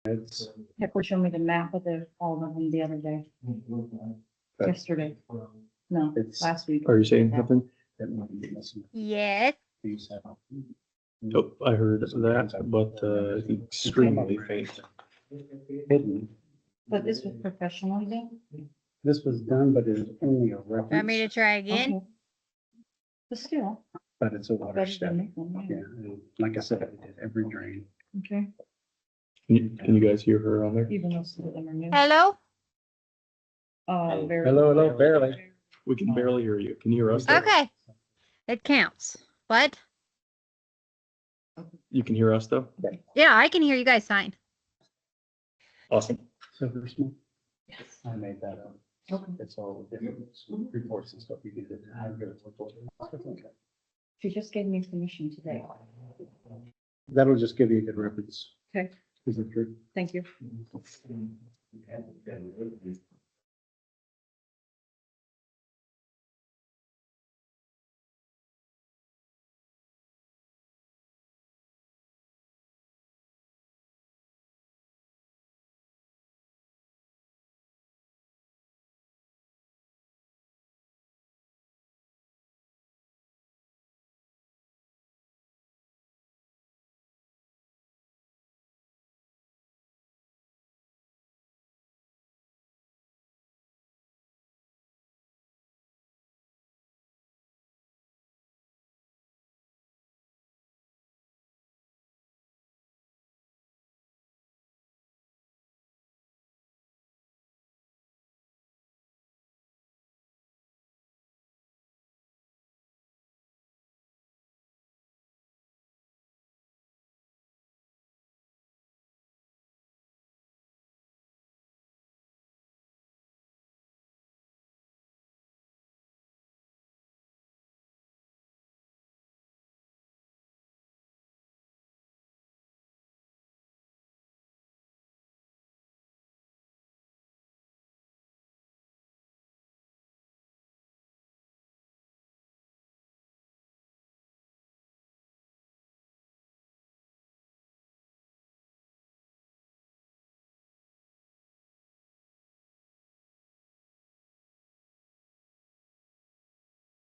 Pepper showed me the map of all of them the other day, yesterday. No, It's- last week. Are you saying something? Yes. Nope, I heard that, but extremely faint. Hidden. But this was professional then? This was done, but it is only a Want me to reference, try again? Okay. But still, but it's a water better step. than this one, Yeah, and like I said, I did every drain. Okay, Can you guys hear her on there? even though some of them are new. Hello? Very- Hello, barely. We can barely hear you. Can you hear us? though? Okay. It counts. What? You can hear us though? Yeah, I can hear you guys fine. Awesome. Silver smoke, Yes. I made that up. Okay. It's all different reports and stuff you can do. She just gave me permission today. That'll just give you a good reference. Okay, Is it true? thank you.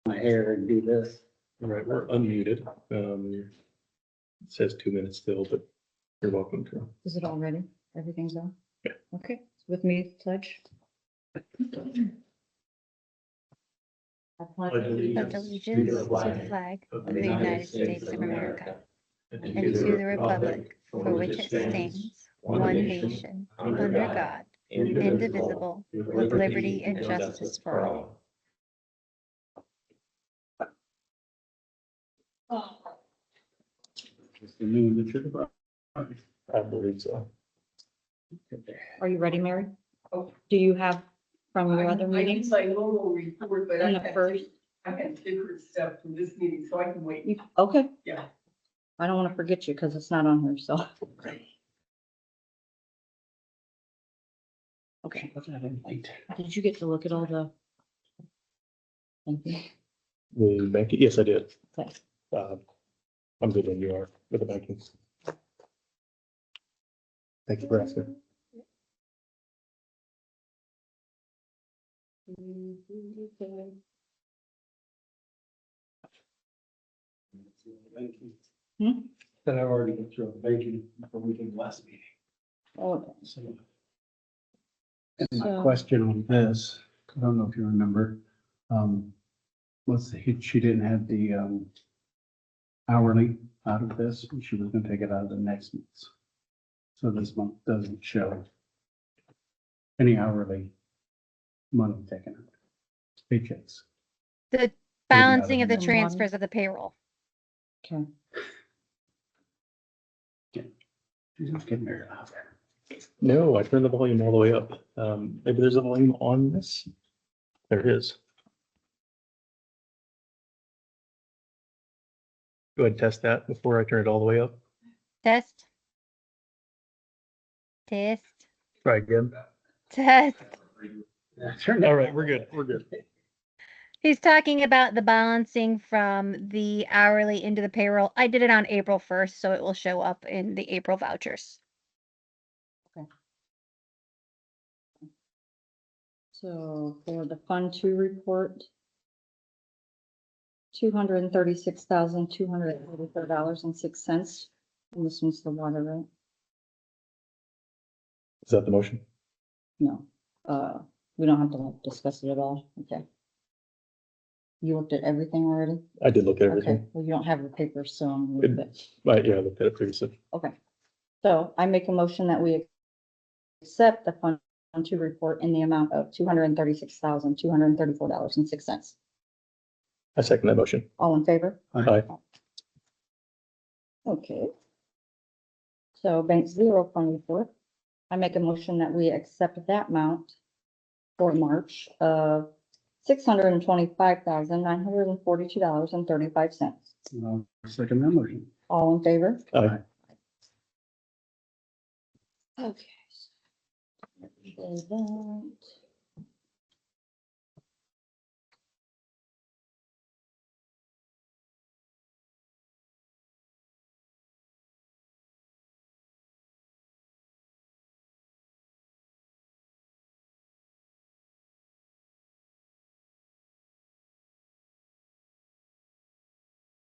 My hair and do this. All right, we're unmuted. It says 2 minutes still, but you're welcome to. Is it all ready? Everything's on? Yeah. Okay, with me, pledge. I pledge Pledge allegiance to the flag of the United States of America and to the republic for which it stands, one nation, under God, indivisible, with liberty and justice for all. It's the new Richard. I believe so. Are you ready, Mary? Do you have from your other I meetings? use my normal report, but I In the had, first, I had different stuff from this meeting, so I can wait. okay, Yeah. I don't want to forget you because it's not on here, so. Okay, did you get to look at all the? Thank you. The banking, yes, I did. Okay. I'm good when you are with the banking. Thank you for asking. Hmm? That I already went through a banking before we did the last meeting. Okay. So. And my So- question on this, I don't know if you remember, she didn't have the, hourly out of this, and she was gonna take it out of the next month. So this month doesn't show any hourly money taken out. Paychecks. The balancing of the the transfers of the payroll. Okay. She's not getting very loud. No, I turned the volume all the way up. Maybe there's a volume on this. There is. Go ahead and test that before I turn it all the way up. Test. Test. Try again. Test. All right, we're good. We're good. He's talking about the balancing from the hourly into the payroll. I did it on April 1st, so it will show up in the April vouchers. So for the Fund Two report, $236,234.06. And this one's the water rate. Is that the motion? No, we don't have to like discuss it at all. Okay. You looked at everything already? I did look at Okay, everything. well, you don't have the paper, so I'm gonna leave it. Right, yeah, I looked at it previously. Okay. So I make a motion that we accept the Fund Two report in the amount of $236,234.06. I second that motion. All in favor? Aye. Okay. So Bank Zero Fund report, I make a motion that we accept that amount for March of $625,942.35. I'll second that motion. All in favor? Aye. Okay. So that.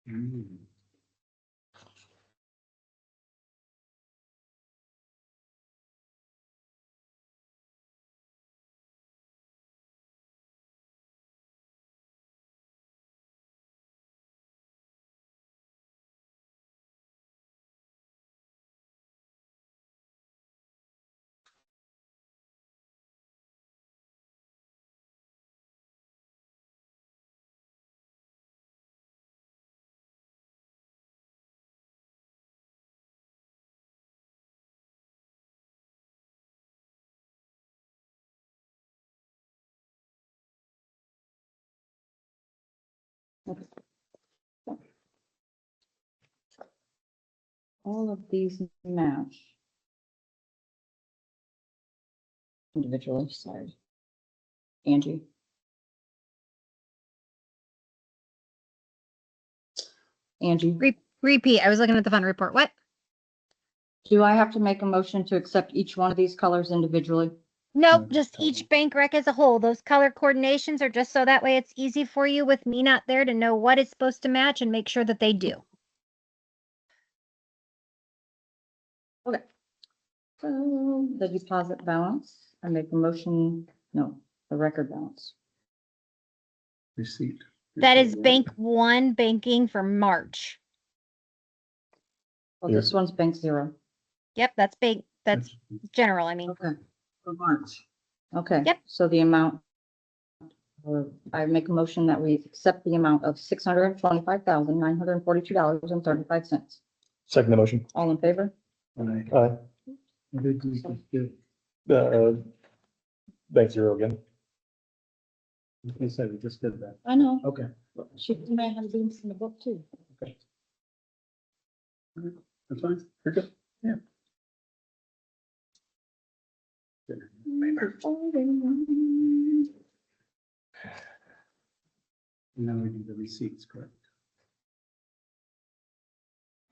Mm. All of these match. Individually, sorry. Angie, Angie, Repeat, I was looking at the fund report. What? do I have to make a motion to accept each one of these colors individually? Nope, No, just total. each bank rec as a whole. Those color coordinations are just so that way it's easy for you with me not there to know what it's supposed to match and make sure that they do. So the deposit balance, I make a motion, no, the record balance. Receipt. That is bank one banking for March. Well, this one's Bank Zero. Yep, that's bank, that's general, I mean. Okay, for March. Okay. Yep. So the amount, I make a motion that we accept the amount of $625,942.35. Second the motion. All in favor? Aye. Aye. I think we just did. Bank Zero again. You said we just did that. I know. Okay. She may have been in the book too. That's fine. You're good. Yeah. And then we do the receipts, correct?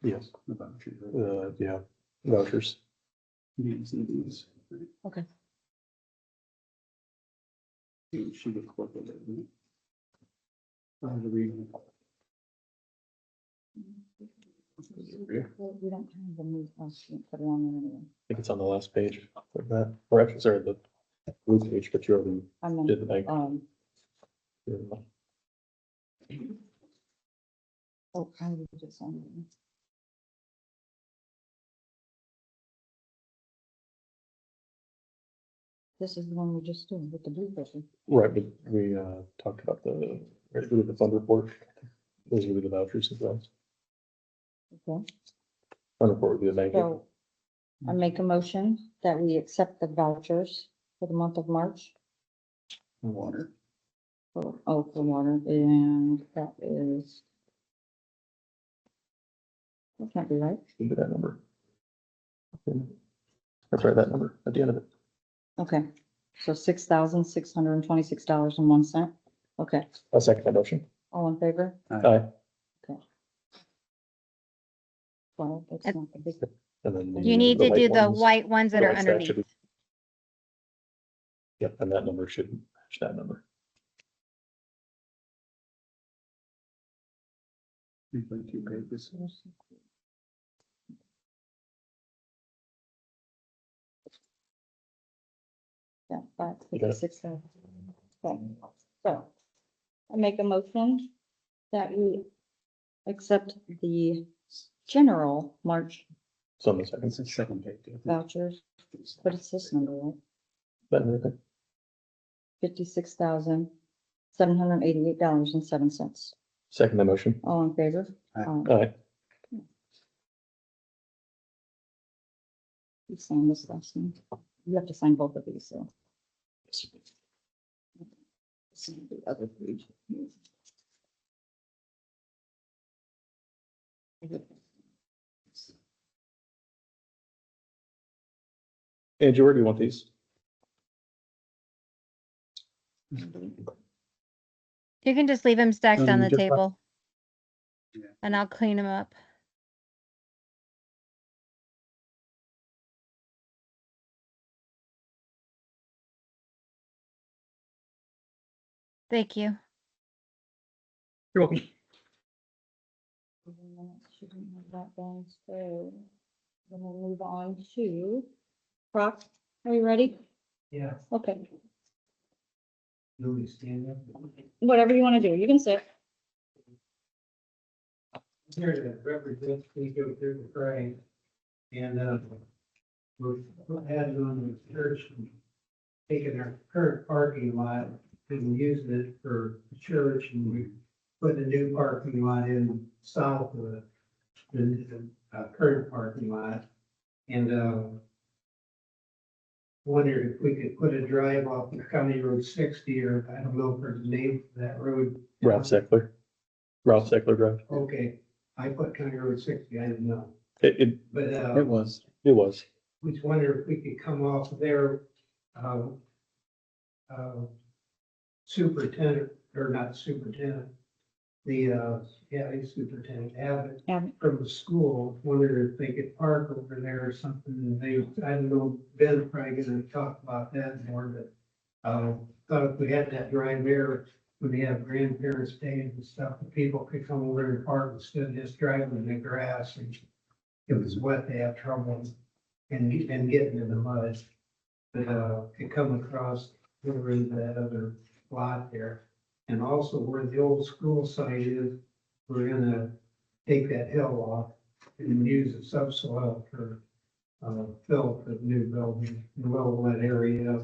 Yes. The vouchers, right? Yeah, vouchers. These and these. right? Okay. You should have looked at it, right? The reading. Well, we don't have the new, oh, she didn't put it on there anyway. I think it's on the last page of that, or actually, sorry, the blue page, but you already I meant, did the bank. oh, I would just on there. This is the one we just doing with the blue person. Right, but we talked about the, right, we did the fund report. Those would be the vouchers as well. Okay. Fund report would be the bank. So I make a motion that we accept the vouchers for the month of March. Water. For water, and that is. That can't be right. Should be that number. That's right, that number at the end of it. Okay, so $6,626.01. Okay, I'll second that motion. all in favor? Aye. Well, that's Yep. not the big. And then. You need to white do the ones, white ones that the are ones that should underneath. be- Yep, and that number should match that number. Usually 2 pages. Yeah, five, You got it. 56,000. Okay, so I make a motion that we accept the general March It's on the second. It's the second page. I think. vouchers. What is this number, right? That and everything. $56,788.07. Second the motion. All in favor? Aye. All right. You sign this last one. You have to sign both of these, so. Sign the other page. Andrew, where do you want these? You can just leave them stacked on the Just- table. Yeah. And I'll clean them up. Thank you. You're welcome. Shouldn't have that down, so then we'll move on to Brock. Are you ready? Yeah, Okay, nobody stand up. whatever you want to do. You can sit. Here to represent, we go through the parade. And, we're adding on the church, and taking our current parking lot and using it for the church, and we put a new parking lot in south of the current parking lot. And, wondered if we could put a drive off of County Road 60, or I don't know if there's a name for that road. Ralph Zeckler. Ralph Zeckler Drive. Okay, I put County Road 60, I didn't know, It but, It was. was. we just wonder if we could come off there, superintendent, or not superintendent, he's superintendent, Abbott, Abbott. from the school, wondered if they could park over there or something, and they, I don't know, Ben's probably gonna talk about that more, but, thought if we had that drive there, when they have grandparents days and stuff, the people could come over and park instead of just driving in the grass, and if it was wet, they have trouble and getting in the mud. But, could come across over into that other lot there. And also where the old school site is, we're gonna take that hill off and use the subsoil for, fill for the new building, the well-lit area.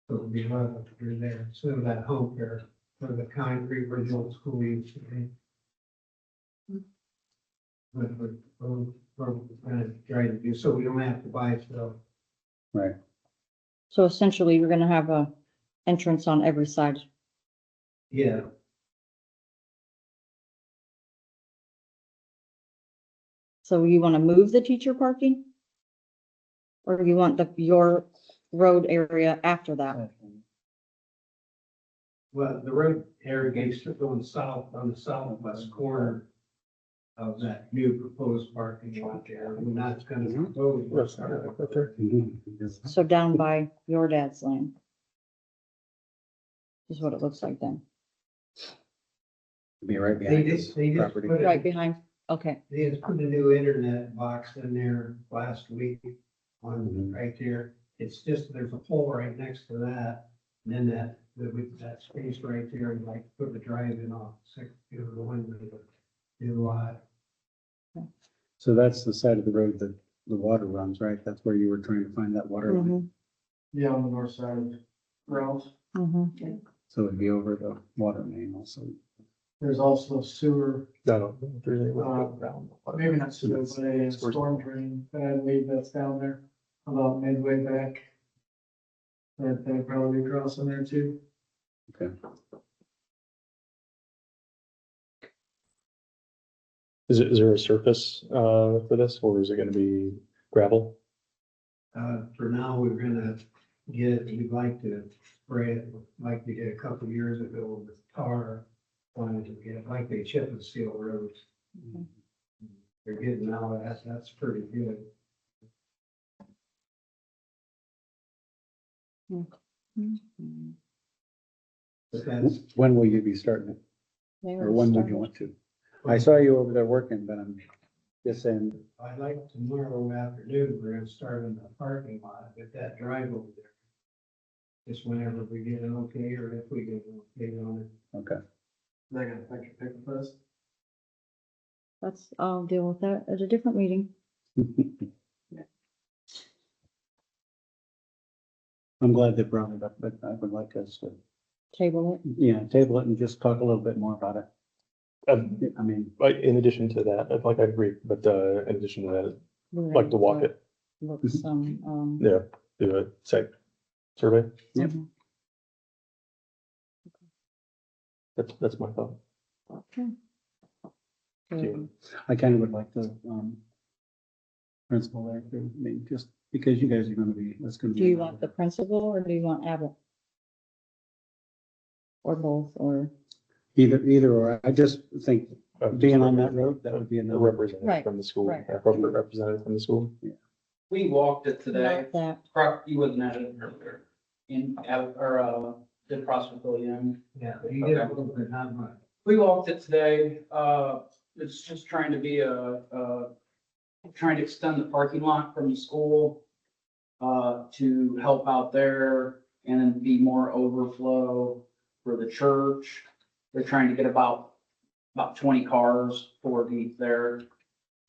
So it'll be level through there, so that hump there, where the concrete where the old school used to be. But we're gonna try to do, so we don't have to buy fill. Right. So essentially, you're gonna have a entrance on every side. Yeah, So you want to move the teacher parking? Or you want your road area after that? well, the road irrigates are going south on the southwest corner of that new proposed parking lot there, and that's gonna propose. Right there. Mhm. So down by your dad's land. Is what it looks like then. Be right They behind just, this they just property. put Right it, behind, okay. they just put a new internet box in there last week on, Mhm. right there. It's just, there's a pole right next to that, and then with that space right there, and like put the drive in off, the window, the new lot. So that's the side of the road that the water runs, right? That's where you were trying to find that water line. Mhm, Yeah, on the north side of Ralph's. mhm. So it'd be over the water main also. There's also sewer, No, if there's any way to go around. maybe not sewer, That's- but a storm drain that I believe that's down there about midway back. That they probably cross in there too. Okay. Is there a surface, for this, or is it gonna be gravel? For now, we're gonna we'd like to spray it like we did a couple of years ago with tar. Wanted to get, like they chip and seal roads. They're getting now, that's pretty good. Mhm. But that's, When will you be starting it? They Or were when would started. you want to? I saw you over there working, but I'm just saying, I like tomorrow afternoon, we're gonna start in the parking lot, with that drive over there. Just whenever we get an okay, or if we get an okay on it. okay. They're gonna fix your pick first? I'll deal with that at a different meeting. I'm glad they brought it up, but I would like us to, Table it. yeah, table it and just talk a little bit more about it. I mean, Like, in addition to that, like I agree, but, in addition to that, We're I'd like to walk gonna it, Look some, yeah, do a site survey. Yep. mhm. That's my thought. Okay. you. I kind of would like the, principal there, too. I mean, just because you guys are gonna be, that's gonna be. Do you want the principal or do you want Abbott? Or both, or, Either, or I just think being on that road, that would be A another. representative Right, from the school, right. a corporate representative from the school. We walked it today. not that, You wasn't at it earlier. Did Prospectville, yeah. Yeah, but you did a little bit, not much. We walked it today. It's just trying to be trying to extend the parking lot from the school to help out there and then be more overflow for the church. They're trying to get about 20 cars for deep there.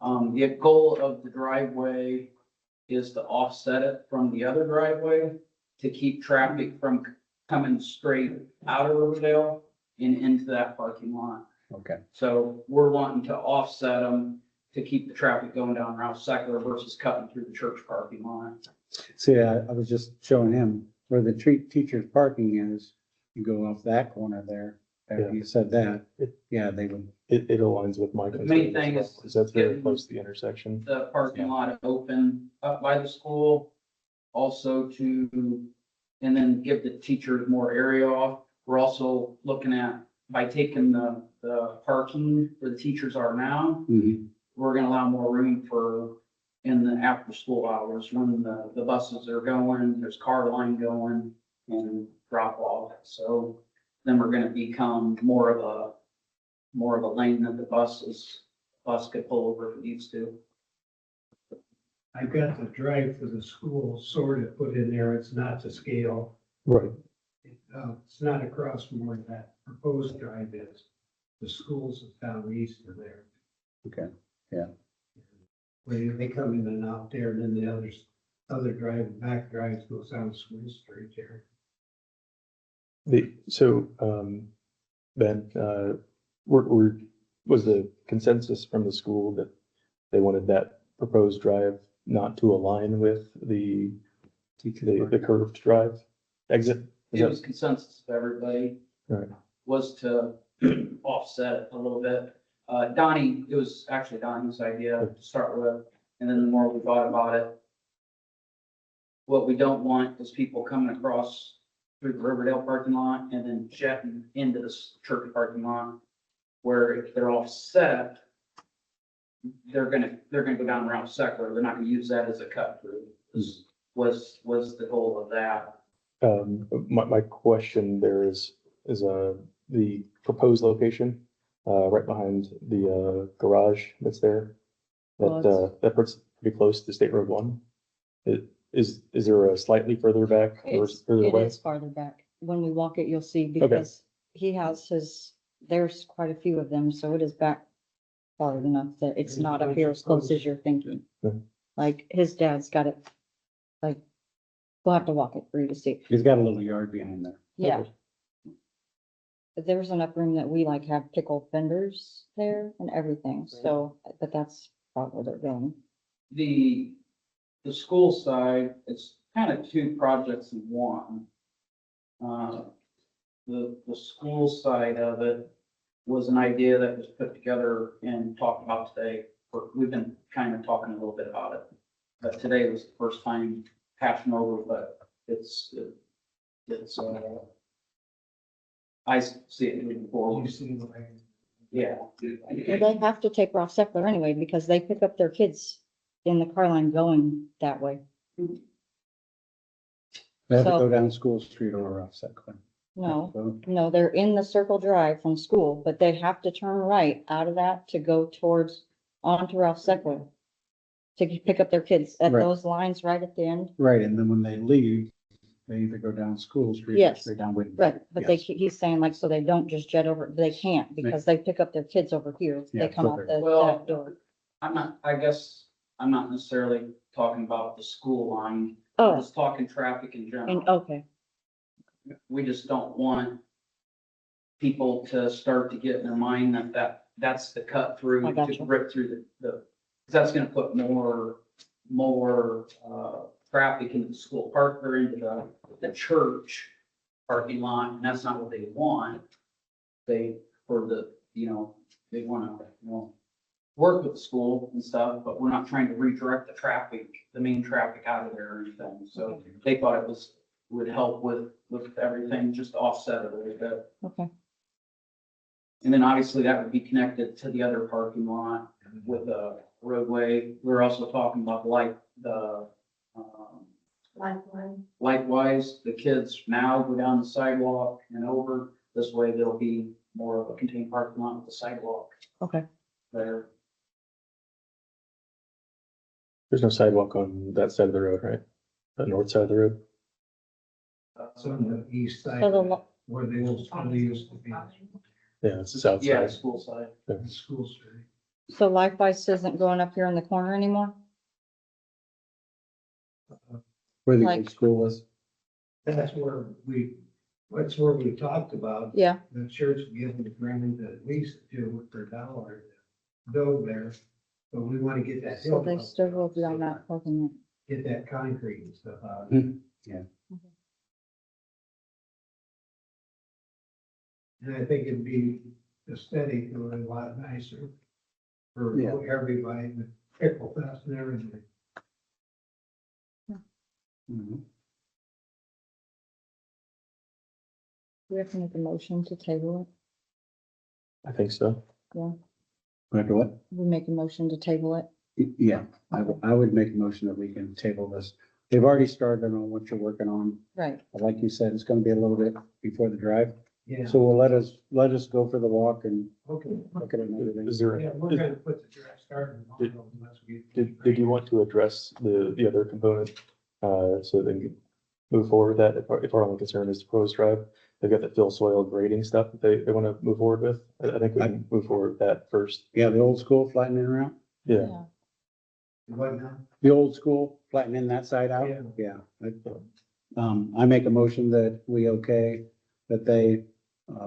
The goal of the driveway is to offset it from the other driveway to keep traffic from coming straight out of Riverdale and into that parking lot. Okay, So we're wanting to offset them to keep the traffic going down Route Secular versus cutting through the church parking lot. see, I was just showing him where the teacher's parking is, you go off that corner there, after you said that, yeah, they would. It aligns with my. The main concern as thing well, is 'cause that's very getting close to the intersection. The parking lot open up by the school, also to, and then give the teachers more area off. We're also looking at, by taking the parking where the teachers are now, Mhm. we're gonna allow more room for in the after school hours when the buses are going, there's car line going and drop off. So then we're gonna become more of a lane that the bus could pull over if it needs to. I've got the drive for the school sort of put in there, it's not to scale. Right. It's not across from where that proposed drive is. The schools is down east of there. Okay, Where they come in and out there, and then the other drive, back drives goes down School Street there. Ben, was the consensus from the school that they wanted that proposed drive not to align with the curved drive exit? Is It that- was consensus of everybody Right. was to offset it a little bit. Donnie, it was actually Donnie's idea to start with, and then the more we thought about it, what we don't want is people coming across through the Riverdale parking lot and then jetting into this church parking lot, where if they're offset, they're gonna go down Route Secular. They're not gonna use that as a cut through. This was the goal of that. My question there is the proposed location, right behind the, garage that's there. Well, That puts pretty close to State Road 1. Is there a slightly further back or further it away? is farther back. When we walk it, you'll see because he has there's quite a few of them, so it is back far enough that it's not up here as close as you're thinking. Mhm. Like his dad's got it, like, we'll have to walk it for you to see. he's got a little yard behind there. Yeah. But there's enough room that we like have pickle fenders there and everything, so, but that's probably where they're going. The school side, it's kind of two projects in one. The school side of it was an idea that was put together and talked about today. We've been kind of talking a little bit about it, but today was the first time hashing over, but it's, I see it moving forward. You see the way. Yeah. Well, they have to take Ross Seckler anyway, because they pick up their kids in the car line going that way. They have to So- go down School Street or offset. No, they're in the circle drive from school, but they have to turn right out of that to go towards, onto Ralph Seckler. To pick up their kids at Right. those lines right at the end. Right, and then when they leave, they either go down School Street or Yes. straight down Whitney. Right, but they, Yes. he's saying like, so they don't just jet over, they can't because they pick up their kids over here. Yeah, They come out the Well- back door. I guess, I'm not necessarily talking about the school line. I'm Oh, just talking traffic in and, general. okay, We just don't want people to start to get in their mind that that's the cut through I to gotcha. rip through because that's gonna put more, traffic into the school park or into the church parking lot, and that's not what they want. They, for the, they wanna, work with the school and stuff, but we're not trying to redirect the traffic, the main traffic out of there or anything. So they thought it would help with everything, just offset it a little bit. okay. And then obviously that would be connected to the other parking lot with a roadway. We're also talking about likewise, the kids now go down the sidewalk and over. This way there'll be more of a contained parking lot with the sidewalk Okay, there. There's no sidewalk on that side of the road, right? The north side of the road? It's on the east side, so the, lo- where the old school used to be, Yeah, it's the south Yeah, side. school side. the school street. so Likewise isn't going up here in the corner anymore? Where the Like- old school was. That's where we talked about, Yeah, the church giving the grant at least $2 per dollar to build there. But we want to get that so hill they up, still will be on that parking lot. get that concrete and stuff out. Yeah. And I think it'd be aesthetically a lot nicer for Yeah. everybody, with pickle fest and everything. Mhm. We have to make a motion to table I think so. it. Yeah, After what? we make a motion to table it. Yeah, I would make a motion that we can table this. They've already started on what you're working on. Right, Like you said, it's gonna be a little bit before the drive. Yeah, So we'll let us go for the walk and okay. look at it and everything. Is there, Yeah, we're gonna put the draft starting tomorrow unless we. did you want to address the other component, so they can move forward with that? If our only concern is the proposed drive, they've got the fill soil grading stuff that they want to move forward with. I think we can move forward with that first. Yeah, the old school flattening around, Yeah. yeah, What now? the old school flattening that side out. Yeah. Yeah. I make a motion that we okay, that they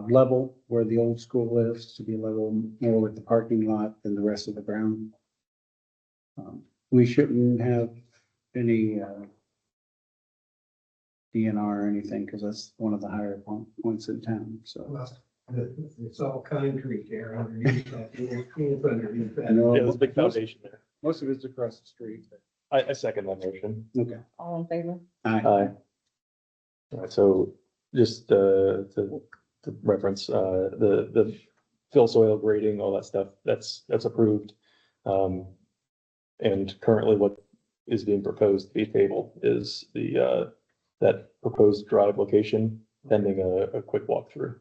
level where the old school is to be level more with the parking lot than the rest of the ground. We shouldn't have any DNR or anything, because that's one of the higher points in town, so. Well, it's all concrete there underneath that, it's underneath I know. that. Yeah, there's a big foundation there. Most of it's across the street. I second that motion. Okay. all in favor? Aye. Aye. All right, so just to reference, the fill soil grading, all that stuff, that's approved. And currently what is being proposed to be tabled is that proposed drive location pending a quick walkthrough.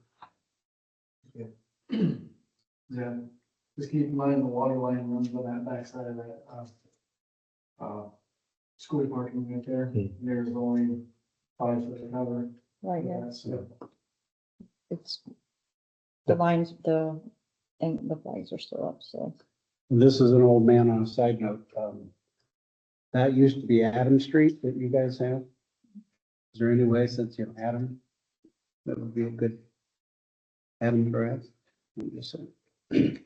Yeah, just keep in mind the water line runs on that backside of that, school parking right there. Hmm. There's only 5 foot of cover. Right, yeah, So, it's, the lines, and the flags are still up, so. This is an old man on a side note. That used to be Adam Street that you guys have. Is there any way, since you have Adam, that would be a good Adam perhaps? I'm just saying.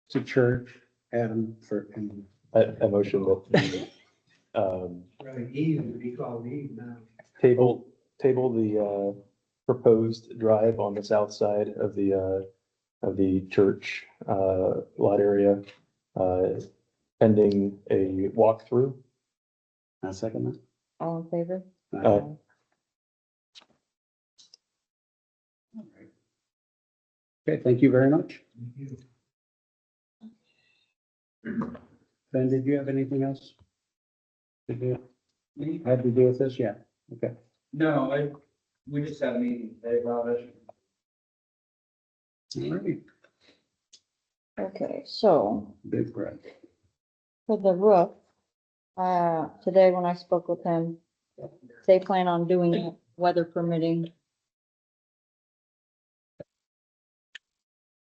It's a church, Adam for, and I motion that Right, Eve would be called Eve now. table the proposed drive on the south side of the church lot area pending a walkthrough. I second that. All in favor? Aye. Okay, thank you very much. You- Ben, did you have anything else? To do, had to do with this? Yeah, okay. No, we just had a meeting today about it. All right, Okay, so big breath. for the roof, today when I spoke with him, they plan on doing it, weather permitting,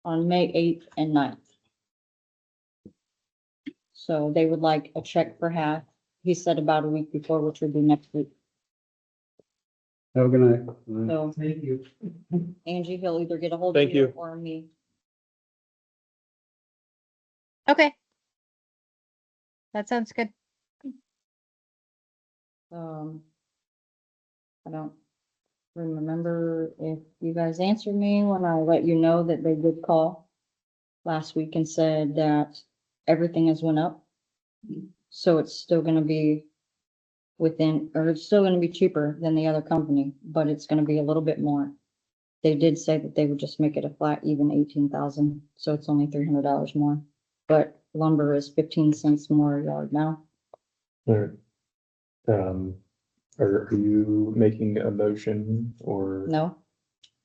on May 8th and 9th. So they would like a check for half. He said about a week before, which would be next week. Have a good night. So Thank you. Angie, he'll either get a hold of Thank you you. or me. Okay. That sounds good. I don't remember if you guys answered me when I let you know that they did call last week and said that everything has went up. So it's still gonna be within, or it's still gonna be cheaper than the other company, but it's gonna be a little bit more. They did say that they would just make it a flat even 18,000, so it's only $300 more. But lumber is 15 cents more a yard now. Or, are you making a motion or No,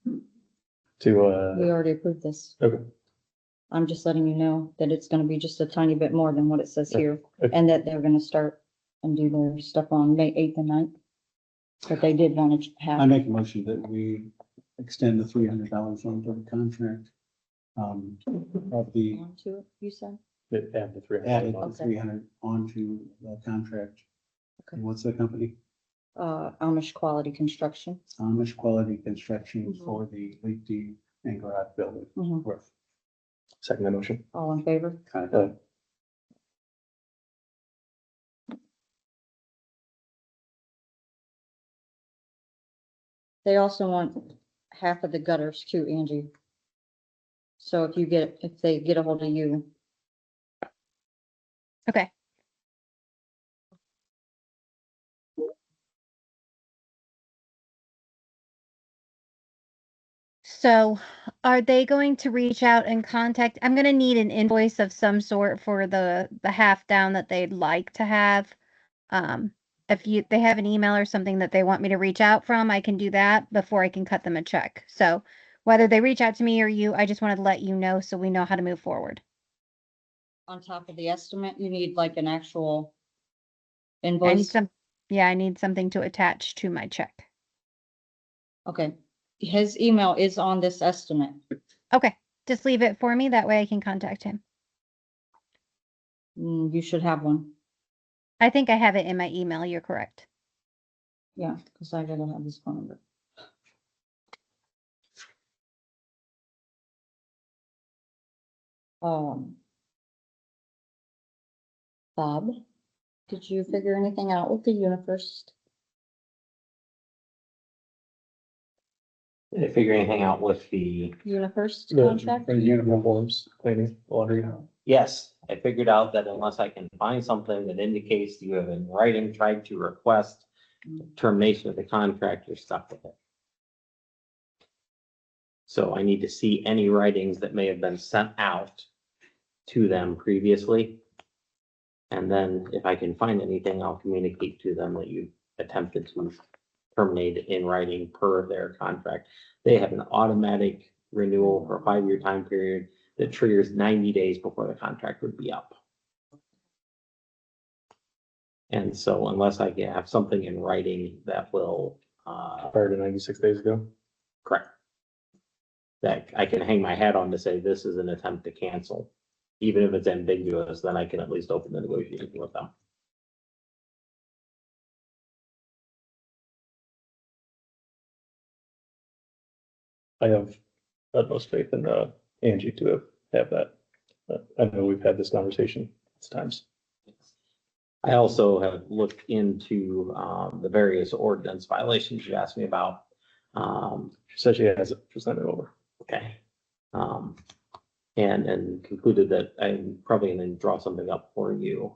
to, we already approved this. okay. I'm just letting you know that it's gonna be just a tiny bit more than what it says here, Okay. and that they're gonna start and do their stuff on May 8th and 9th. But they did want to I have, make a motion that we extend the $300 on the contract. Of the onto it, you said? Add the 300 added on. the 300 onto the contract. Okay. And what's the company? Amish Quality Construction. Amish Quality Construction Mhm. for the Lake D and garage building Mhm. roof. Second that motion. All in favor? They also want half of the gutters too, Angie. So if they get a hold of you, Okay. So are they going to reach out and contact, I'm gonna need an invoice of some sort for the half down that they'd like to have. If they have an email or something that they want me to reach out from, I can do that before I can cut them a check. So whether they reach out to me or you, I just wanted to let you know so we know how to move forward. on top of the estimate, you need like an actual I need invoice. I need something to attach to my check. Okay, his email is on this estimate. Okay, just leave it for me. That way I can contact him. You should have one. I think I have it in my email. You're correct. Yeah, because I gotta have his phone number. Bob, did you figure anything out with the UniFirst? Did I figure anything out with the, UniFirst contract? The uniforms, cleaning, laundry. yes, I figured out that unless I can find something that indicates you have in writing tried to request termination of the contract, you're stuck with it. So I need to see any writings that may have been sent out to them previously. And then if I can find anything, I'll communicate to them that you attempted to terminate in writing per their contract. They have an automatic renewal for a 5-year time period that triggers 90 days before the contract would be up. And so unless I can have something in writing that will, Prior to 96 days ago. correct, that I can hang my hat on to say this is an attempt to cancel. Even if it's ambiguous, then I can at least open the negotiation with them. I have utmost faith in Angie to have that. I know we've had this conversation times. I also have looked into the various ordinance violations you asked me about. She said she has it, just send it over. Okay. And concluded that I'm probably gonna draw something up for you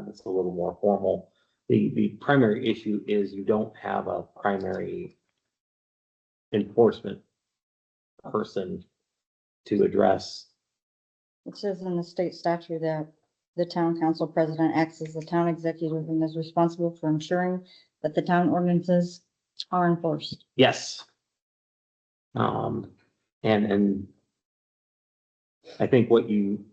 that's a little more formal. The primary issue is you don't have a primary enforcement person to address. It says in the state statute that the town council president acts as the town executive and is responsible for ensuring that the town ordinances are enforced. Yes. And I think what you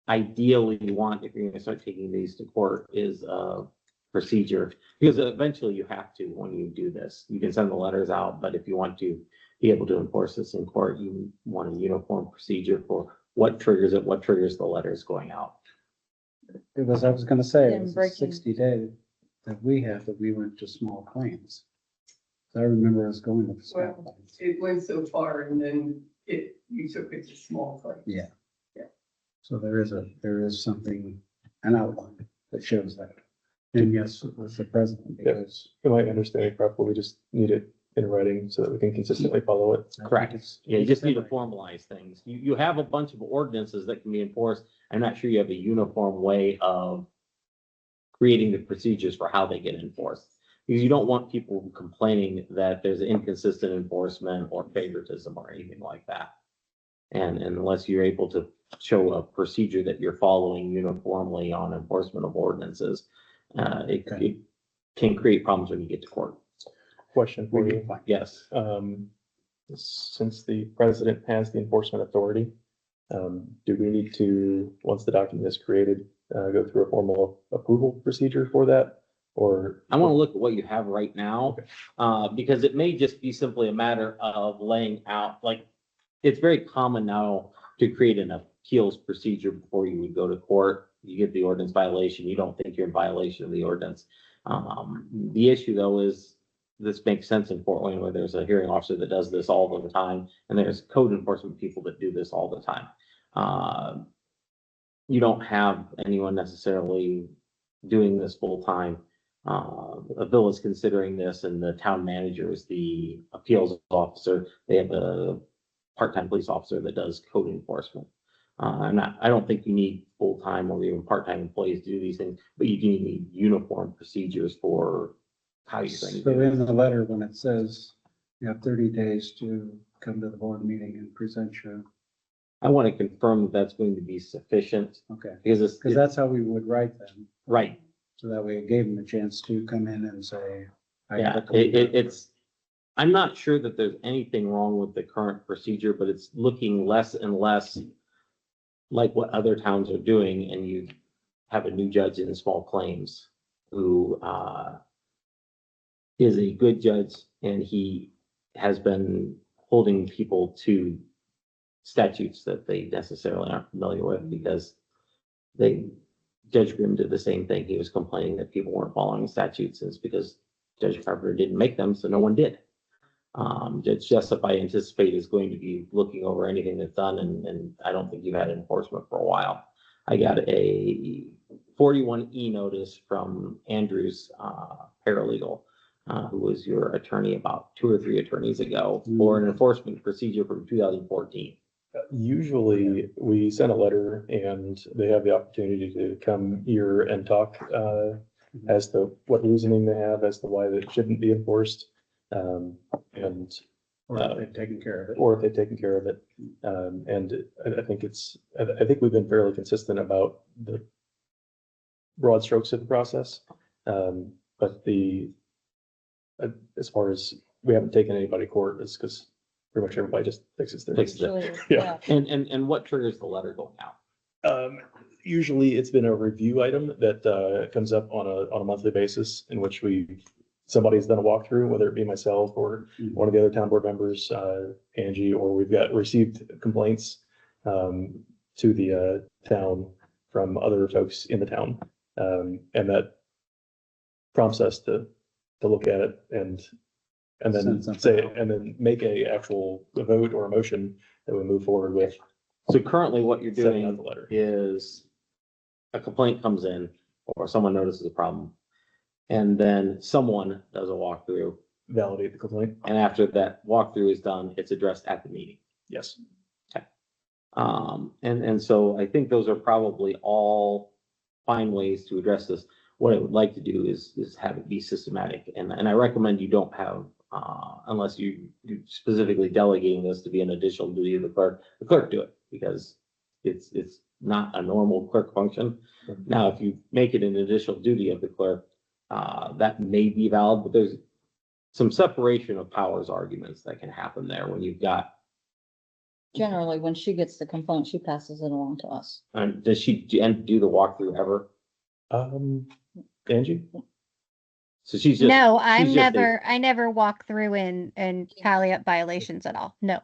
ideally want, if you're gonna start taking these to court, is a procedure. Because eventually you have to, when you do this, you can send the letters out, but if you want to be able to enforce this in court, you want a uniform procedure for what triggers it, what triggers the letters going out. It was, I was gonna say, Then it was breaking- 60 day that we had, that we went to small claims. I remember us going to small Well, claims. it went so far and then you took it to small claims. Yeah. Yeah. So there is something, an outline that shows that. And yes, it was the president, Yeah. because. Am I understanding correctly? We just need it in writing so that we can consistently follow it. Correct. Yeah, you just need to formalize things. You have a bunch of ordinances that can be enforced. I'm not sure you have a uniform way of creating the procedures for how they get enforced. Because you don't want people complaining that there's inconsistent enforcement or favoritism or anything like that. And unless you're able to show a procedure that you're following uniformly on enforcement of ordinances, it can create problems when you get to court. Question for you. Yes. Since the president has the enforcement authority, do we need to, once the document is created, go through a formal approval procedure for that? Or I want to look at what you have right now, because it may just be simply a matter of laying out, like, it's very common now to create an appeals procedure before you would go to court. You get the ordinance violation, you don't think you're in violation of the ordinance. The issue though is, this makes sense in Fort Wayne where there's a hearing officer that does this all the time, and there's code enforcement people that do this all the time. You don't have anyone necessarily doing this full time. A bill is considering this, and the town manager is the appeals officer. They have a part-time police officer that does code enforcement. I don't think you need full-time or even part-time employees to do these things, but you do need uniform procedures for how you're going to So do it. in the letter, when it says you have 30 days to come to the board meeting and present your, I want to confirm that that's going to be sufficient, okay, because it's, because that's how we would write them. right. So that way it gave them a chance to come in and say. I have Yeah, a claim. it's, I'm not sure that there's anything wrong with the current procedure, but it's looking less and less like what other towns are doing, and you have a new judge in small claims who is a good judge, and he has been holding people to statutes that they necessarily aren't familiar with, because Judge Grimm did the same thing. He was complaining that people weren't following statutes, and it's because Judge Carpenter didn't make them, so no one did. Judge Jessup, I anticipate, is going to be looking over anything that's done, and I don't think you've had enforcement for a while. I got a 41E notice from Andrews paralegal, who was your attorney about 2 or 3 attorneys ago, for an enforcement procedure from 2014. usually we send a letter and they have the opportunity to come here and talk as to what reasoning they have as to why that shouldn't be enforced. And Or if they've taken care of it. or if they've taken care of it. And I think I think we've been fairly consistent about the broad strokes of the process. But as far as we haven't taken anybody to court, it's because pretty much everybody just fixes their. Fixes it. Yeah. And what triggers the letter going out? Usually it's been a review item that comes up on a monthly basis in which somebody's done a walkthrough, whether it be myself or one of the other town board members, Angie, or we've received complaints to the town from other folks in the town. And that prompts us to look at it and then Send something say, out. and then make a vote or a motion that we move forward with. So currently what you're Sending out doing the letter. is a complaint comes in, or someone notices a problem, and then someone does a walkthrough, Validate the complaint. and after that walkthrough is done, it's addressed at the meeting. Yes. And so I think those are probably all fine ways to address this. What I would like to do is have it be systematic, and I recommend you don't have, unless you're specifically delegating this to be an additional duty of the clerk do it, because it's not a normal clerk function. Now, if you make it an additional duty of the clerk, that may be valid, but some separation of powers arguments that can happen there when you've got, Generally, when she gets the complaint, she passes it along to us. does she do the walkthrough ever? Angie? So she's just. No, she's just a- I never walk through and tally up violations at all. No.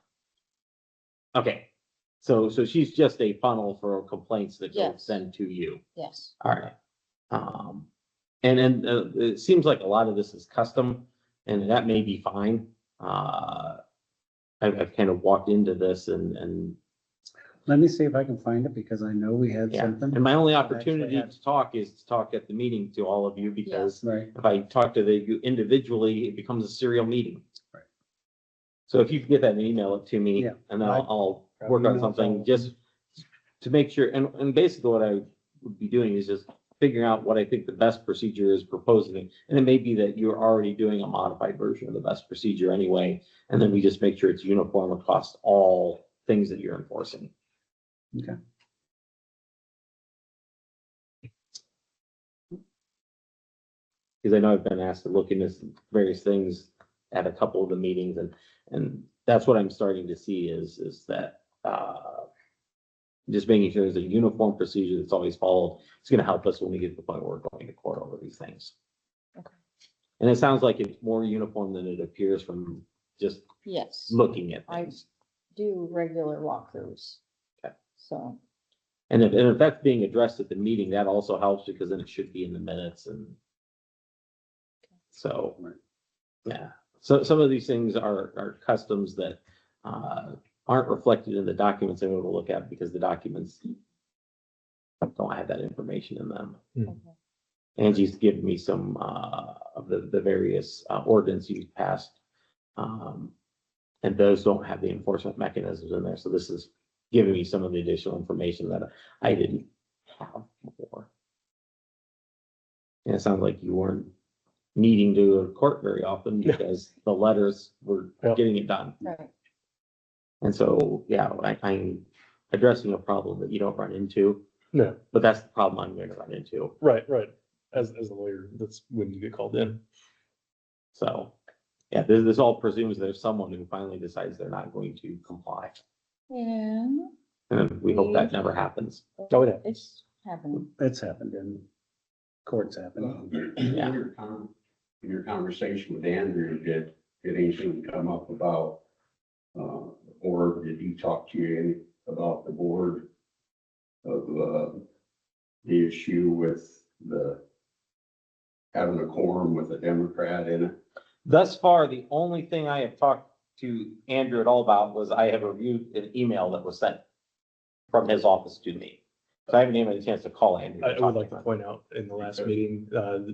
Okay, so she's just a funnel for complaints that go Yes. send to you. Yes. All right. And it seems like a lot of this is custom, and that may be fine. I've kind of walked into this and Let me see if I can find it, because I know we had yeah. something. And my only I actually opportunity had- to talk is to talk at the meeting to all of you, because Right, if I talk to you individually, it becomes a serial meeting. Right. So if you can get that and email it to me, Yeah. and then I'll I'll work on email something follow-up. just to make sure, and basically what I would be doing is just figuring out what I think the best procedure is, proposing. And it may be that you're already doing a modified version of the best procedure anyway, and then we just make sure it's uniform across all things that you're enforcing. okay. Because I know I've been asked to look into various things at a couple of the meetings, and that's what I'm starting to see is that, just making sure there's a uniform procedure that's always followed. It's gonna help us when we get to the point where we're going to court over these things. Okay. And it sounds like it's more uniform than it appears from just Yes. looking at I things. do regular walkthroughs. Okay. So, And if that's being addressed at the meeting, that also helps, because then it should be in the minutes, and so, Right. yeah. So some of these things are customs that aren't reflected in the documents I'm able to look at, because the documents don't have that information in them. Hmm. okay. Angie's given me some of the various ordinance you've passed. And those don't have the enforcement mechanisms in there, so this is giving me some of the additional information that I didn't have before. And it sounds like you weren't needing to go to court very often, Yeah. because the letters were Yeah. getting it done. Right. And so, yeah, I'm addressing a problem that you don't run into, No, but that's the problem I'm going to run into. right. As a lawyer, that's when you get called in. So, yeah, this all presumes there's someone who finally decides they're not going to comply. And. And we hope that never happens. Oh, it happens. It's happening. It's happened in courts happened. Yeah. In your conversation with Andrew, did anything come up about, the board? Did he talk to you any about the board of, the issue with having a quorum with a Democrat in it? Thus far, the only thing I have talked to Andrew at all about was I have reviewed an email that was sent from his office to me. So I haven't even had a chance to call Andrew. I would like to point out, in the last meeting,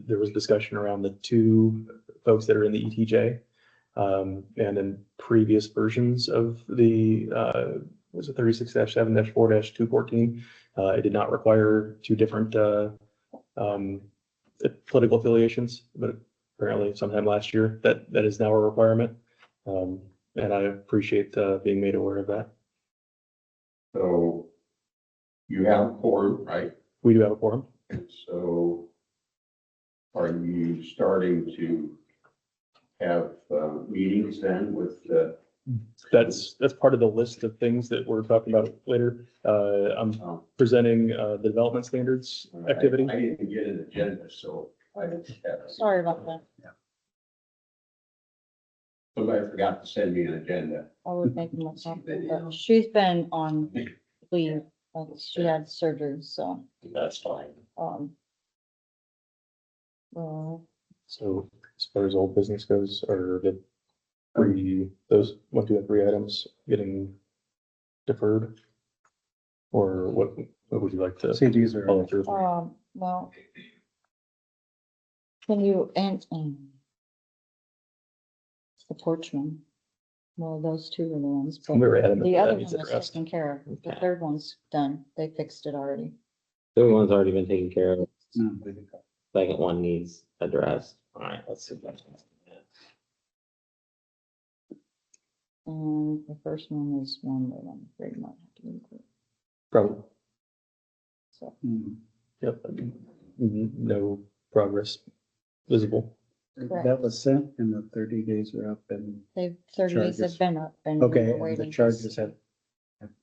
there was discussion around the two folks that are in the ETJ. And in previous versions of the, was it 36-7-4-214? It did not require two different, political affiliations, but apparently sometime last year, that is now a requirement. And I appreciate, being made aware of that. So you have a quorum, right? We do have a quorum. And so are you starting to have meetings then with the? That's part of the list of things that we're talking about later. I'm Oh, presenting, the development standards activity. I didn't get an agenda, so I didn't have. Sorry about that. Somebody forgot to send me an agenda. I would make them something, but she's been on leave. She had surgery, so, That's fine. well, So as far as old business goes, are those 1, 2, and 3 items getting deferred? Or what would you like to CDs are. follow through? well. Can you, and, the porchman. Well, those two are the ones, but We were adamant the that other that one needs was addressed. taken care of. The Okay. third one's done. They fixed it already. The one's already been taken care of. No, we didn't. Second one needs addressed. All right, let's see. And the first one is one that I'm afraid might have to include. Probably, So, Hmm. yep. No progress visible. That was sent and the 30 days are up and, 30 days Charges. have been up and. okay, we're and the waiting to charges see. have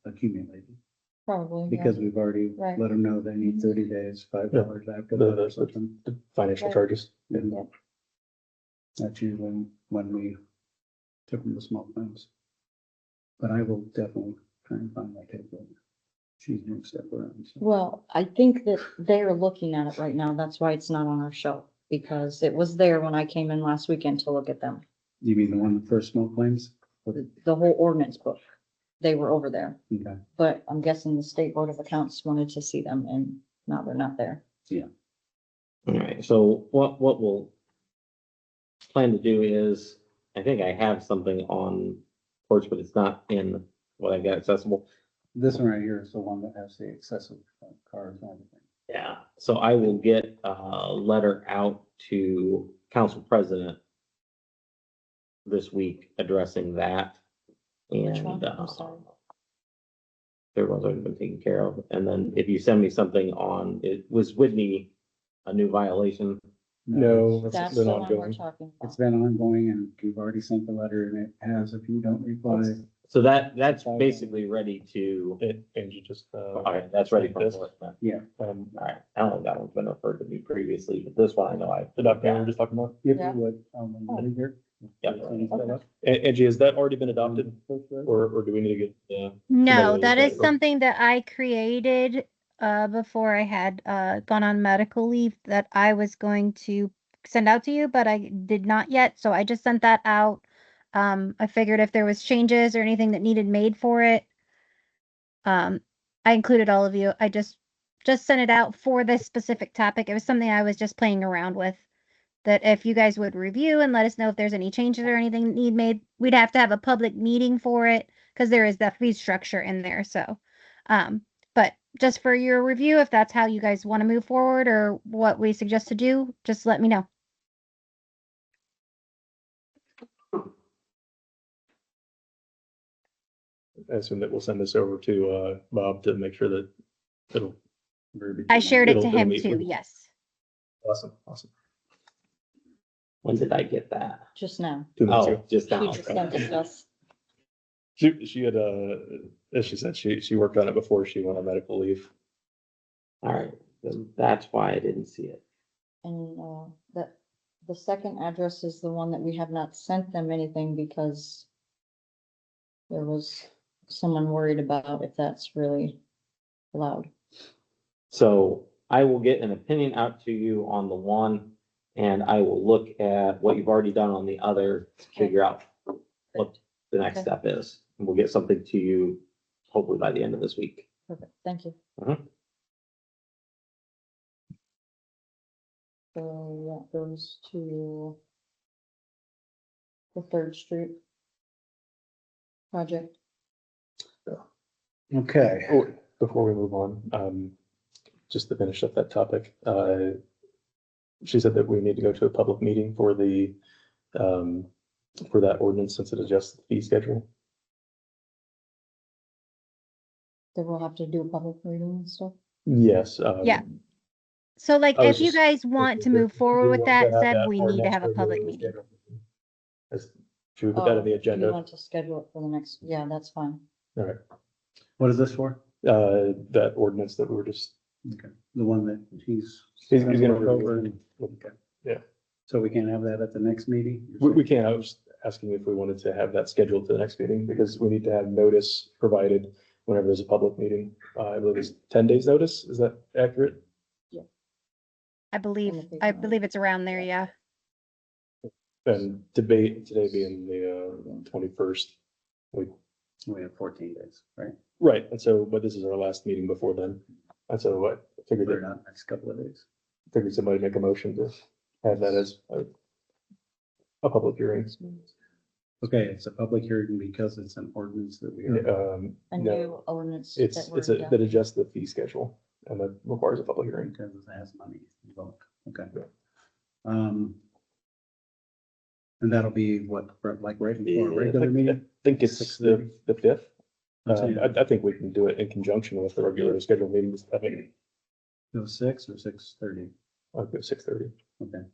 accumulated. Probably, yeah. Because we've already Right. let them know they need 30 days, $5 after that or something. The financial Right. charges. And Yep. that's usually when we took them to small claims. But I will definitely try and find my paper. She's moved stuff around. So. Well, I think that they're looking at it right now. That's why it's not on our shelf, because it was there when I came in last weekend to look at them. You mean the one for small claims? The whole ordinance book. They were over there, Okay. but I'm guessing the State Board of Accounts wanted to see them and now they're not there. All right, so what we'll plan to do is, I think I have something on porch, but it's not in what I've got accessible. This one right here is the one that has the accessible cars and everything. Yeah, so I will get a letter out to council president this week addressing that. Which And, one? I'm sorry. everyone's already been taken care of. And then if you send me something on, it was Whitney, a new violation. No, That's that's the been one we're ongoing. talking It's about. been ongoing and we've already sent the letter and it has, if you don't reply. So that's basically ready to, And you just, all right, that's ready for This? enforcement. um, All right, I don't think that one's been referred to me previously, but this one I know I. the document we were just talking about. If Yeah. you would, here. Yep. Angie, has that already been adopted or do we need to get, No, Somebody that look is at it. something that I created before I had gone on medical leave that I was going to send out to you, but I did not yet. So I just sent that out. I figured if there was changes or anything that needed made for it, I included all of you. I just sent it out for this specific topic. It was something I was just playing around with. That if you guys would review and let us know if there's any changes or anything that need made, we'd have to have a public meeting for it because there is that fee structure in there. So, but just for your review, if that's how you guys want to move forward or what we suggest to do, just let me know. I assume that we'll send this over to, Bob to make sure that it'll, I shared it to It'll him meet too. with- Yes. awesome. When did I get that? Just now. 2 minutes Oh, ago. just She now. just sent it to us. She had, as she said, she worked on it before she went on medical leave. All right, then that's why I didn't see it. And, the second address is the one that we have not sent them anything because there was someone worried about if that's really allowed. So I will get an opinion out to you on the one, and I will look at what you've already done on the other, to figure out what the next Okay. step is. And we'll get something to you hopefully by the end of this week. Perfect, thank you. Mhm. So that goes to the Third Street project. Okay. Oh, before we move on, just to finish up that topic, she said that we need to go to a public meeting for the, for that ordinance since it adjusts the fee schedule. That we'll have to do a public reading and stuff. Yes. Yeah. So like, I was if you just guys want to move forward with that, said we need to have a public meeting. Should we put that on the You agenda? want to schedule it for the next, yeah, that's fine. All right. What is this for? That ordinance that we were just, Okay. The one that he's. he's gonna look over review. and. Okay. Yeah. So we can have that at the next meeting? We can, I was asking if we wanted to have that scheduled to the next meeting because we need to have notice provided whenever there's a public meeting. I believe it's 10 days notice. Is that accurate? I believe it's around there. Yeah. And debate today being the 21st. We have 14 days, right? Right, and so, but this is our last meeting before then. And so I figured Put it that, out next couple of days. figured somebody make a motion to have that as a public hearing. Okay, it's a public hearing because it's an ordinance that we are. A No, new ordinance. it's, that it's we're- a, that adjusts the fee schedule and that requires a public hearing. Because it has money involved. Okay. Yeah. And that'll be what, like right before a I regular think- meeting? I think it's 6:30. the 5th. I'm saying- I think we can do it in conjunction with the regular scheduled meetings. I think No, 6 or 6:30? I'll go 6:30. Okay.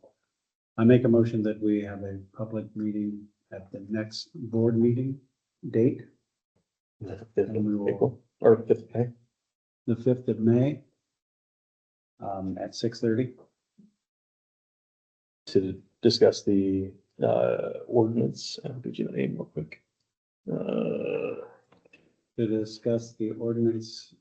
I make a motion that we have a public meeting at the next board meeting date, The fifth And we of will- April, or fifth of May. the 5th of May, at 6:30. To discuss the ordinance. I'll give you the name real quick. To discuss the ordinance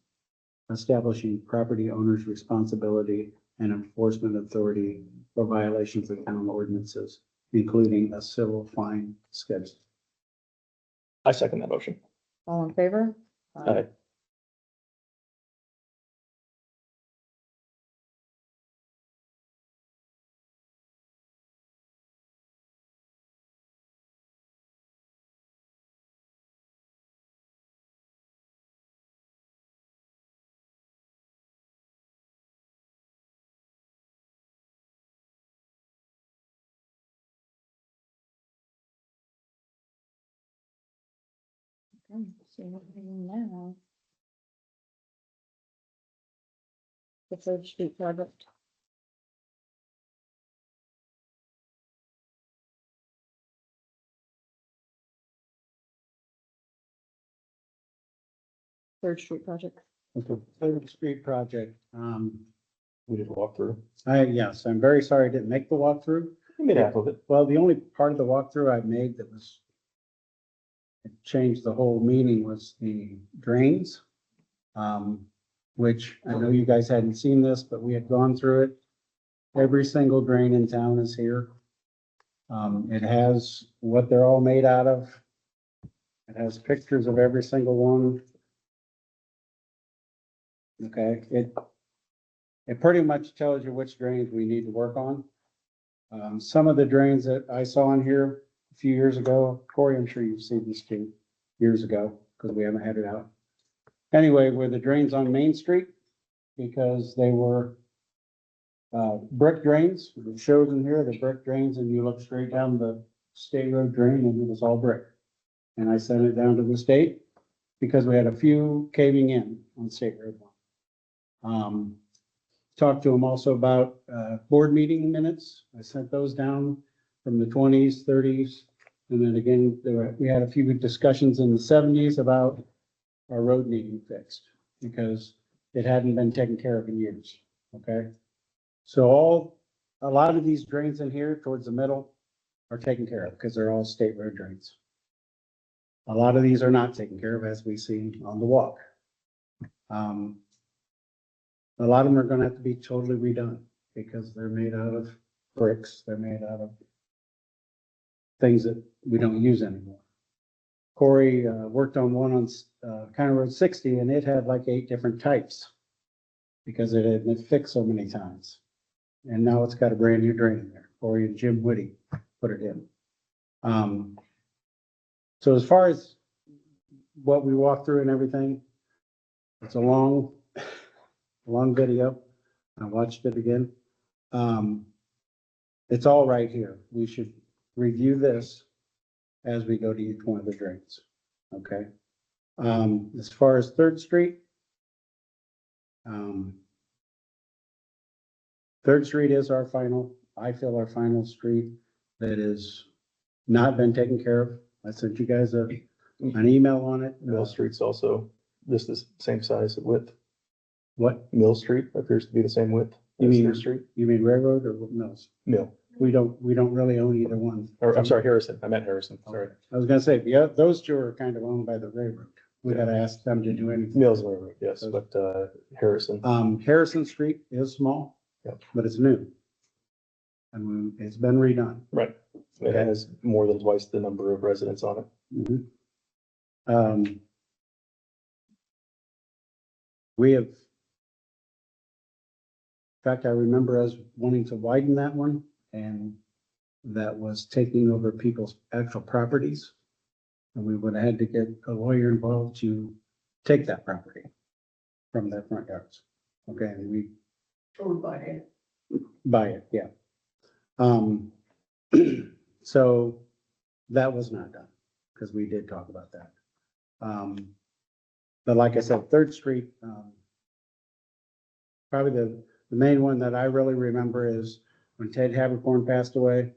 establishing property owners' responsibility and enforcement authority for violations of town ordinances, including a civil fine schedule. I second that motion. All in favor? Aye. Okay, so what we do now. The Third Street project. Third Street project. Okay, Third Street project, We did a walkthrough. yes, I'm very sorry I didn't make the walkthrough. We made half of it. Well, the only part of the walkthrough I made that was it changed the whole meaning was the drains. Which I know you guys hadn't seen this, but we had gone through it. Every single drain in town is here. It has what they're all made out of. It has pictures of every single one. Okay, it pretty much tells you which drains we need to work on. Some of the drains that I saw in here a few years ago, Corey, I'm sure you've seen this too, years ago, because we haven't had it out. Anyway, were the drains on Main Street, because they were brick drains. It shows in here, the brick drains, and you look straight down the state road drain and it was all brick. And I sent it down to the state because we had a few caving in on State Road 1. Talked to them also about board meeting minutes. I sent those down from the 20s, 30s. And then again, we had a few discussions in the 70s about our road needing fixed because it hadn't been taken care of in years, okay? So a lot of these drains in here towards the middle are taken care of because they're all state road drains. A lot of these are not taken care of, as we see on the walk. A lot of them are gonna have to be totally redone because they're made out of bricks, they're made out of things that we don't use anymore. Corey worked on one on County Road 60 and it had like 8 different types because it had been fixed so many times. And now it's got a brand new drain in there. Corey and Jim Whitty put it in. So as far as what we walked through and everything, it's a long video. I watched it again. It's all right here. We should review this as we go to each one of the drains, okay? As far as Third Street, Third Street is our final, I feel our final street that is not been taken care of. I sent you guys an email on it. Mill Street's also just the same size width. What? Mill Street appears to be the same width You as mean- Third Street. You mean Railroad or Mills? Mill, We don't really own either one. or I'm sorry, Harrison. I meant Harrison, sorry. I was gonna say, those two are kind of owned by the railroad. We gotta ask them to do anything. Mills Railroad, yes, but Harrison. Harrison Street is small, Yep. but it's new. And it's been redone. Right. It has more than twice the number of residents on it. We have. In fact, I remember us wanting to widen that one and that was taking over people's actual properties. And we would have had to get a lawyer involved to take that property from their front yards. Okay, and we Or buy it. buy it, yeah. So that was not done, because we did talk about that. But like I said, Third Street, probably the main one that I really remember is when Ted Habercorn passed away.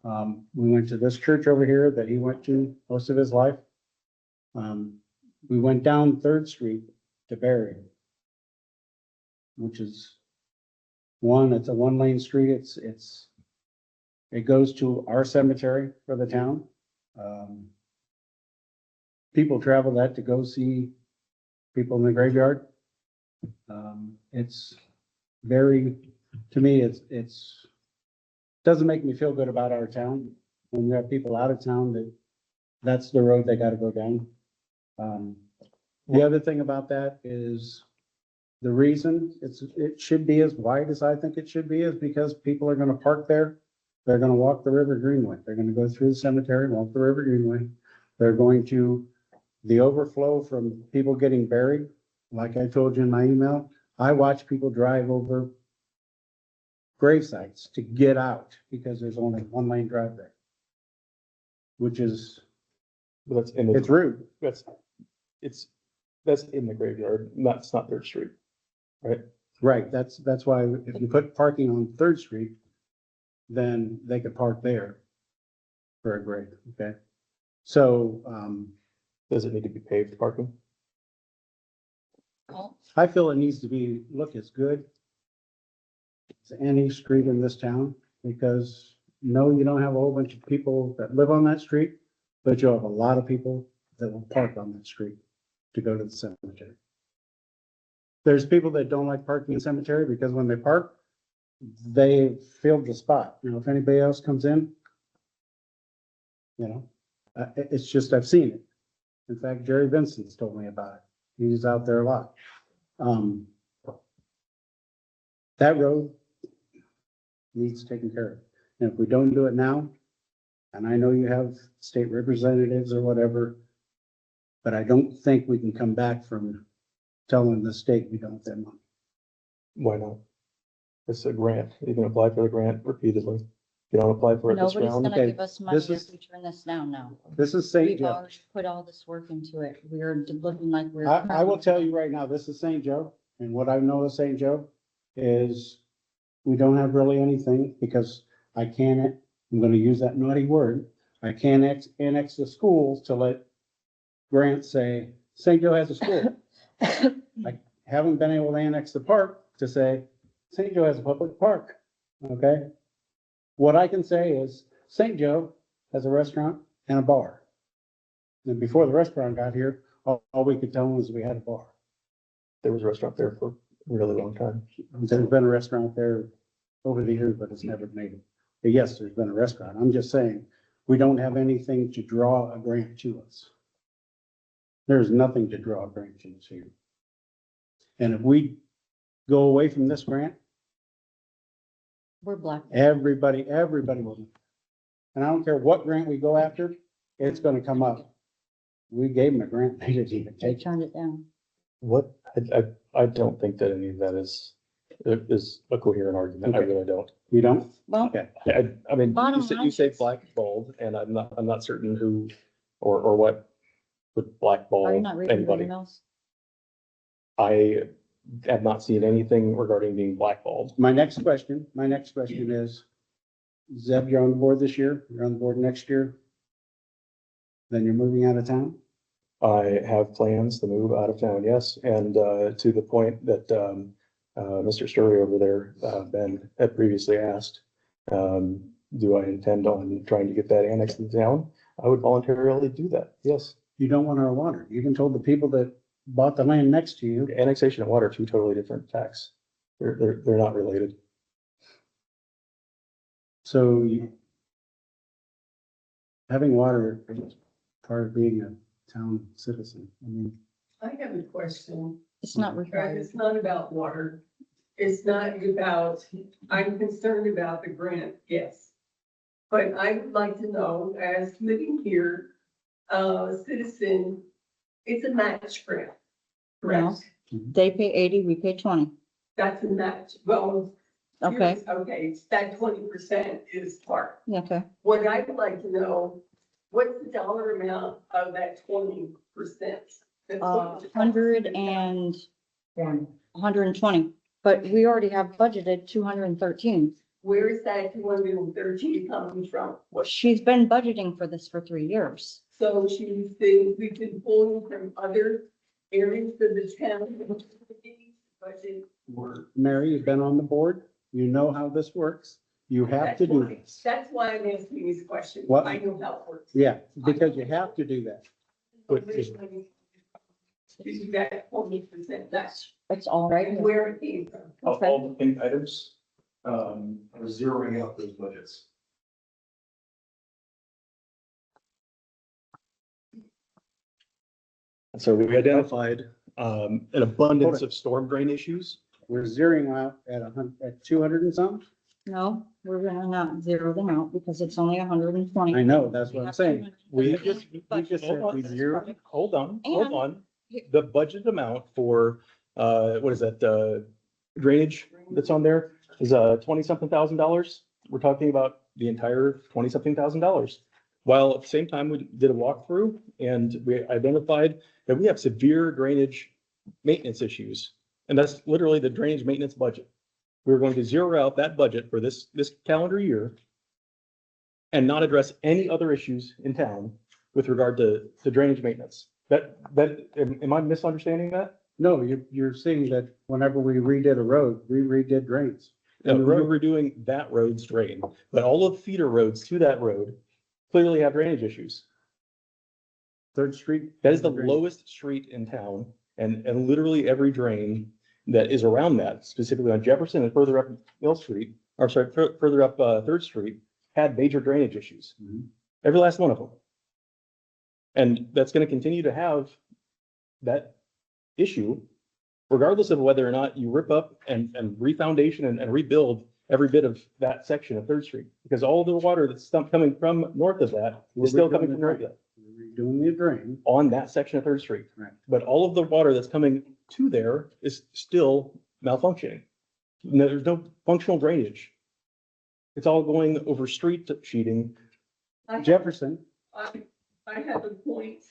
We went to this church over here that he went to most of his life. We went down Third Street to bury him, which is it's a one-lane street. It goes to our cemetery for the town. People travel that to go see people in the graveyard. It's very, to me, it's doesn't make me feel good about our town. When you have people out of town that's the road they gotta go down. The other thing about that is the reason it should be as wide as I think it should be is because people are gonna park there. They're gonna walk the River Greenway. They're gonna go through the cemetery, walk the River Greenway. They're going to, the overflow from people getting buried, like I told you in my email, I watch people drive over grave sites to get out because there's only one lane drive there. Which is, But that's in the. it's rude. That's in the graveyard, it's not Third Street, right? Right, that's why if you put parking on Third Street, then they could park there for a grave, okay? So, Does it need to be paved parking? I feel it needs to be, look as good as any street in this town, because no, you don't have a whole bunch of people that live on that street, but you'll have a lot of people that will park on that street to go to the cemetery. There's people that don't like parking in the cemetery because when they park, they filled the spot. You know, if anybody else comes in, you know, it's just, I've seen it. In fact, Jerry Vincent's told me about it. He's out there a lot. That road needs taken care of. And if we don't do it now, and I know you have state representatives or whatever, but I don't think we can come back from telling the state we don't have that money. Why not? It's a grant. You can apply for the grant repeatedly. You don't apply for it this Nobody's round. gonna Okay, give us money this if is- we turn this down now. This is St. We've Joe. already put all this work into it. We're looking like we're. I will tell you right now, this is St. Joe, and what I know of St. Joe is we don't have really anything because I can't, I'm gonna use that naughty word. I can't annex the schools to let Grant say, St. Joe has a school. I haven't been able to annex the park to say, St. Joe has a public park, okay? What I can say is St. Joe has a restaurant and a bar. And before the restaurant got here, all we could tell them was we had a bar. There was a restaurant there for a really long time. There's been a restaurant there over the years, but it's never made it. But yes, there's been a restaurant. I'm just saying, we don't have anything to draw a grant to us. There's nothing to draw a grant to us here. And if we go away from this grant, We're black. everybody will. And I don't care what grant we go after, it's gonna come up. We gave them a grant, they didn't even They take it. turned it down. What, I don't think that any of that is a coherent argument. I Okay. really don't. You don't? Well, Okay. I mean, Bottom you line say is- blackballed, and I'm not certain who or what would are you blackball not reading the anybody. emails? I have not seen anything regarding being blackballed. My next question is, Zeb, you're on board this year, you're on board next year? Then you're moving out of town? I have plans to move out of town, yes, and to the point that Mr. Story over there, Ben, had previously asked, do I intend on trying to get that annexed into town? I would voluntarily do that, yes. You don't want our water. You even told the people that bought the land next to you. Annexation and water are two totally different tax. They're not related. So having water is part of being a town citizen. I mean, I have a question. It's not Right, required. it's not about water. It's not about, I'm concerned about the grant, yes. But I would like to know, as living here, citizen, it's a match grant. Correct? They pay 80, we pay 20. That's a match. Well, Okay, here's- okay, it's that 20% is part. okay. What I would like to know, what's the dollar amount of that 20%? 120, but we already have budgeted 213. Where is that 213 coming from? Well, she's been budgeting for this for 3 years. So we've been pulling from other areas of the town. Budget. Mary, you've been on the board. You know how this works. You have to do this. That's why I'm asking these questions. What? I know how it works. Yeah, because you have to do that. You got 40%, that's It's all right. where it came from. All the pink items, are zeroing out those budgets. So we identified, an abundance of storm drain issues. We're zeroing out at 200 and something. No, we're gonna not zero them out because it's only 120. I know, that's what I'm saying. We just said Hold we on, zero. hold on. And- The budget amount for, what is that, drainage that's on there is, 20-something thousand dollars. We're talking about the entire 20-something thousand dollars. While at the same time, we did a walkthrough and we identified that we have severe drainage maintenance issues. And that's literally the drainage maintenance budget. We're going to zero out that budget for this calendar year and not address any other issues in town with regard to drainage maintenance. Am I misunderstanding that? No, you're saying that whenever we redid a road, we redid drains. No, And the we're road, redoing that road's drain, but all of the feeder roads to that road clearly have drainage issues. Third Street. That is the lowest street in town, and literally every drain that is around that, specifically on Jefferson and further up Mill Street, or sorry, further up, Third Street, had major drainage issues. Mhm. Every last one of them. And that's gonna continue to have that issue, regardless of whether or not you rip up and re-foundation and rebuild every bit of that section of Third Street. Because all the water that's coming from north of that is still coming from north of that, We're redoing the drain. on that section of Third Street. Right. But all of the water that's coming to there is still malfunctioning. There's no functional drainage. It's all going over street sheeting. Jefferson, I have a point.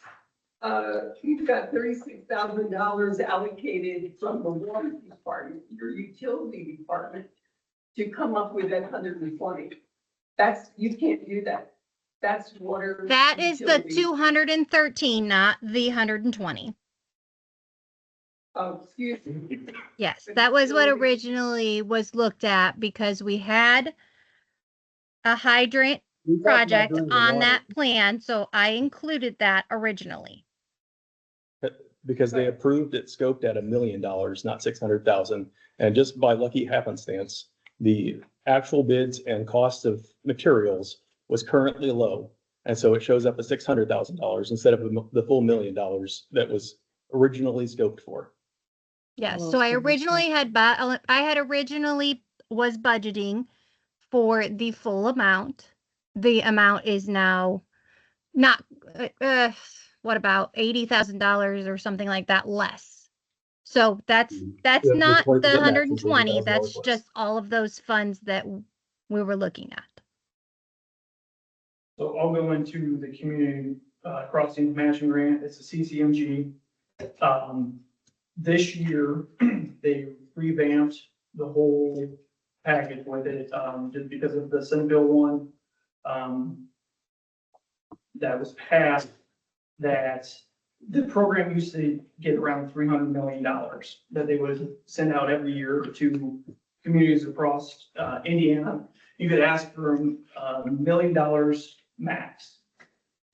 You've got $36,000 allocated from the water department, your utility department, to come up with that 120. You can't do that. That's water. That is the utility. 213, not the 120. Oh, excuse me. Yes, that was what originally was looked at because we had a hydrant we talked about project doing the on water. that plan, so I included that originally. Because they approved it scoped at $1 million, not 600,000. And just by lucky happenstance, the actual bids and cost of materials was currently low. And so it shows up at $600,000 instead of the full $1 million that was originally scoped for. Yes, Well, so I so this originally was budgeting for the full amount. The amount is now not, what about $80,000 or something like that less. So that's Yeah, not the the max is 120, $80,000 that's less. just all of those funds that we were looking at. So I'll go into the community crossing matching grant. It's a CCMG. This year, they revamped the whole package with it, just because of the Senate Bill 1 that was passed, that the program used to get around $300 million that they would send out every year to communities across Indiana. You could ask for $1 million max.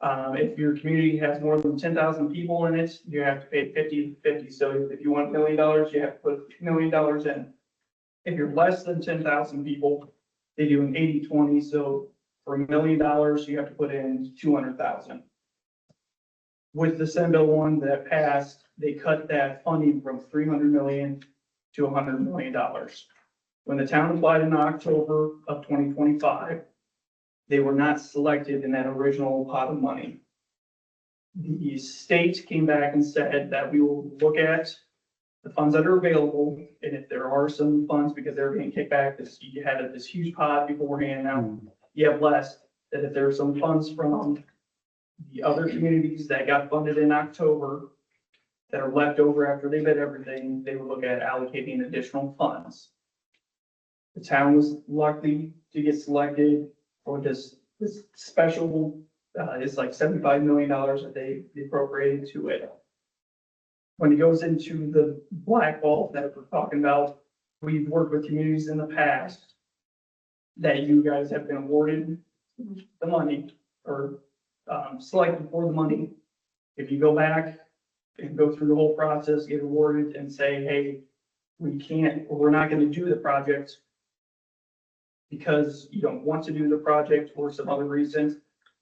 If your community has more than 10,000 people in it, you have to pay 50-50. So if you want $1 million, you have to put $1 million in. If you're less than 10,000 people, they do an 80-20. So for $1 million, you have to put in 200,000. With the Senate Bill 1 that passed, they cut that funding from 300 million to $100 million. When the town applied in October of 2025, they were not selected in that original pot of money. The state came back and said that we will look at the funds that are available, and if there are some funds, because they're being kicked back, you had this huge pot beforehand, now you have less, that if there are some funds from the other communities that got funded in October that are left over after they bid everything, they would look at allocating additional funds. the town was lucky to get selected for this special, it's like $75 million that they appropriated to it. When it goes into the black vault that we're talking about, we've worked with communities in the past that you guys have been awarded the money or selected for the money. If you go back and go through the whole process, get awarded and say, hey, we can't, or we're not gonna do the project because you don't want to do the project for some other reasons,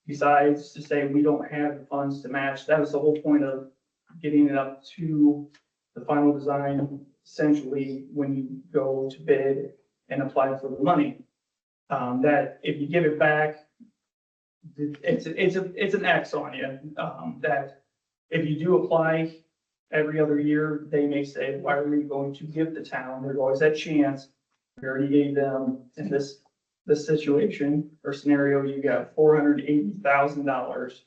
besides to say we don't have the funds to match. That was the whole point of getting it up to the final design, essentially, when you go to bid and apply for the money. That if you give it back, it's an X on you, that if you do apply every other year, they may say, why are we going to give the town? There's always that chance. We already gave them in this situation or scenario, you got $480,000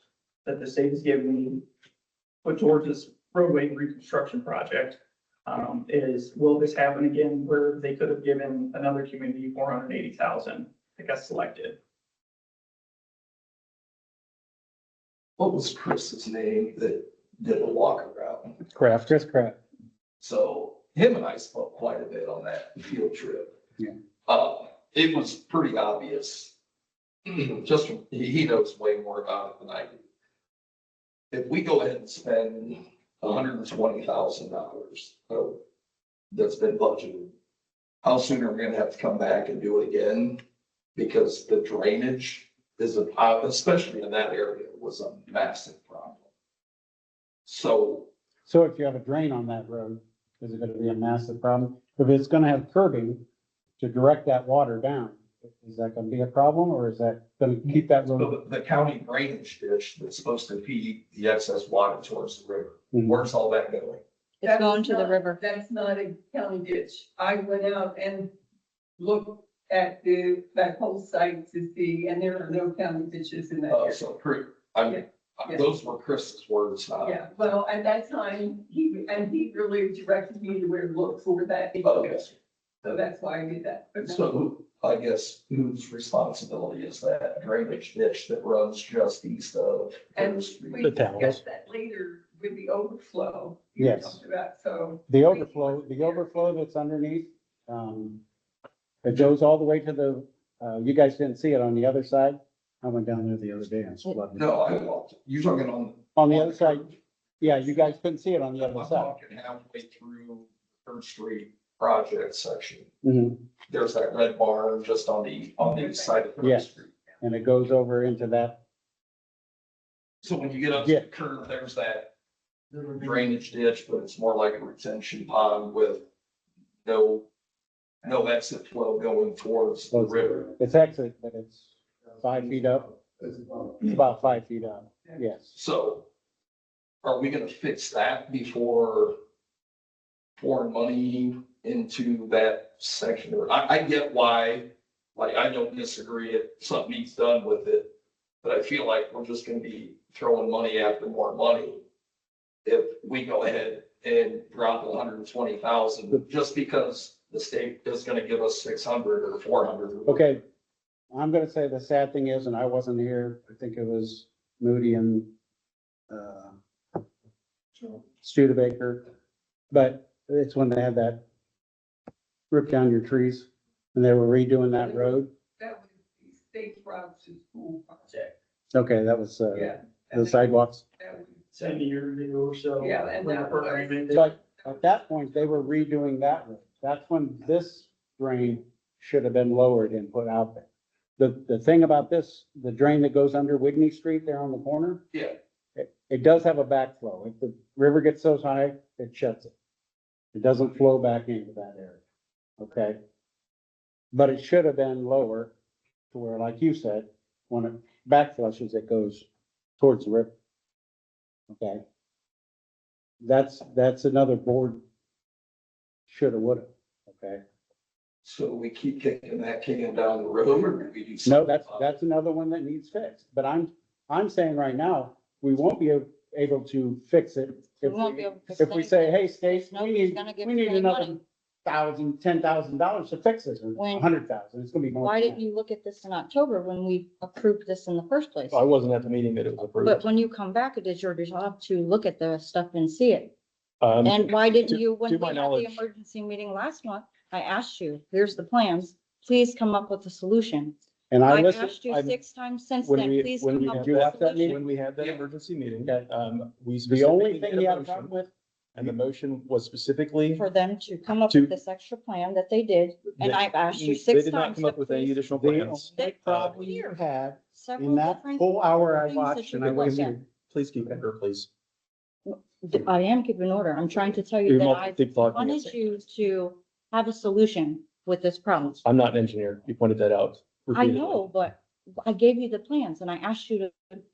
that the state is giving you, put towards this roadway reconstruction project. Will this happen again where they could have given another community 480,000 that got selected? What was Chris's name that did the walk around? Kraft, Chris Kraft. So him and I spoke quite a bit on that field trip. Yeah. It was pretty obvious, just from, he knows way more about it than I do. If we go ahead and spend $120,000 that's been budgeted, how soon are we gonna have to come back and do it again? Because the drainage is especially in that area, was a massive problem. So So if you have a drain on that road, is it gonna be a massive problem? If it's gonna have curbing to direct that water down, is that gonna be a problem, or is that gonna keep that road? the county drainage ditch that's supposed to feed the excess water towards the river, Mhm. where's all that going? It's going to the river. That's not a county ditch. I went out and looked at that whole site to see, and there are no county ditches in that area. So yeah. Those were Chris's words, not. Yeah, well, at that time, he really directed me to where to look for that. Okay. So that's why I did that. But no. So I guess whose responsibility is that drainage ditch that runs just east of? And First Street? we The town. discussed that later with the overflow. you Yes. talked about, so. The overflow that's underneath, it goes all the way to the, you guys didn't see it on the other side. I went down there the other day and flooded. No, I walked, you're talking on. On the other side, yeah, you guys couldn't see it on the I'm other side. talking halfway through Third Street project section. Mhm. There's that red barn just on the east side of Third Yes. Street. And it goes over into that, So when you get up to Yeah. the curve, there's that drainage ditch, but it's more like a retention pond with no exit flow going towards the river. it's exit, but it's 5 feet up. It's about 5 feet up, yes. So are we gonna fix that before pouring money into that section? Or I get why, like, I don't disagree if something needs done with it, but I feel like we're just gonna be throwing money after more money if we go ahead and drop 120,000 just because the state is gonna give us 600 or 400. Okay, I'm gonna say the sad thing is, and I wasn't here, I think it was Moody and, Studebaker, but it's when they had that rip down your trees, and they were redoing that road. That was the state route to school project, Okay, that was, yeah. the sidewalks. That was- 70 years ago or so. Yeah, and when the that program was- ended. So at that point, they were redoing that road. That's when this drain should have been lowered and put out there. The thing about this, the drain that goes under Whitney Street there on the corner, Yeah, it does have a backflow. If the river gets so high, it shuts it. It doesn't flow back into that area, okay? But it should have been lower to where, like you said, when it backflushes, it goes towards the river. Okay? That's another board shoulda, woulda, okay? so we keep kicking that can down the road, or do we do No, something? that's another one that needs fixed, but I'm saying right now, we won't be able to fix it. We If won't be able to fix if we say, anything. hey, state, we Nobody's need, gonna give we us need any another, money. $10,000 to fix it, or When- $100,000, it's gonna be more. Why than didn't you look at this in October when we approved this in the first place? I wasn't at the meeting that it was But approved. when you come back, it is your job to look at the stuff and see it. Um, And why didn't to- you, when to we my had the knowledge- emergency meeting last month, I asked you, here's the plans, please come up with a solution. And I I've listened, asked you I'm- 6 times since when then, we, please when come we, up with you a left that solution. when we had that emergency meeting, we the specifically only thing made you a had a motion, problem with, and the motion was specifically. For them to come up To- with this extra plan that they did, and that- I've asked you They 6 did not times come to up with any please. additional the plans. only problem you had Several in that different whole hour I things that watched, you and I could look listened. at. Please keep order, please. I am keeping order. I'm trying to tell you You're that I multi-talking. wanted you to have a solution with this problem. I'm not an engineer. You pointed that out. I repeatedly. know, but I gave you the plans and I asked you to,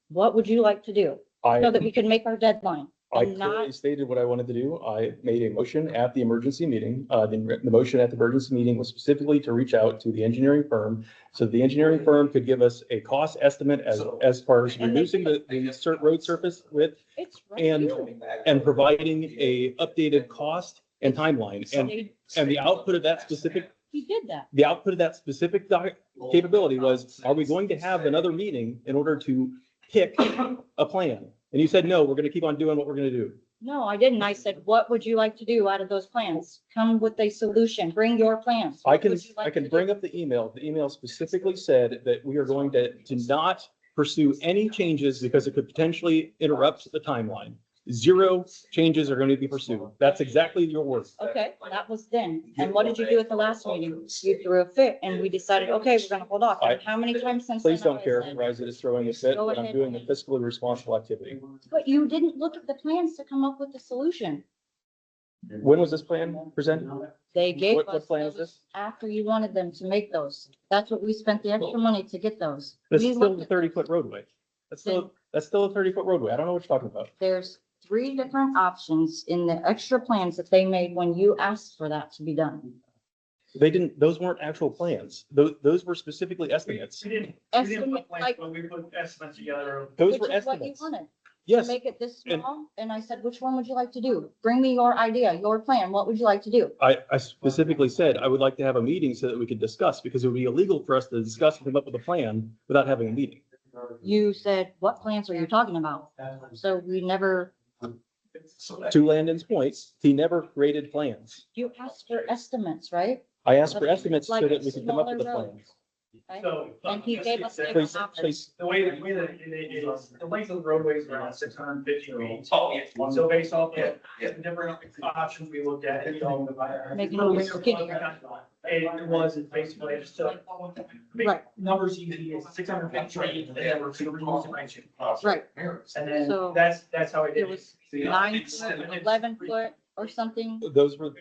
what would you like to do? So that we could make our deadline. I and not- clearly stated what I wanted to do. I made a motion at the emergency meeting. The motion at the emergency meeting was specifically to reach out to the engineering firm. So the engineering firm could give us a cost estimate as far as reducing the road surface width It's right and, here. and providing a updated cost and timeline. They- And the output of that specific, He did that. the output of that specific capability was, are we going to have another meeting in order to pick a plan? And you said, no, we're gonna keep on doing what we're gonna do. No, I didn't. I said, what would you like to do out of those plans? Come with a solution. Bring your plans. I What can, would you like I can to bring do? up the email. The email specifically said that we are going to not pursue any changes because it could potentially interrupt the timeline. 0 changes are going to be pursued. That's exactly your words. Okay, that was then. And what did you do at the last meeting? You threw a fit and we decided, okay, we're gonna hold off. And how many times since? Please then don't have I said- characterize it as throwing a fit, Go but I'm ahead. doing a fiscally responsible activity. But you didn't look at the plans to come up with the solution. When was this plan presented? They gave What us plan is those this? after you wanted them to make those. That's what we spent the extra money to get those. That's We still looked a at 30-foot roadway. That's still a 30-foot roadway. I don't know what you're talking about. There's 3 different options in the extra plans that they made when you asked for that to be done. They didn't, those weren't actual plans. Those were specifically estimates. We didn't Estimate, put plans, like, but we put estimates together of. Those which were is what you estimates. wanted. To Yes, make it this and- small, and I said, which one would you like to do? Bring me your idea, your plan. What would you like to do? I specifically said I would like to have a meeting so that we could discuss, because it would be illegal for us to discuss and come up with a plan without having a meeting. You said, what plans are you talking about? So we never, To Landon's point, he never created plans. you asked for estimates, right? I asked for estimates so Like that we could come up with a smaller plan. roads. Okay? So. And he gave us different Please, options. please, The way that it is, the length of the roadway is around 650 feet. Oh, yeah. So based off Yeah, of yeah. the different options we looked at, you know. Making it look skinnier. It was basically just to. Right. Numbers easy, is 650 feet, and then we're going to reduce the range. Right. And So- then that's how it It is. was 9 foot, 11 foot or something. those were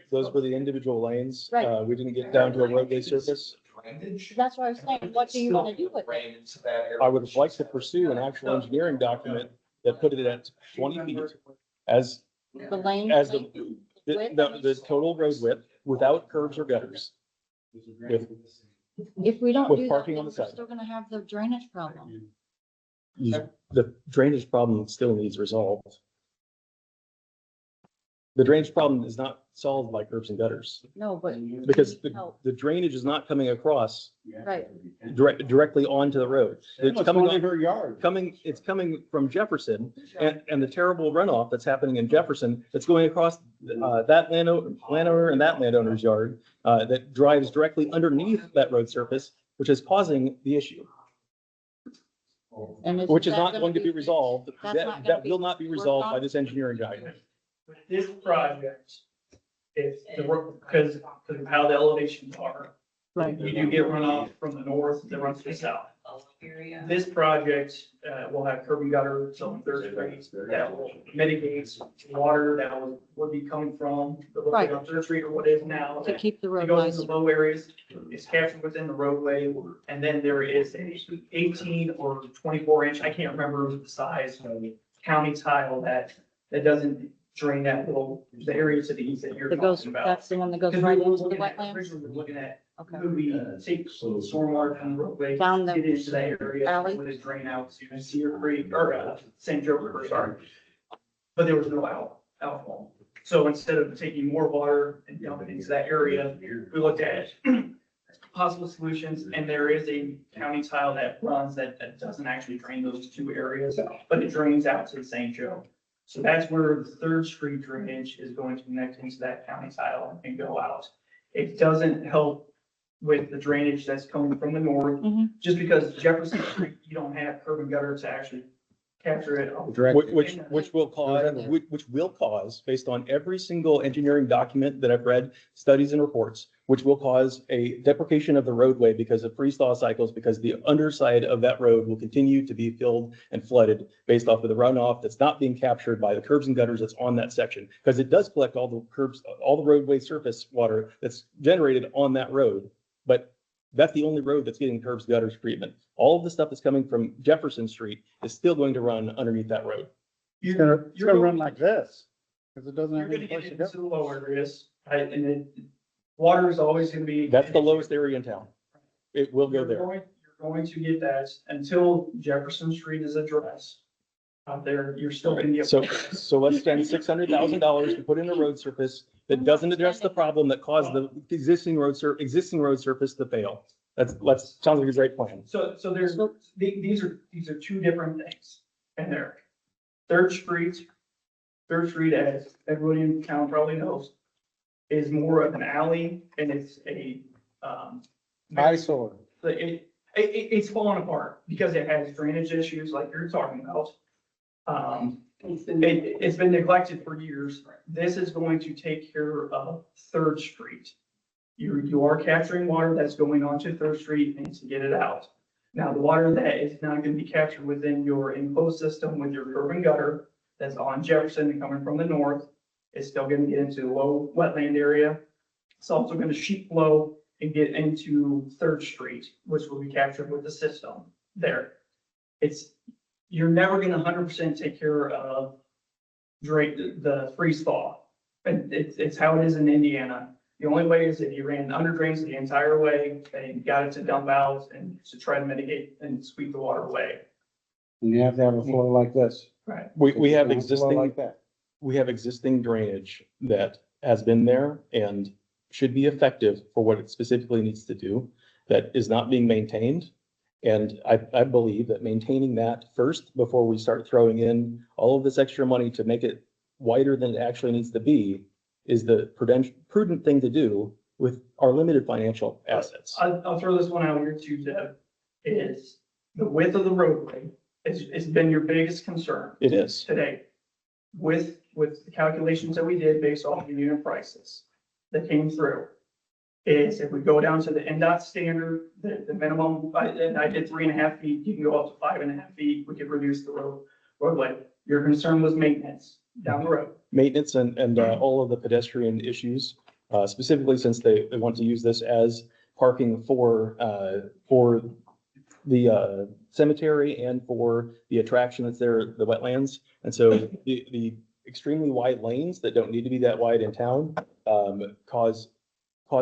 the individual lanes. Right. We didn't get down to a roadway surface. That's what I was saying. What do you want to do with it? I would have liked to pursue an actual engineering document that put it at 20 feet as, The lane? as length? the total road width without curbs or gutters. With If we don't with do that, parking then on we're the side. still gonna have the drainage problem. The drainage problem still needs resolved. The drainage problem is not solved by curbs and gutters, No, but. because Help. the drainage is not coming across Right. directly onto the road. It's It's coming, going in her yard. it's coming from Jefferson, and the terrible runoff that's happening in Jefferson, that's going across that landowner and that landowner's yard, that drives directly underneath that road surface, which is causing the issue, And which is that not gonna going to be resolved. That's not gonna That be will not be worked resolved by on? this engineering guidance. With this project, it's the work, because of how the elevations are. Right. You do get runoff from the north that runs to the south. This project, will have curb and gutter, so there's streets that will mitigate water that would be coming from the Right. road on Third Street or what is now. To keep the It road goes nice. in the low areas, it's captured within the roadway, and then there is a 18 or 24 inch, I can't remember the size, county tile that doesn't drain that little, the area to the east that you're That goes, talking about. that's the one that goes Because right we were into the looking at, wetlands? originally we were looking at, Okay. could we take stormwater from the roadway, Down the get into that area, alley? would it drain out to Cedar Creek, or St. Joe River, sorry. But there was no outfall. So instead of taking more water and dumping into that area, we looked at possible solutions, and there is a county tile that runs that doesn't actually drain those two areas, but it drains out to the St. Joe. So that's where the Third Street drainage is going to connect into that county tile and go out. It doesn't help with the drainage that's coming from the north, Mhm. just because Jefferson Street, you don't have curb and gutter to actually capture it. Which will cause, based on every single engineering document that I've read, studies and reports, which will cause a deprecation of the roadway because of freeze thaw cycles, because the underside of that road will continue to be filled and flooded based off of the runoff that's not being captured by the curbs and gutters that's on that section. Because it does collect all the curbs, all the roadway surface water that's generated on that road. But that's the only road that's getting curbs, gutters treatment. All of the stuff that's coming from Jefferson Street is still going to run underneath that road. It's gonna run like this, because it doesn't You're have gonna any get place to go. into the low areas, right, and then water is always gonna be. That's the lowest area in town. It will go You're there. going to get that until Jefferson Street is addressed. Out there, you're still gonna get. So let's spend $600,000 to put in a road surface that doesn't address the problem that caused the existing road surface to fail. Sounds like a great plan. So there's, these are two different things in there. Third Street, as everybody in town probably knows, is more of an alley, and it's a, Eyesore. it's falling apart because it has drainage issues like you're talking about. It's been neglected for years. This is going to take care of Third Street. You are capturing water that's going onto Third Street and to get it out. Now, the water that is not going to be captured within your enclosed system with your curb and gutter that's on Jefferson and coming from the north is still going to get into the low wetland area. It's also going to sheet flow and get into Third Street, which will be captured with the system there. You're never going to 100% take care of the freeze thaw. And it's how it is in Indiana. The only way is if you ran under drains the entire way and got it to dump out and to try to mitigate and sweep the water away. And you have to have a flow like this. Right. We have It's not a flow existing. like that. We have existing drainage that has been there and should be effective for what it specifically needs to do, that is not being maintained. And I believe that maintaining that first before we start throwing in all of this extra money to make it wider than it actually needs to be is the prudent thing to do with our limited financial assets. I'll throw this one out here too, Deb, is the width of the roadway has been your biggest concern It is. today. With the calculations that we did based off the unit prices that came through, is if we go down to the NDOT standard, the minimum, and I did 3.5 feet, you can go up to 5.5 feet, we could reduce the roadway. Your concern was maintenance down the road. Maintenance and all of the pedestrian issues, specifically since they want to use this as parking for the cemetery and for the attraction that's there, the wetlands. And so the extremely wide lanes that don't need to be that wide in town cause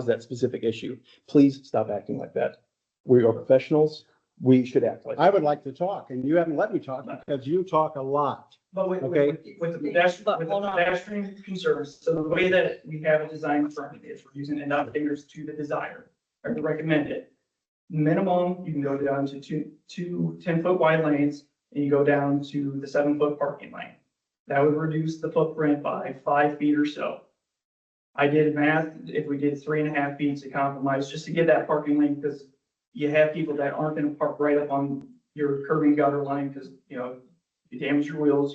that specific issue. Please stop acting like that. We are professionals. We should act like that. I would like to talk, and you haven't let me talk because you talk a lot. But with Okay. the pedestrian concerns, so the way that we have it designed currently is we're using NDOT figures to the desire, or the recommended. Minimum, you can go down to two 10-foot wide lanes, and you go down to the 7-foot parking lane. That would reduce the footprint by 5 feet or so. I did math, if we did 3.5 feet to compromise, just to get that parking lane, because you have people that aren't gonna park right up on your curb and gutter line, because, you know, you damage your wheels,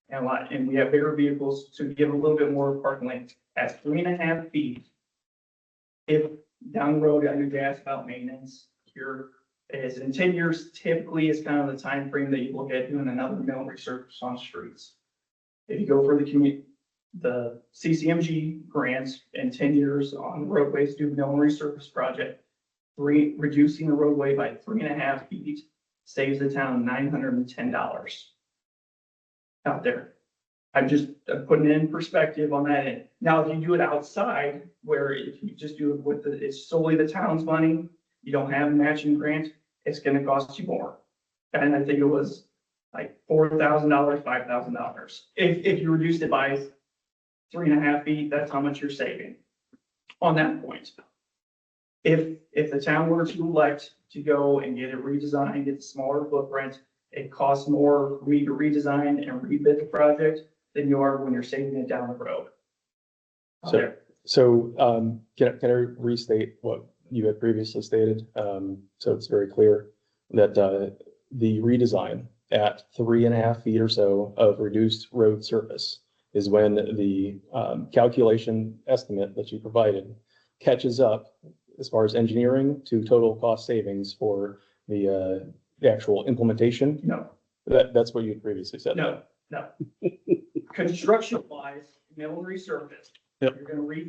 and we have bigger vehicles, so you give a little bit more parking lane. At 3.5 feet, if down the road, I know you asked about maintenance here, is in 10 years, typically is kind of the time frame that you look at doing another mill resurface on streets. If you go for the CCMG grants in 10 years on roadways, do mill resurface project, reducing the roadway by 3.5 feet saves the town $910 out there. I'm just putting it in perspective on that end. Now, if you do it outside, where if you just do it with it's solely the town's money, you don't have a matching grant, it's gonna cost you more. And I think it was like $4,000, $5,000. If you reduced it by 3.5 feet, that's how much you're saving on that point. If the town were to elect to go and get it redesigned, get a smaller footprint, it costs more for me to redesign and rebid the project than you are when you're saving it down the road. Can I restate what you had previously stated? So it's very clear that, the redesign at 3.5 feet or so of reduced road surface is when the, calculation estimate that you provided catches up as far as engineering to total cost savings for the actual implementation. No, That's what you had previously said. no. Construction wise, mill and resurface. Yep. You're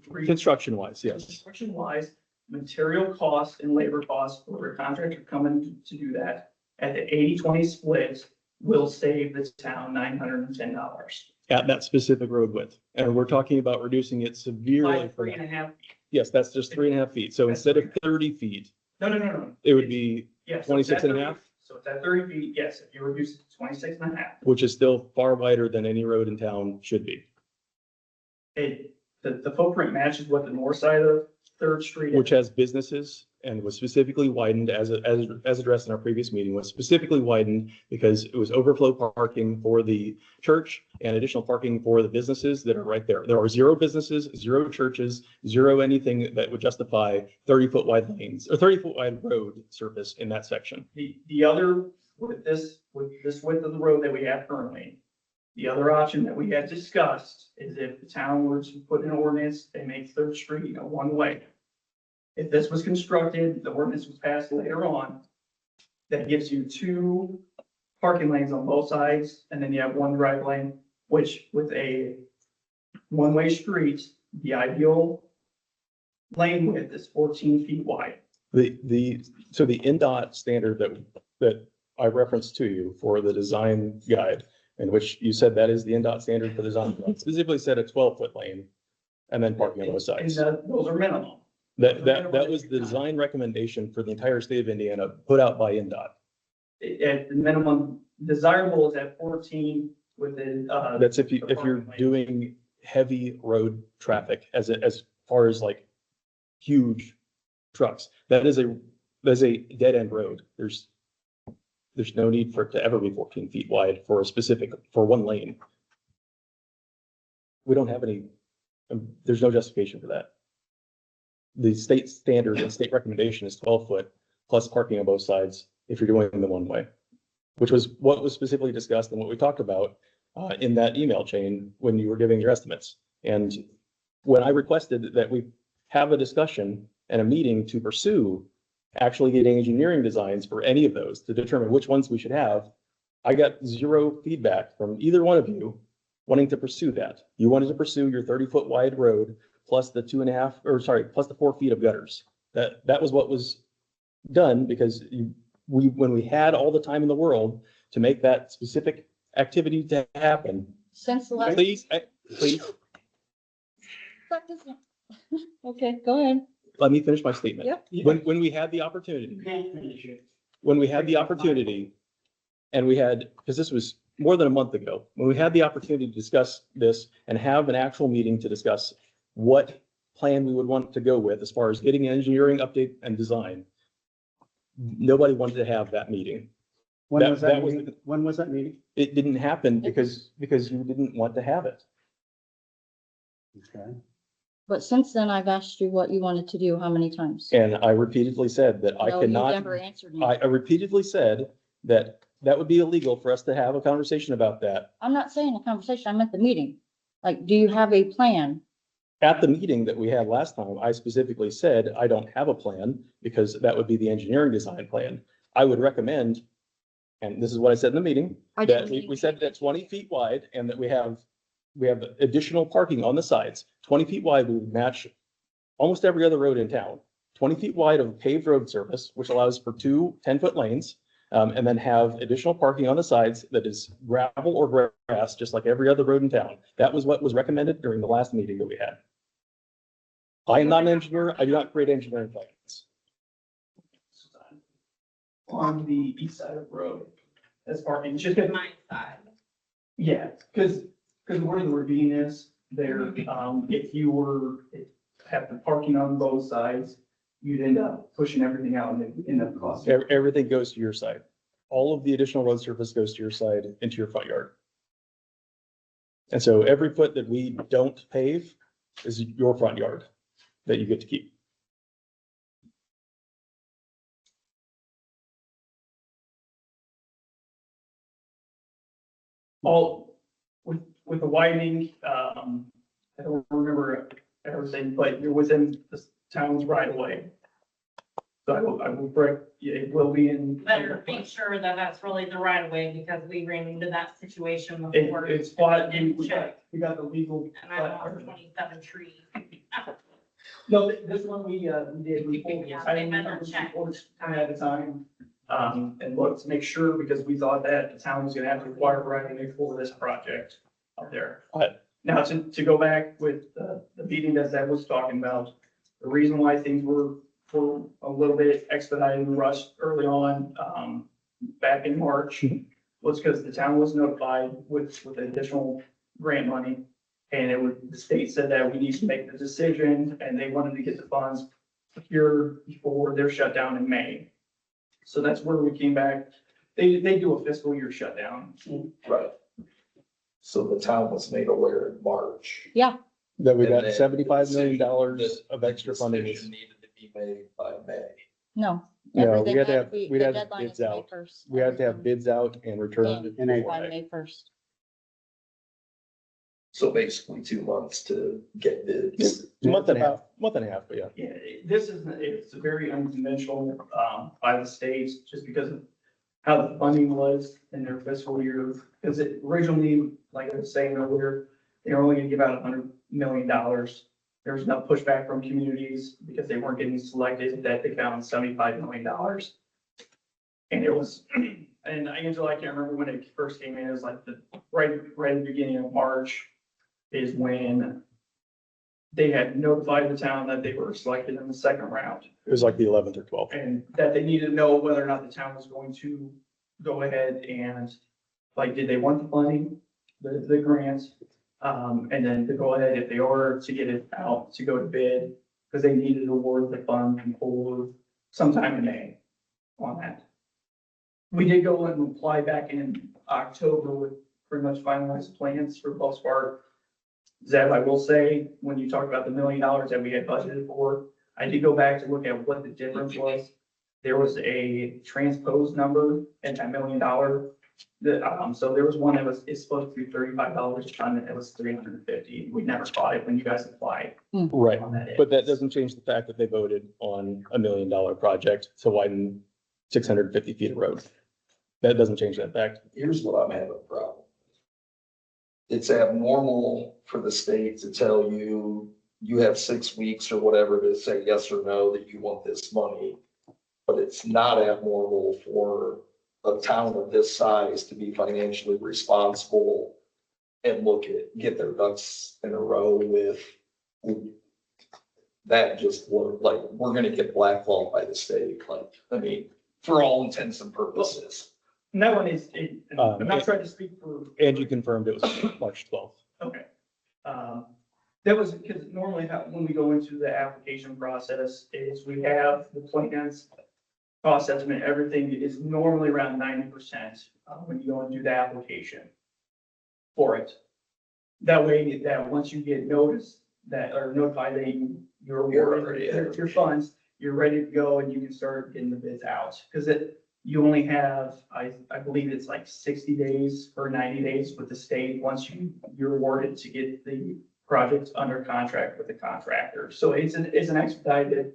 gonna Construction wise, yes. Construction wise, material costs and labor costs for a contractor coming to do that at the 80-20 split will save the town $910. At that specific road width. And we're talking about reducing it severely. By for 3.5 feet. Yes, that's just 3.5 feet. So That's instead of 30 feet, No. it would be, Yeah, so 26 it's at and a 30 half? So it's at 30 feet, yes, if you reduce it to 26.5. which is still far wider than any road in town should be, The footprint matches what the north side of Third Street is. which has businesses and was specifically widened as addressed in our previous meeting, was specifically widened because it was overflow parking for the church and additional parking for the businesses that are right there. There are 0 businesses, 0 churches, 0 anything that would justify 30-foot wide lanes or 30-foot wide road surface in that section. The other, with this width of the road that we have currently, the other option that we had discussed is if the town were to put an ordinance, they make Third Street a one-way. If this was constructed, the ordinance was passed later on, that gives you 2 parking lanes on both sides, and then you have 1 drive lane, which with a one-way street, the ideal lane width is 14 feet wide. So the NDOT standard that I referenced to you for the design guide, in which you said that is the NDOT standard for the design, specifically said a 12-foot lane and then parking on both sides. And those are minimum. That was the design recommendation for the entire state of Indiana put out by NDOT. At the minimum desirable is at 14 within, That's if the you're parking lane. doing heavy road traffic as far as like huge trucks. That's a dead end road. There's no need for it to ever be 14 feet wide for one lane. We don't have any, there's no justification for that. The state standard and state recommendation is 12 foot plus parking on both sides if you're doing them one way, which was what was specifically discussed and what we talked about in that email chain when you were giving your estimates. And when I requested that we have a discussion and a meeting to pursue actually getting engineering designs for any of those to determine which ones we should have, I got 0 feedback from either one of you wanting to pursue that. You wanted to pursue your 30-foot wide road plus the plus the 4 feet of gutters. That was what was done because when we had all the time in the world to make that specific activity to happen. Since the last. Please. Okay, go ahead. Let me finish my statement. Yep. When we had the opportunity, and because this was more than a month ago, when we had the opportunity to discuss this and have an actual meeting to discuss what plan we would want to go with as far as getting engineering update and design, nobody wanted to have that meeting. When was that meeting? It didn't happen because you didn't want to have it. Okay. But since then, I've asked you what you wanted to do, how many times? And I repeatedly said that I No, you cannot. never answered me. I repeatedly said that would be illegal for us to have a conversation about that. I'm not saying a conversation, I'm at the meeting. Like, do you have a plan? At the meeting that we had last time, I specifically said, I don't have a plan because that would be the engineering design plan. I would recommend, and this is what I said in the meeting, I that didn't- we said that 20 feet wide and that we have additional parking on the sides. 20 feet wide would match almost every other road in town. 20 feet wide of paved road surface, which allows for 2 10-foot lanes, and then have additional parking on the sides that is gravel or grass, just like every other road in town. That was what was recommended during the last meeting that we had. I am not an engineer. I do not create engineering plans. On the east side of the road, as parking, just My side. yeah, because where the ravine is, there. If you were, have the parking on both sides, you'd end up pushing everything out and it'd end up costing. Everything goes to your side. All of the additional road surface goes to your side into your front yard. And so every foot that we don't pave is your front yard that you get to keep. All, with the widening, I don't remember everything, but you're within the town's right of way. So I will break, it will be in. Better make sure that that's really the right of way, because we ran into that situation It, before. it's flat, Didn't we got, check, we got the legal. and I lost 27 trees. No, this one we did. We pulled, Yeah, I they didn't better remember, we check. pulled kind of at the time. And looked to make sure, because we thought that the town was gonna have to acquire right away for this project up there. Right. Now, to go back with the meeting that Zeb was talking about, the reason why things were a little bit expedited and rushed early on, back in March, was because the town was notified with additional grant money. And the state said that we need to make the decision, and they wanted to get the funds secured before their shutdown in May. So that's where we came back. They do a fiscal year shutdown. Right. So the town was made aware in March. Yeah, That we And got then $75 million the of extra funding. decision Needed to be made by May. no. No, everything we had to to have, be- we'd the have deadline bids is May out. 1st. We had to have bids out and returned. In before by May. May 1st. So basically 2 months to get bids. Month and a half, but yeah. Yeah, it's a very unconventional, by the states, just because of how the funding was in their fiscal year. Because it originally, like I was saying earlier, they were only gonna give out $100 million. There was enough pushback from communities because they weren't getting selected, that they found $75 million. And it was, and Angela, I can't remember when it first came in, it was like right at the beginning of March is when they had notified the town that they were selected in the second round. It was like the 11th or 12th. And that they needed to know whether or not the town was going to go ahead and, like, did they want the funding, the grants? And then to go ahead, if they are, to get it out, to go to bid, because they needed to award the fund for sometime in May on that. We did go and apply back in October with pretty much finalized plans for Wells Fargo. Zeb, I will say, when you talk about the $1 million that we had budgeted for, I did go back to look at what the difference was. There was a transposed number in that $1 million. So there was one that it's supposed to be $35 a ton, and it was $350. We never bought it when you guys applied. Right, on that. but that doesn't change the fact that they voted on a $1 million project to widen 650 feet of road. That doesn't change that fact. Here's what I'm having a problem. It's abnormal for the state to tell you, you have 6 weeks or whatever to say yes or no that you want this money. But it's not abnormal for a town of this size to be financially responsible and get their ducks in a row with that. Just like, we're gonna get blackballed by the state, like, I mean, for all intents and purposes. And that one is, I'm not trying to speak for. And you confirmed it was March 12th. Okay. That was because normally when we go into the application process is we have the plans, cost estimate, everything is normally around 90% when you go and do the application for it. That way, that once you get noticed that, or notified that you're awarded your funds, you're ready to go and you can start getting the bids out. Because you only have, I believe it's like 60 days or 90 days with the state, once you're awarded to get the project under contract with the contractor. So it's an expedited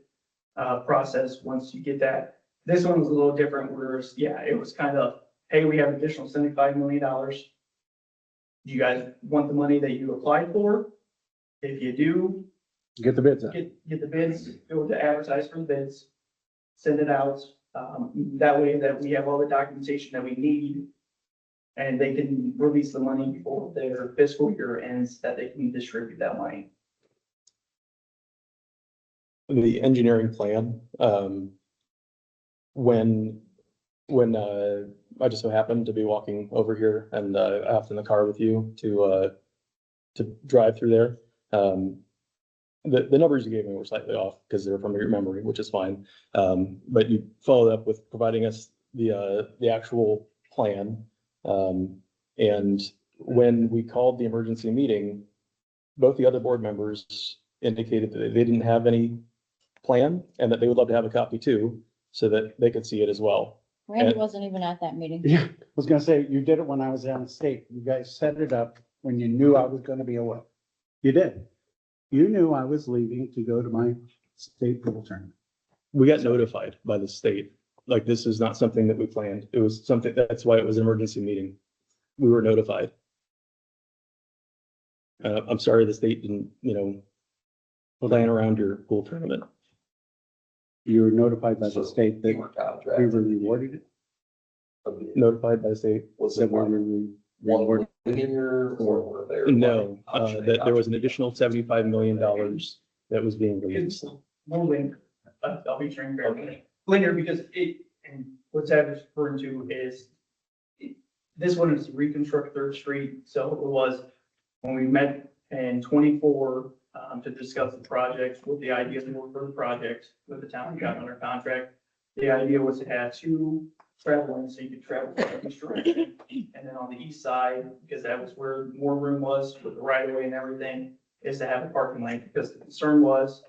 process once you get that. This one was a little different, whereas, yeah, it was kind of, hey, we have additional $75 million. Do you guys want the money that you applied for? If you do, Get the bids out. get the bids, go to advertise for the bids, send it out. That way that we have all the documentation that we need. And they can release the money before their fiscal year ends, that they can distribute that money. The engineering plan, when I just so happened to be walking over here and I hopped in the car with you to to drive through there. The numbers you gave me were slightly off because they're from your memory, which is fine. But you followed up with providing us the actual plan. And when we called the emergency meeting, both the other board members indicated that they didn't have any plan and that they would love to have a copy too, so that they could see it as well. Randy And- wasn't even at that meeting. Yeah, I was gonna say, you did it when I was out of state. You guys set it up when you knew I was gonna be away. You did. You knew I was leaving to go to my state pool tournament. We got notified by the state, like this is not something that we planned. It was something, that's why it was an emergency meeting. We were notified. I'm sorry the state didn't, plan around your pool tournament. You were notified by the state We that were we contracted. were rewarded it. Notified by the state. Was That it we were one rewarded. linear or were there? No, option A, that there was option an B? additional $75 million that was being released. It's more linear. I'll be transparent. Linear because and what Zach is referring to is this one is to reconstruct Third Street. So it was when we met in 24 to discuss the project with the ideas for the project with the town got under contract. The idea was to have two travel lanes so you could travel from each direction. And then on the east side, because that was where more room was with the right of way and everything, is to have a parking lane because the concern was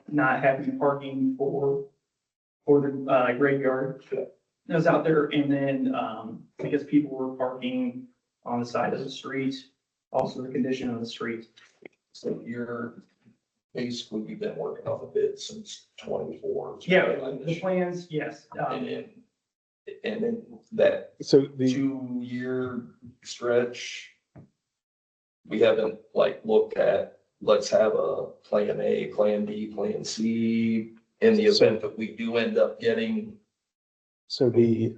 not having parking for the graveyard that was out there. And then, because people were parking on the side of the street, also the condition of the street. So basically, you've been working on the bid since 24. Yeah, the plans, yes. And then that So the, 2-year stretch, we haven't looked at, let's have a plan A, plan B, plan C in the event that we do end up getting. so the,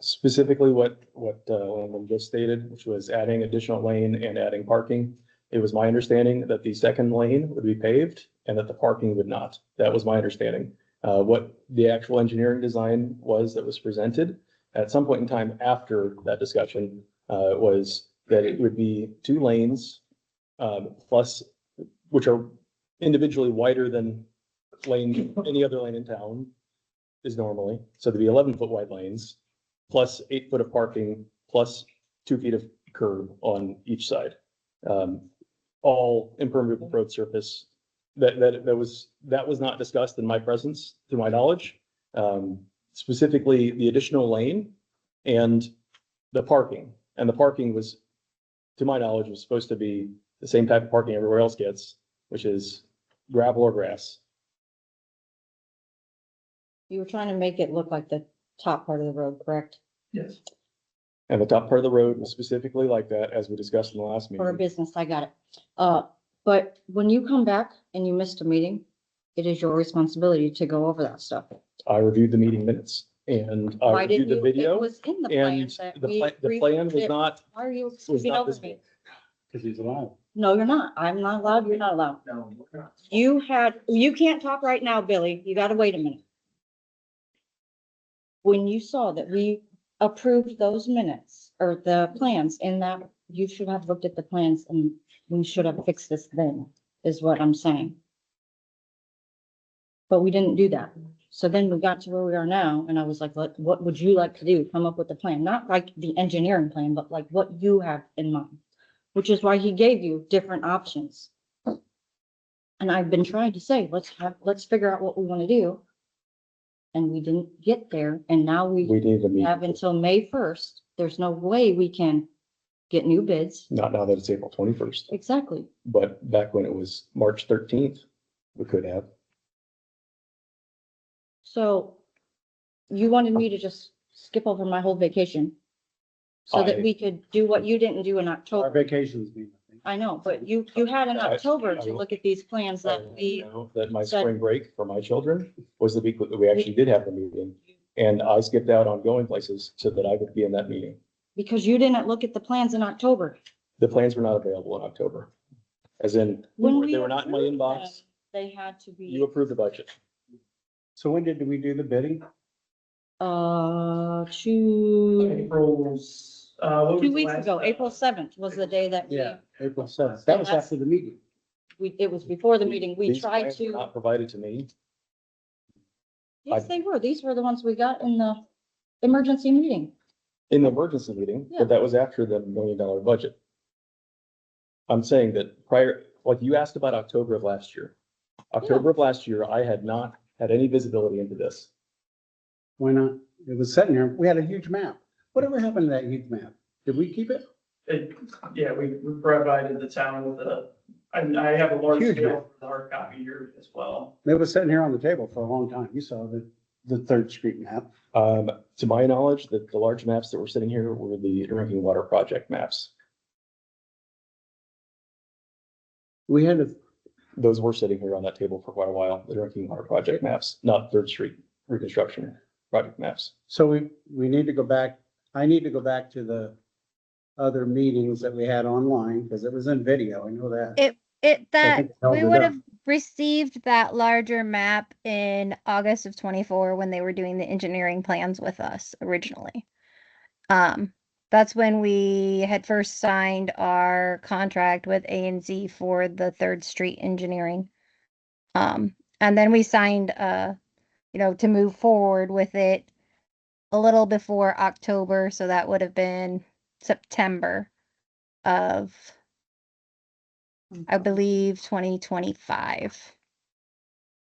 specifically what Landon just stated, which was adding additional lane and adding parking. It was my understanding that the second lane would be paved and that the parking would not. That was my understanding. What the actual engineering design was that was presented at some point in time after that discussion, was that it would be 2 lanes, plus, which are individually wider than any other lane in town is normally. So there'd be 11-foot wide lanes, plus 8 foot of parking, plus 2 feet of curb on each side. All impermeable road surface. That was not discussed in my presence, to my knowledge. Specifically, the additional lane and the parking. And the parking was, to my knowledge, was supposed to be the same type of parking everywhere else gets, which is gravel or grass. You were trying to make it look like the top part of the road, correct? Yes. And the top part of the road was specifically like that, as we discussed in the last For a meeting. business, I got it. But when you come back and you missed a meeting, it is your responsibility to go over that stuff. I reviewed the meeting minutes and I Why reviewed didn't the you? It video, was in the and plans that the we. the plan was not, Why are you was speaking not over this. me? Because he's allowed. No, you're not. I'm not allowed. You're not allowed. No, we're not. You can't talk right now, Billy. You gotta wait a minute. When you saw that we approved those minutes or the plans in that, you should have looked at the plans and we should have fixed this then, is what I'm saying. But we didn't do that. So then we got to where we are now and I was like, what would you like to do? Come up with a plan, not like the engineering plan, but like what you have in mind. Which is why he gave you different options. And I've been trying to say, let's figure out what we want to do. And we didn't get there, and now We we need to meet, have until May 1st. There's no way we can get new bids. not now that it's April 21st, Exactly. but back when it was March 13th, we could have. So you wanted me to just skip over my whole vacation so that I- we could do what you didn't do in Our October. vacations mean nothing. I know, but you had in I- October I to will- look at these plans that I we, know That my said- spring break for my children was the week that we actually did have the meeting. And I skipped out on going places so that I would be in that meeting. because you didn't look at the plans in October. The plans were not available in October. As in, When we they were not in my approved inbox. them, They had to be, You approved the budget. So when did we do the bidding? to, April's, What was 2 the weeks last, ago, April 7th was the day that Yeah, April 7th. That was after the meeting. it was before the meeting. We These tried plans were to, Not provided to me. yes, they were. These were the ones we got in the emergency meeting. In the emergency meeting, Yeah. but that was after the $1 million budget. I'm saying that prior, like you asked about October of last year. October of last year, I had not had any visibility into this. Why not? It was sitting there. We had a huge map. Whatever happened to that huge map? Did we keep it? Yeah, we provided the town with I have a large Huge scale map. for the hard copy here as well. It was sitting here on the table for a long time. You saw the Third Street map. To my knowledge, the large maps that were sitting here were the drinking water project maps. We had a, Those were sitting here on that table for quite a while, the drinking water project maps, not Third Street reconstruction project maps. so we need to go back. I need to go back to the other meetings that we had online because it was in video. I know that. That, think it held we it would up. have received that larger map in August of 24 when they were doing the engineering plans with us originally. That's when we had first signed our contract with A&Z for the Third Street engineering. And then we signed, to move forward with it a little before October, so that would have been September of, I believe, 2025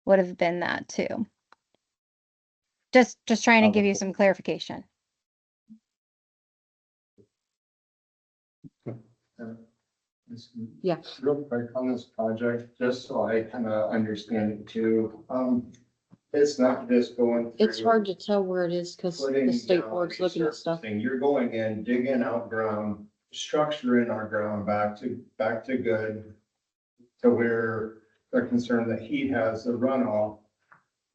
would have been that too. Just trying to give you some clarification. Yeah. Real quick on this project, just so I kind of understand it too. It's not just going. It's through hard to tell where it is because putting the state down, board's looking at stuff. resurfacing. You're going in, digging out ground, structuring our ground back to good. To where they're concerned that he has a runoff.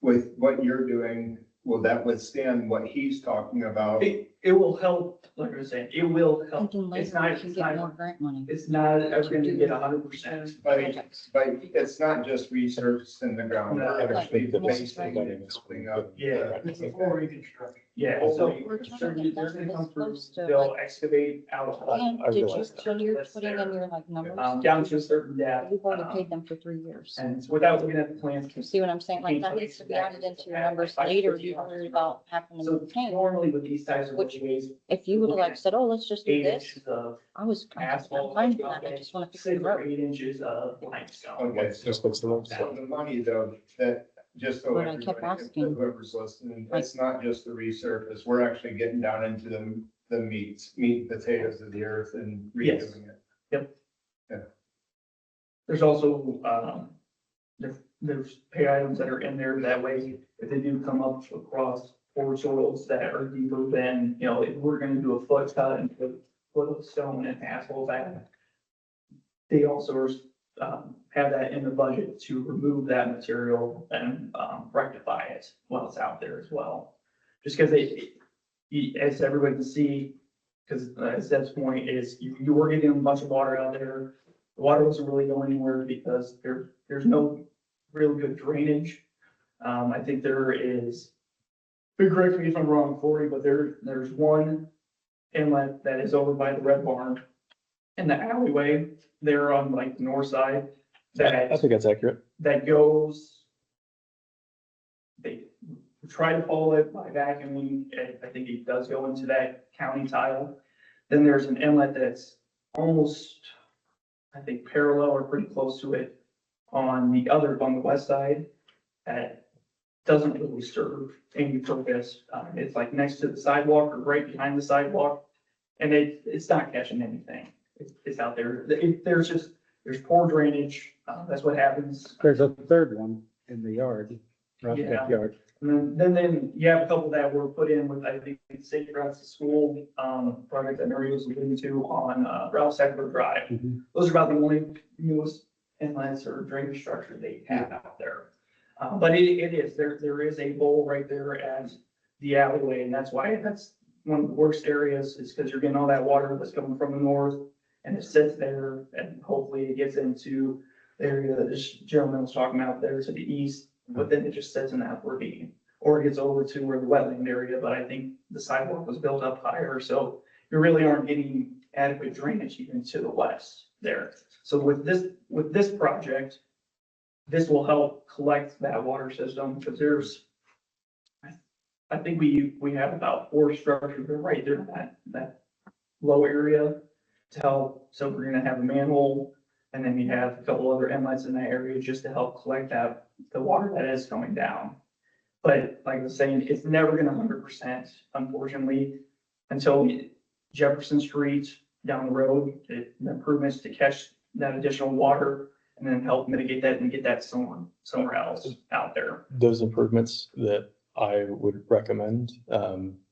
With what you're doing, will that withstand what he's talking about? It will help, like I was saying, it will help. Thinking It's later not, we can it's get more not, grant money. it's not ever gonna get 100%. But it's not just resurfacing the ground. No, It's actually the basically base- building up. Yeah. the- reconstruction. Yeah, So so we're trying to they're get they're that gonna come through, supposed to, they'll like- excavate out. And I did you, realize that. when you're That's putting in there. your like numbers, Down to a certain depth. you've already paid them for 3 years. And without looking at the plans. You see what I'm saying? Like that needs to be added into your numbers later. You worry about having to So maintain. normally with these types of Which- ways, If you would have like said, oh, let's just do 8 this, inches of I'm asphalt. fine with that. I just want to fix the 6 or road. 8 inches of limestone. Okay, Just fix the roads. so the money though, that, just so But I kept everybody, asking. whoever's listening, it's not just the resurface, we're actually getting down into the meat and potatoes of the earth and Yes. redoing it. There's also, there's pay items that are in there that way, if they do come up across poor soils that are deeper than, if we're gonna do a foot cut and put of stone and asphalt back. They also are, have that in the budget to remove that material and, rectify it while it's out there as well. Just because as everybody can see, because as Deb's point is, you were getting a bunch of water out there. The water wasn't really going anywhere because there's no real good drainage. I think there is, correct me if I'm wrong, Corey, but there's one inlet that is over by the Red Barn in the alleyway there on like the north side I think that's accurate. that goes. They try to follow it by vacuuming, and I think it does go into that county tile. Then there's an inlet that's almost, I think, parallel or pretty close to it on the west side that doesn't really serve any purpose. It's like next to the sidewalk or right behind the sidewalk, and it's not catching anything. It's out there. There's poor drainage. That's what happens. There's a third one in the yard, right Yeah. backyard. And then you have a couple that were put in with, I think, Safe Routes to School, project that Mary was alluding to on, Ralph Sackler Drive. Mhm. Those are about the only newest inlets or drainage structure they have out there. But it is, there is a bowl right there at the alleyway, and that's why that's one of the worst areas, is because you're getting all that water that's coming from the north, and it sits there, and hopefully it gets into the area that this gentleman was talking about there to the east, but then it just sits in that ravine, or it gets over to where the wetland area, but I think the sidewalk was built up higher, so we really aren't getting adequate drainage even to the west there. So with this project, this will help collect that water system, because I think we have about 4 structures right there in that low area to help. So we're gonna have a manhole, and then we have a couple other inlets in that area just to help collect the water that is coming down. But like I was saying, it's never gonna 100%, unfortunately, until Jefferson Street down the road, the improvements to catch that additional water and then help mitigate that and get that somewhere else out there. Those improvements that I would recommend,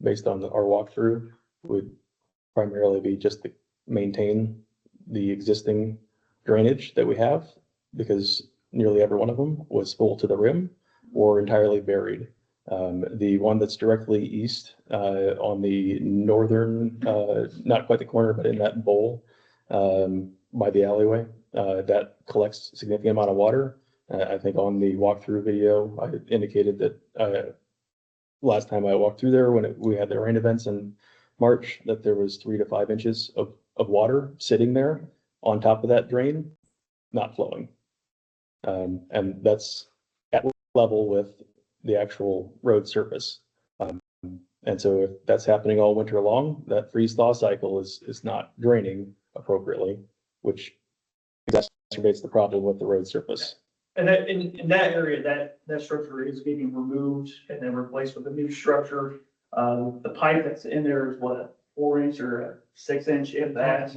based on our walkthrough, would primarily be just to maintain the existing drainage that we have, because nearly every one of them was full to the rim or entirely buried. The one that's directly east, on the northern, not quite the corner, but in that bowl, by the alleyway, that collects a significant amount of water. I think on the walkthrough video, I indicated that, last time I walked through there, when we had the rain events in March, that there was 3 to 5 inches of water sitting there on top of that drain, not flowing. And that's at level with the actual road surface. And so if that's happening all winter long, that freeze thaw cycle is not draining appropriately, which exacerbates the problem with the road surface. And that, in that area, that structure is getting removed and then replaced with a new structure. The pipe that's in there is what, a 4-inch or a 6-inch, if that.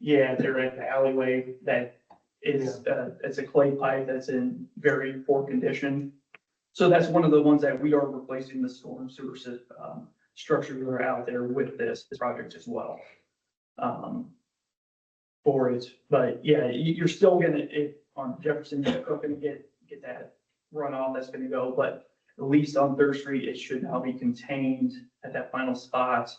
Yeah, they're at the alleyway that is, it's a clay pipe that's in very poor condition. So that's one of the ones that we are replacing, the storm sewer structures that are out there with this project as well. For it, but yeah, you're still gonna, on Jefferson, you're gonna get that runoff that's gonna go, but at least on Third Street, it should now be contained at that final spot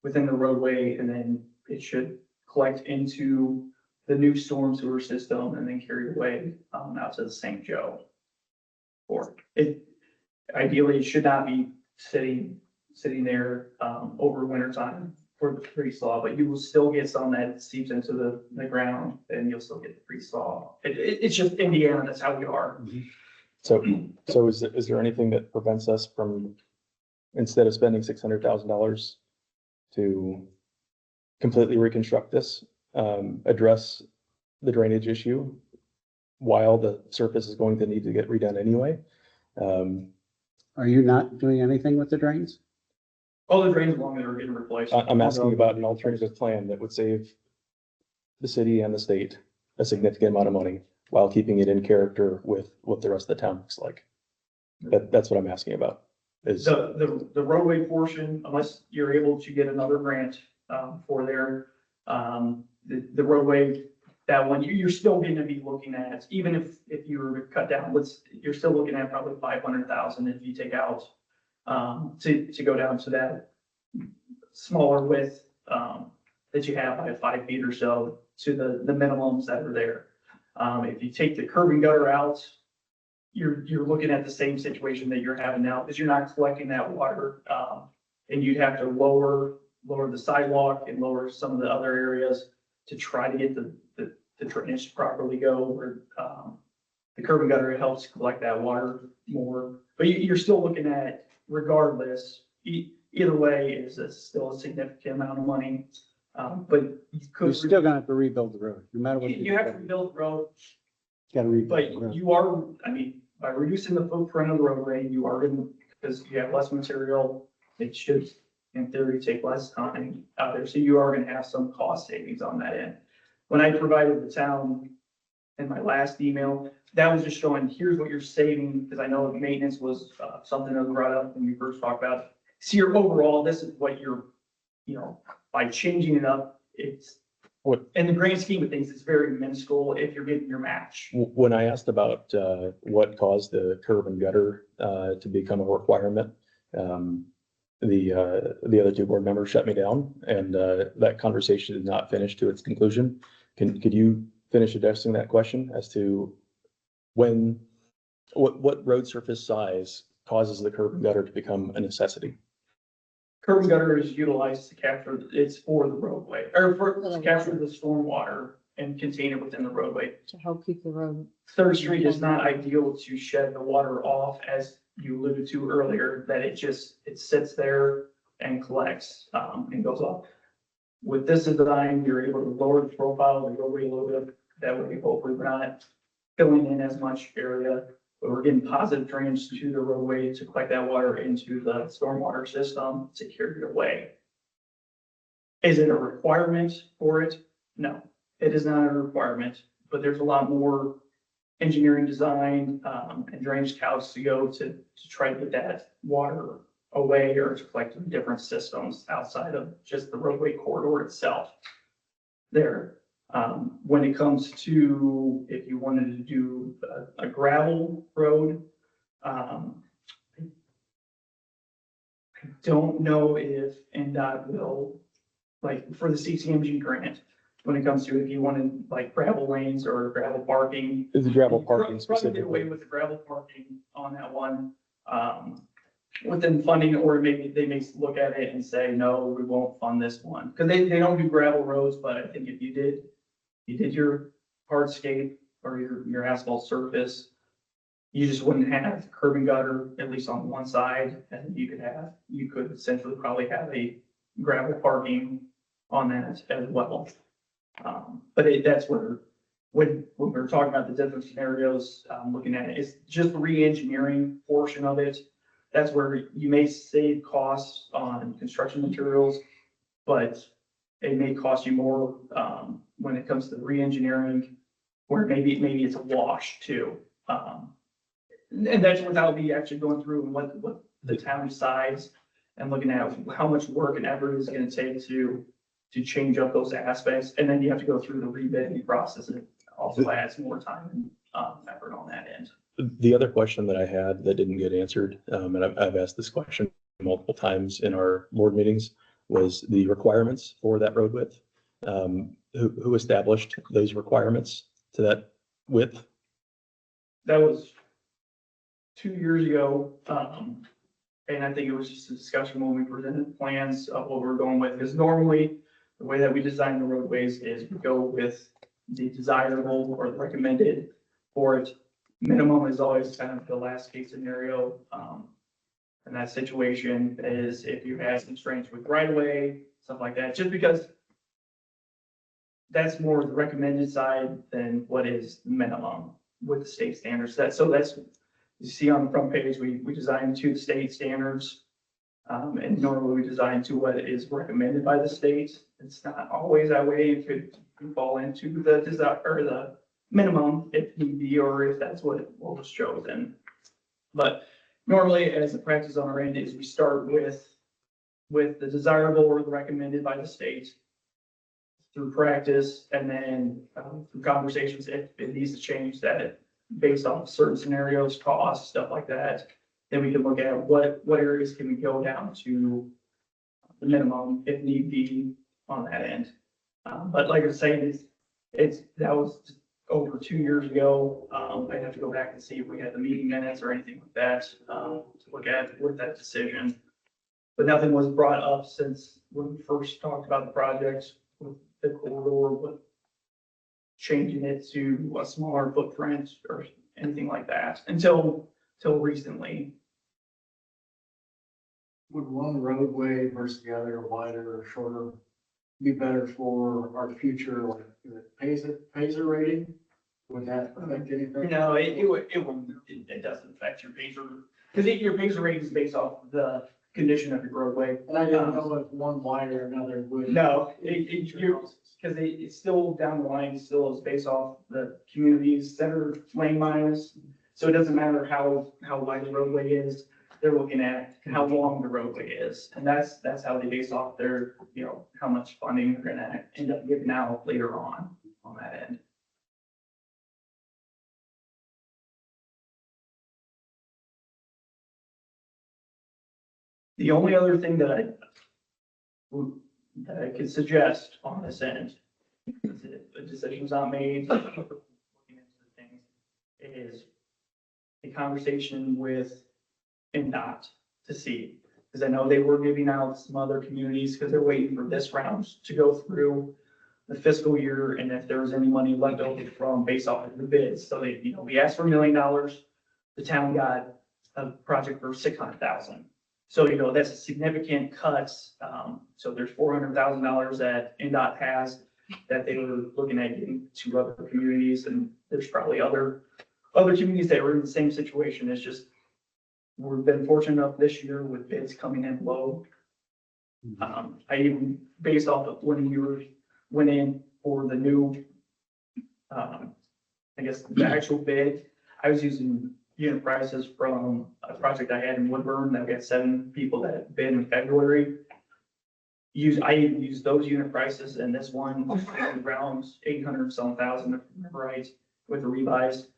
within the roadway, and then it should collect into the new storm sewer system and then carry away out to the St. Joe. Or it, ideally, it should not be sitting there over winter time for the freeze thaw, but you will still get some that seeps into the ground, and you'll still get the freeze thaw. It's just Indiana, that's how we are. So is there anything that prevents us from, instead of spending $600,000 to completely reconstruct this, address the drainage issue while the surface is going to need to get redone anyway? Are you not doing anything with the drains? All the drains along there are getting replaced. I'm asking about an alternative plan that would save the city and the state a significant amount of money while keeping it in character with what the rest of the town looks like. That's what I'm asking about. Is The roadway portion, unless you're able to get another grant for there, the roadway, that one, you're still going to be looking at, even if you were to cut down, you're still looking at probably 500,000 if you take out to go down to that smaller width that you have by 5 feet or so to the minimums that are there. If you take the curb and gutter out, you're looking at the same situation that you're having now, because you're not collecting that water, and you'd have to lower the sidewalk and lower some of the other areas to try to get the drainage to properly go, where the curb and gutter helps collect that water more. But you're still looking at, regardless, either way, is still a significant amount of money. But You're still gonna have to rebuild the road, no matter what. you have to rebuild the road. Gotta rebuild the But road. you are, I mean, by reducing the footprint of the roadway, you are going to, because you have less material, it should, in theory, take less time out there. So you are going to have some cost savings on that end. When I provided the town in my last email, that was just showing, here's what you're saving, because I know maintenance was something that was brought up when we first talked about it. So your overall, this is what you're, by changing it up, it's, in the grand scheme of things, it's very minuscule if you're getting your match. when I asked about what caused the curb and gutter to become a requirement, the other 2 board members shut me down, and that conversation did not finish to its conclusion. Could you finish addressing that question as to what road surface size causes the curb and gutter to become a necessity? curb and gutter is utilized to capture, it's for the roadway, or to capture the storm water and contain it within the roadway. To help keep the road. Third Street is not ideal to shed the water off, as you alluded to earlier, that it sits there and collects, and goes off. With this design, you're able to lower the profile of the roadway a little bit. That way, hopefully, we're not filling in as much area, but we're getting positive drainage to the roadway to collect that water into the stormwater system to carry it away. Is it a requirement for it? No, it is not a requirement, but there's a lot more engineering design, and drainage calcs to go to try to get that water away or to collect in different systems outside of just the roadway corridor itself. There, when it comes to if you wanted to do a gravel road, I don't know if NDOT will, like for the CCMG grant, when it comes to if you wanted like gravel lanes or gravel parking. Is the gravel parking Probably get specifically? away with the gravel parking on that one. Within funding, or maybe they may look at it and say, no, we won't fund this one. Because they don't do gravel roads, but I think if you did your hardscape or your asphalt surface, you just wouldn't have curb and gutter, at least on one side, and you could essentially probably have a gravel parking on that as well. But that's where, when we're talking about the different scenarios, looking at it, it's just the re-engineering portion of it. That's where you may save costs on construction materials, but it may cost you more, when it comes to the re-engineering, where maybe it's a wash too. And that's without me actually going through and what the town decides and looking at how much work and effort it's gonna take to change up those aspects. And then you have to go through the rebidding process, and it also adds more time and effort on that end. The other question that I had that didn't get answered, and I've asked this question multiple times in our board meetings, was the requirements for that road width. Who established those requirements to that width? That was 2 years ago. And I think it was just a discussion when we presented plans of what we're going with, because normally the way that we design the roadways is we go with the desirable or the recommended for it. Minimum is always kind of the last case scenario. And that situation is if you have constraints with right of way, stuff like that, just because that's more the recommended side than what is minimum with the state standards. That's, you see on the front page, we design to the state standards. And normally we design to what is recommended by the state. It's not always that way. It could fall into the desire or the minimum if need be, or if that's what was chosen. But normally, as the practice on our end is, we start with the desirable or the recommended by the state through practice, and then through conversations, if it needs to change that based on certain scenarios, costs, stuff like that, then we can look at what areas can we go down to the minimum if need be on that end. But like I was saying, that was over 2 years ago. I'd have to go back and see if we had the meeting minutes or anything like that, to look at with that decision. But nothing was brought up since when we first talked about the project with the corridor, with changing it to a smaller footprint or anything like that until recently. Would one roadway versus the other, wider or shorter, be better for our future, like, Pacer rating? Would that affect anything? No, it doesn't affect your Pacer, because your Pacer rating is based off the condition of your roadway. And I didn't know if one wider or another would. No, because it's still down the line, still is based off the community's center lane miles. So it doesn't matter how wide the roadway is, they're looking at how long the roadway is. And that's how they base off their, how much funding they're gonna end up giving out later on that end. The only other thing that I could suggest on this end, if a decision's not made, looking into things, is a conversation with NDOT to see, Because I know they were giving out some other communities, because they're waiting for this round to go through the fiscal year, and if there was any money left over from based off of the bids. So they, we asked for $1 million. The town got a project for 600,000. So, that's a significant cut. So there's $400,000 that NDOT has that they were looking at getting to other communities, and there's probably other communities that were in the same situation. It's just, we've been fortunate enough this year with bids coming in low. I even, based off of when we went in for the new, I guess the actual bid, I was using unit prices from a project I had in Woodburn that we had 7 people that bid in February. I even used those unit prices, and this one around 800-some thousand, if I remember right, with the revised.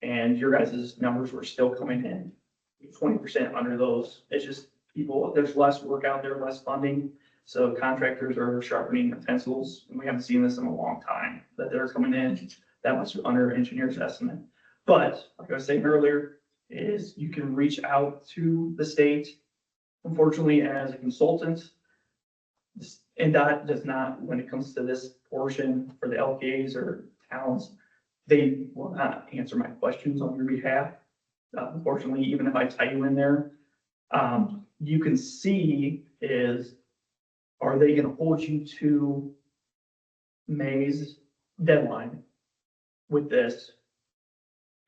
And your guys' numbers were still coming in 20% under those. It's just there's less work out there, less funding. So contractors are sharpening their pencils, and we haven't seen this in a long time, that they're coming in that much under engineer's estimate. But like I was saying earlier, is you can reach out to the state. Unfortunately, as a consultant, NDOT does not, when it comes to this portion for the LPAs or towns, they will not answer my questions on your behalf. Unfortunately, even if I tie you in there, you can see are they gonna hold you to May's deadline with this?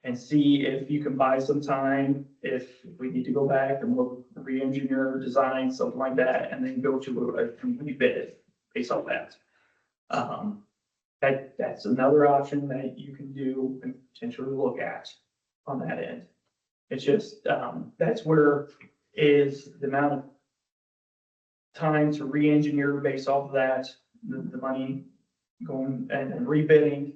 And see if you can buy some time, if we need to go back and look, re-engineer, design, something like that, and then go to a complete bid based on that. That's another option that you can do and potentially look at on that end. It's just, that's where is the amount of time to re-engineer based off of that, the money going and rebidding.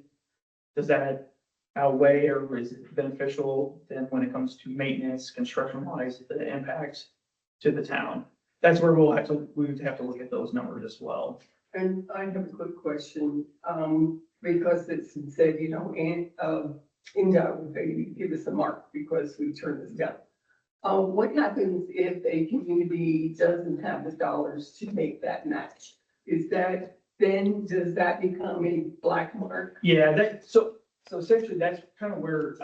Does that outweigh, or is it beneficial then when it comes to maintenance, construction wise, the impact to the town? That's where we would have to look at those numbers as well. And I have a quick question, because it's said, and, NDOT will maybe give us a mark because we turned this down. What happens if a community doesn't have the dollars to make that match? Does that become a black mark? Yeah, so essentially that's kind of where,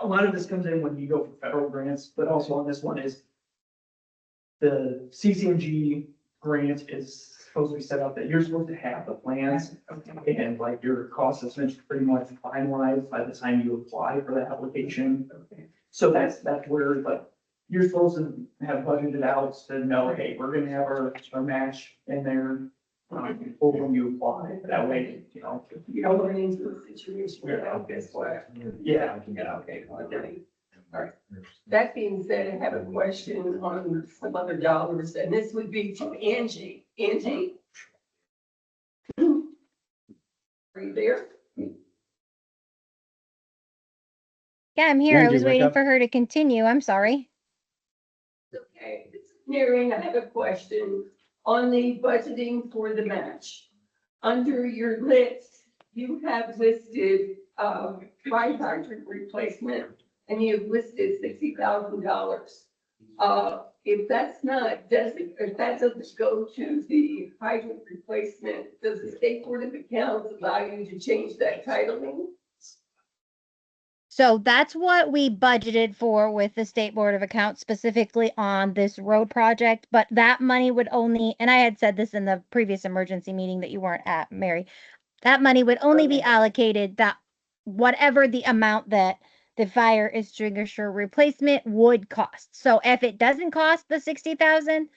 a lot of this comes in when you go for federal grants, but also on this one is the CCMG grant is supposed to be set up that you're supposed to have the plans and like your cost estimates pretty much finalized by the time you apply for the application. So that's where like you're supposed to have budgeted out to know, hey, we're gonna have our match in there. When you apply, that way, You don't run into a situation where guess what? Yeah. Okay, all right. That being said, I have a question on some other dollars, and this would be to Angie. Angie? Are you there? Yeah, I'm here. I Angie, was wake waiting up. for her to continue. I'm sorry. Okay, Mary, I have a question on the budgeting for the match. Under your list, you have listed, fire hydrant replacement, and you've listed $60,000. If that's not if that doesn't go to the hydrant replacement, does the State Board of Accounts allow you to change that titling? So that's what we budgeted for with the State Board of Accounts specifically on this road project. But that money would only, and I had said this in the previous emergency meeting that you weren't at, Mary, that money would only be allocated that whatever the amount that the fire extinguisher replacement would cost. So if it doesn't cost the 60,000,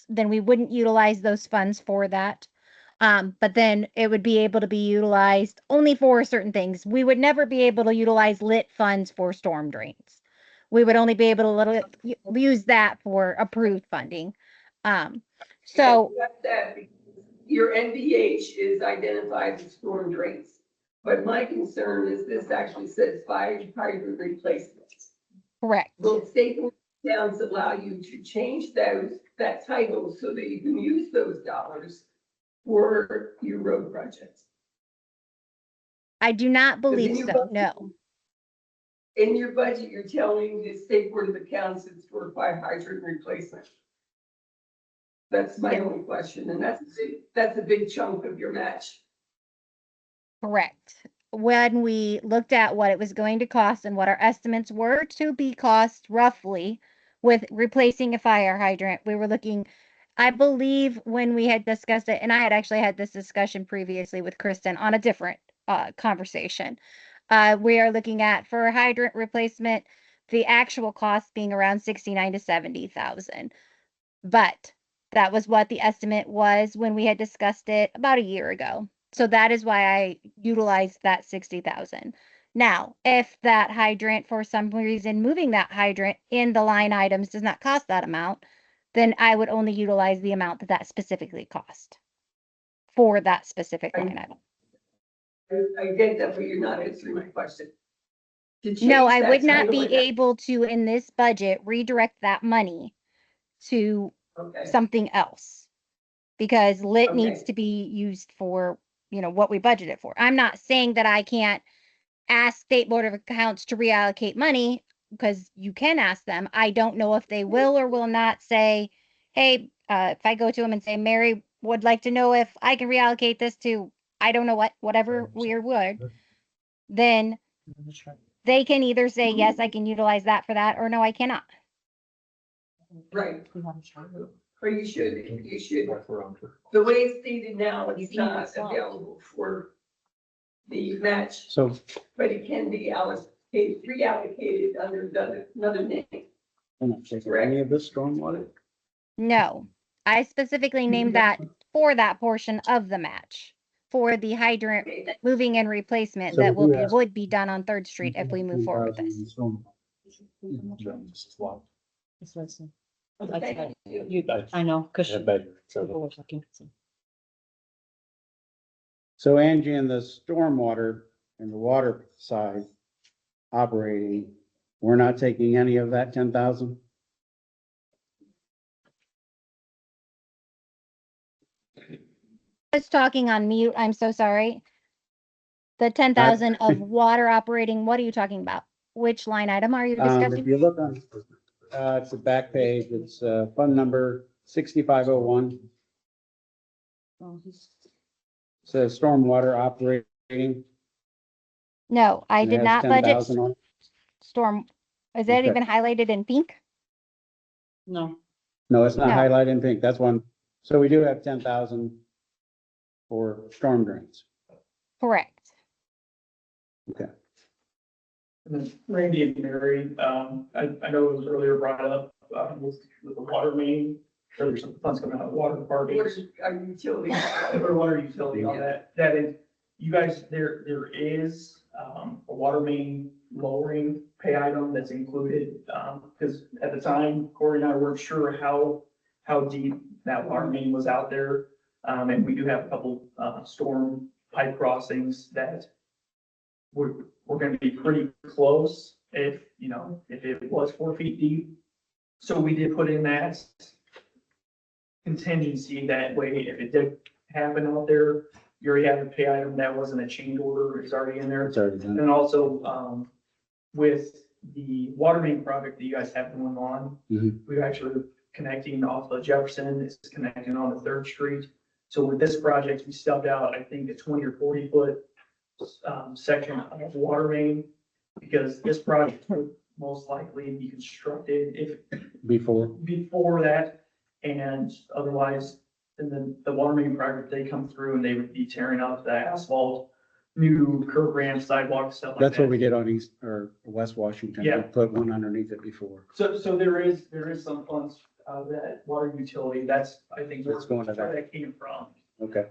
then we wouldn't utilize those funds for that. But then it would be able to be utilized only for certain things. We would never be able to utilize lit funds for storm drains. We would only be able to use that for approved funding. So Your NVH is identified as storm drains, but my concern is this actually says fire hydrant replacements. correct. Will State Board of Accounts allow you to change that title so that you can use those dollars for your road projects? I do not believe so, no. in your budget, you're telling the state board of accounts it's for 5 hydrant replacement. That's my only question, and that's a big chunk of your match. Correct. When we looked at what it was going to cost and what our estimates were to be cost roughly with replacing a fire hydrant, we were looking, I believe when we had discussed it, and I had actually had this discussion previously with Kristen on a different conversation. We are looking at for a hydrant replacement, the actual cost being around 69 to 70,000. But that was what the estimate was when we had discussed it about a year ago. So that is why I utilized that 60,000. Now, if that hydrant, for some reason, moving that hydrant in the line items does not cost that amount, then I would only utilize the amount that that specifically cost for that specific line item. I get that, but you're not answering my question. To No, change I that would not title be in- able to, in this budget, redirect that money to Okay. something else. Because lit Okay. needs to be used for, what we budgeted for. I'm not saying that I can't ask State Board of Accounts to reallocate money, because you can ask them. I don't know if they will or will not say, hey, if I go to them and say, Mary would like to know if I can reallocate this to, I don't know whatever we would, then they can either say, yes, I can utilize that for that, or no, I cannot. Right. Or you should. The way it's stated now, it's not available for the match, So, but it can be reallocated under another name. I'm not taking any of this stormwater. No, I specifically named that for that portion of the match, for the hydrant moving and replacement So that we do have- would be done on Third Street if we move forward with this. Thank you. I know, cause Yeah, but- people were looking. So Angie, in the stormwater and the water side operating, we're not taking any of that 10,000? I was talking on mute, I'm so sorry. The 10,000 of water operating, what are you talking about? Which line item are you If discussing? you look on, it's the back page, it's, fund number 6501, says stormwater operating. No, I and it did has not budget 10,000 on it. storm. Is that Okay. even highlighted in pink? No, No, it's not No. highlighted in pink, that's one, so we do have 10,000 for storm drains. Correct. Okay. And then Randy and Mary, I know it was earlier brought up, with the water main, sure there's some funds coming out of the water department. What is our utility? Or water utility on that is, you guys, there is, a water main lowering pay item that's included, because at the time, Corey and I weren't sure how deep that water main was out there. And we do have a couple, storm pipe crossings that we're gonna be pretty close if it was 4 feet deep. So we did put in that contingency that way, if it did happen out there, you already have a pay item that wasn't a change order, it's already in there. It's already done. And also, with the water main project that you guys have going on, Mhm. we're actually connecting off of Jefferson, it's connecting on the Third Street. So with this project, we stubbed out, I think, a 20 or 40 foot section of water main, because this project would most likely be constructed before that, and otherwise, and then the water main project, they come through and they would be tearing up the asphalt, new curb ramp, sidewalks, stuff like that. That's what we did on East or West Washington. Yeah. We put one underneath it before. So there is some funds, that water utility, that's, I think, That's going to where that. that came from. Okay.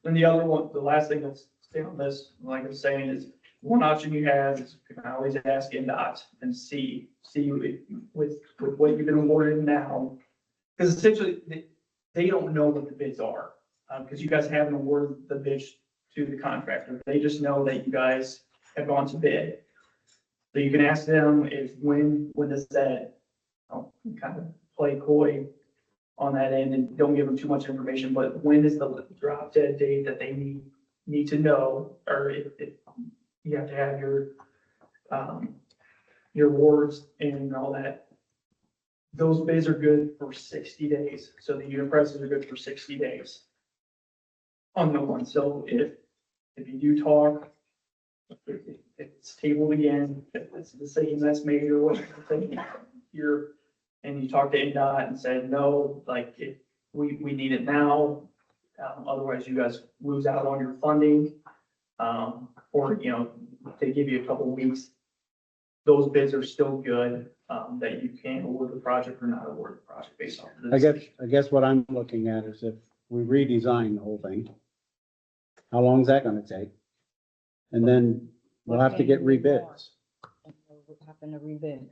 And the other one, the last thing that's staying on this, like I'm saying, is one option you have is you can always ask NDOT and see with what you've been awarded now. Because essentially, they don't know what the bids are, because you guys haven't awarded the bids to the contractor. They just know that you guys have gone to bid. So you can ask them if when does that, kind of play coy on that end and don't give them too much information, but when is the drop dead date that they need to know, or if you have to have your wards and all that. Those bids are good for 60 days, so the unit prices are good for 60 days. On the one, so if you do talk, if it's tabled again, if it's a decision that's made or whatever, and you talk to NDOT and said, no, like, we need it now. Otherwise you guys lose out on your funding. Or, they give you a couple weeks. Those bids are still good, that you can award the project or not award the project based on this. I guess what I'm looking at is if we redesign the whole thing, how long is that gonna take? And then we'll have to get rebids. We'll have to rebid.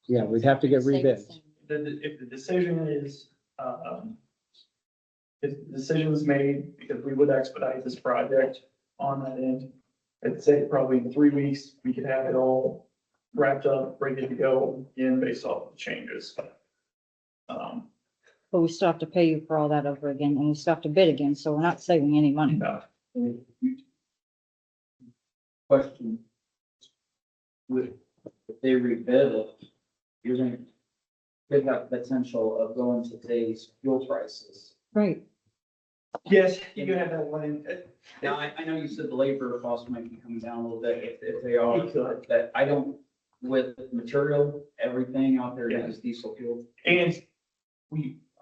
Yeah, we'd have to get rebids. If the decision is, if the decision is made, because we would expedite this project on that end, I'd say probably in 3 weeks, we could have it all wrapped up, ready to go in based off the changes. But we still have to pay you for all that over again, and we still have to bid again, so we're not saving any money. Question. If they rebid it, you're gonna, could have potential of going to today's fuel prices. Right. Yes, you could have that one in. Now, I know you said the labor costs might be coming down a little bit if they are, It could. but I don't, with material, everything out there is diesel fuel. And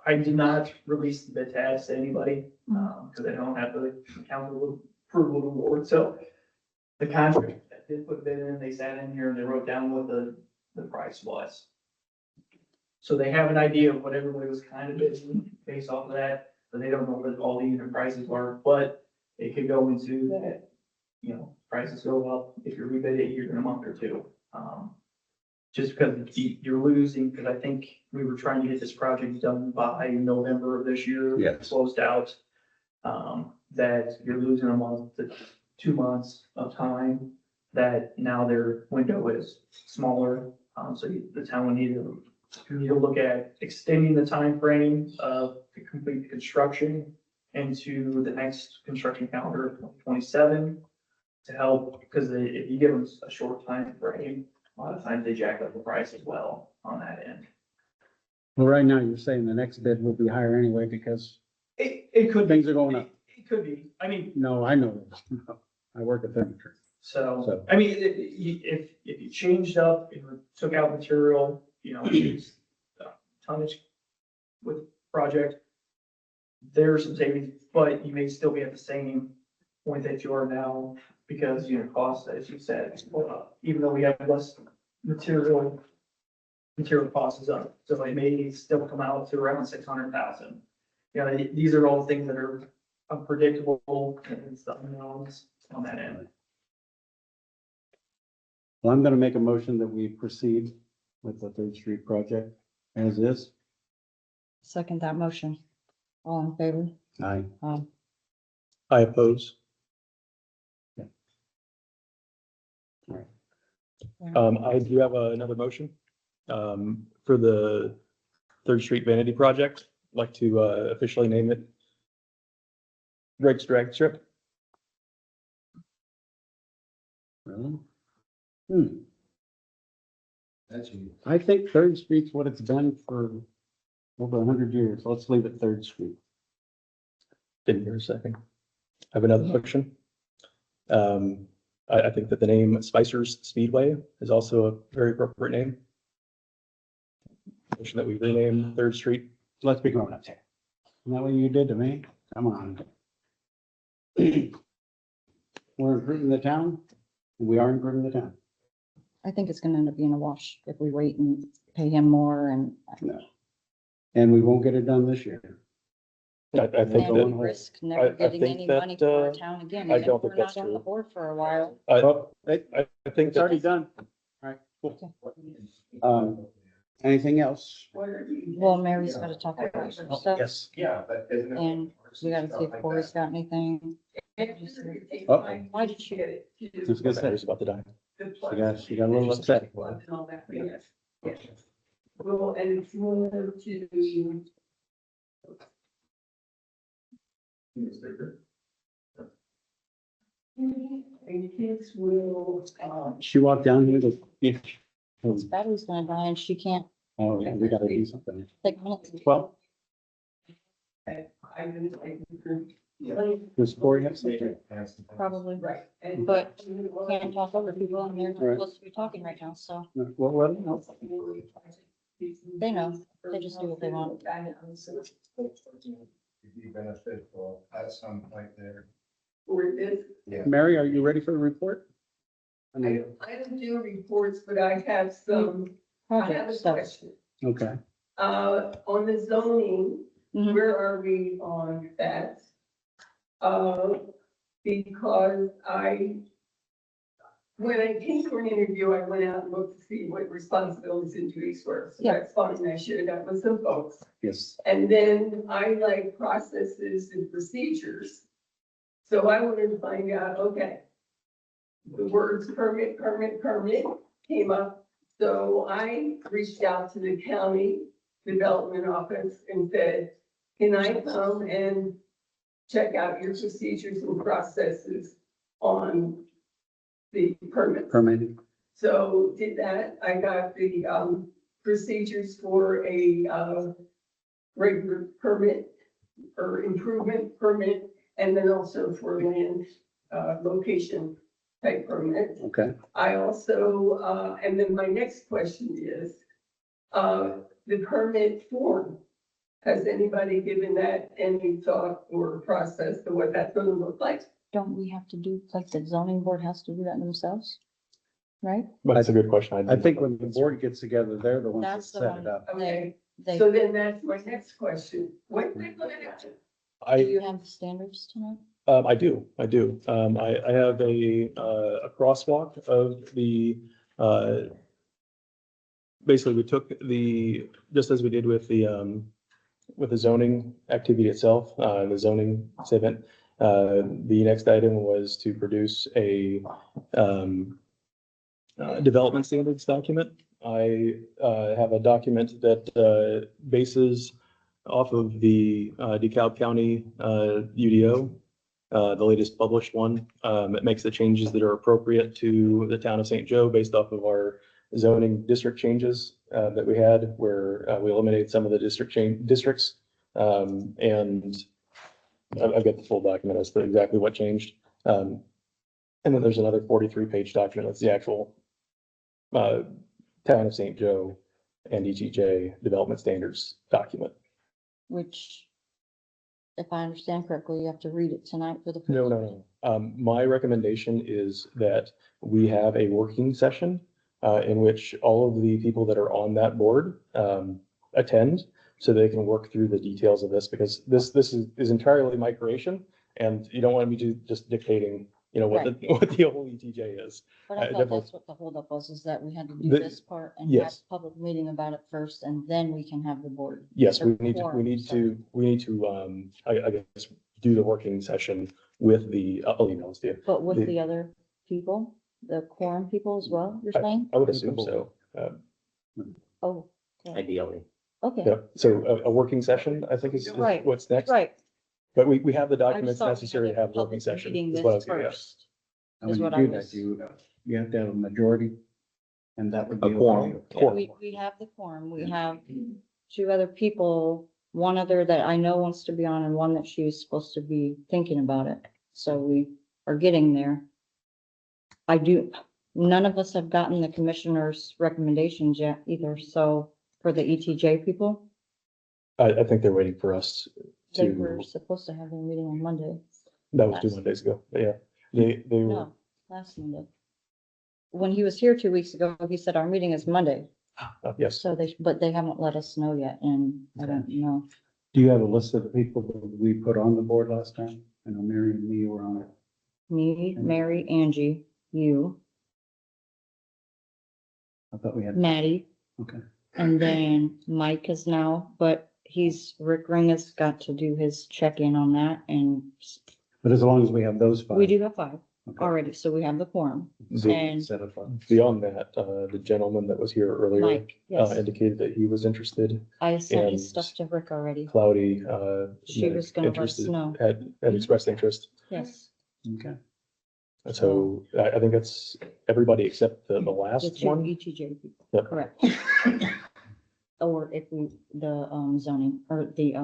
I did not release the bid tags to anybody, because I don't have the council approval to award, so. The contract that did put bid in, they sat in here and they wrote down what the price was. So they have an idea of what everybody was kind of bidding based off of that, but they don't know what all the unit prices are, but it could go into that, prices go up if you rebid it here in a month or two. Just because you're losing, because I think we were trying to get this project done by November of this year. Yes. Closed out, that you're losing a month to 2 months of time, that now their window is smaller. So the town would need to look at extending the time frame to complete the construction into the next construction calendar of 2027 to help, because if you give them a short time frame, a lot of times they jack up the price as well on that end. Well, right now, you're saying the next bid will be higher anyway because It could be. things are going up. It could be. I mean, No, I know this. I work at Thermo-Trin. so, I mean, if you changed up, if you took out material, tonnage with project, there are some savings, but you may still be at the same point that you are now because unit costs, as you said, even though we have less material cost is up, so it may still come out to around 600,000. These are all things that are unpredictable and it's the unknowns on that end. Well, I'm gonna make a motion that we proceed with the Third Street project as is. Second that motion. All in favor? Aye. I oppose. I do have another motion, for the Third Street Vanity Project. I'd like to, officially name it Drake's Drag Strip. Really? I think Third Street's what it's been for over 100 years. Let's leave it Third Street. Didn't hear a second. I have another motion. I think that the name Spicer's Speedway is also a very appropriate name. Motion that we rename Third Street. Let's be grown ups here. Isn't that what you did to me? Come on. We're improving the town. We are improving the town. I think it's gonna end up being a wash if we wait and pay him more and. No. And we won't get it done this year. I think Then we that, risk never I getting think any that, money for our town again. I even don't if we're think that's not on the true. board for a while. I think It's already that, done. All right, cool. Anything else? Well, Mary's gotta talk about her stuff. Yes. Yeah, but isn't it? And we gotta see if Corey's got anything. Why did she? Get it. Just gonna say, Battery's about to die. she got a little upset. And all that, but yes, yes. Well, and it's more to. And kids will, She walked down here to, yeah. His battery's gonna die and she can't Oh, yeah, we gotta do something. take minutes. Well, I'm gonna take the group. does Corey have something? Probably, Right. And- but can't talk over people and they're Right. supposed to be talking right now, so Well, let them know. they know. They just do what they want. Be beneficial at some point there. Or this, Mary, are you ready for the report? I I mean, don't do reports, but I have some, I have Project a stuff. question. okay. On the zoning, Mhm. where are we on that? Because when I came for an interview, I went out and looked to see what responsibilities and duties were. So Yeah. that's fine, I should have got with some folks. Yes. And then I like processes and procedures. So I wanted to find out, okay, the words permit came up. So I reached out to the county development office and said, can I come and check out your procedures and processes on the permits? Permitted. So did that, I got the, procedures for a, regular permit or improvement permit, and then also for land, location type permit. Okay. I also, and then my next question is, the permit form. Has anybody given that any thought or process to what that's gonna look like? Don't we have to do, like the zoning board has to do that themselves? Right? But that's a good question. I think when the board gets together, they're the ones that That's the set one. it up. Okay, They, so then that's my next question. What they gonna have to? do I, you have the standards tonight? I do. I have a crosswalk of the, basically we took just as we did with the zoning activity itself, the zoning statement. The next item was to produce a, development standards document. I, have a document that, bases off of the, DeKalb County, UDO. The latest published one. It makes the changes that are appropriate to the town of St. Joe based off of our zoning district changes that we had, where we eliminated some of the districts. And I've got the full document as to exactly what changed. And then there's another 43-page document. That's the actual town of St. Joe and ETJ development standards document. Which, if I understand correctly, you have to read it tonight for the. first No. My recommendation is that we have a working session in which all of the people that are on that board attend, so they can work through the details of this, because this is entirely my creation, and you don't want me to just dictating, what the whole ETJ is. But I thought definitely- that's what the holdup was, is that we had to do The- this part and have yes. a public meeting about it first, and then we can have the board. Yes, Or we need quorum, to, I guess, do the working session with the, I'll email this to you. But with the- the other people, the quorum people as well, you're saying? I would assume so. Oh, okay. Ideally. Okay, Yeah, so a working session, I think is Right. what's next. right. But we have the I just documents thought we necessary had to have a public working session. meeting is what I this was getting at. first. And Is when what you I do that, was- you have to have a majority, and that would be. A quorum. We have the quorum, we have two other people, one other that I know wants to be on and one that she was supposed to be thinking about it. So we are getting there. None of us have gotten the commissioner's recommendations yet either, so for the ETJ people, I think they're waiting for us they to, were supposed to have their meeting on Monday. that was 2 Mondays ago, but yeah. They were, No, last Monday. When he was here 2 weeks ago, he said our meeting is Monday, yes, so but they haven't let us know yet, and I don't know. Do you have a list of the people that we put on the board last time? I know Mary and me were on it. Me, Mary, Angie, you, I thought we had, Maddie, okay. and then Mike is now, but Rick Ring has got to do his check-in on that, and But as long as we have those five. We do have 5 Okay. already, so we have the quorum. The- And Set of five. Beyond that, the gentleman that was here earlier, Mike, yes, indicated that he was interested. I sent his and stuff to Rick already. Cloudy, She was gonna let us interested- know. Had expressed interest. Yes, Okay. And so I think that's everybody except the the last 2 one. ETJ people, Yep. correct. Or if we, the zoning, or the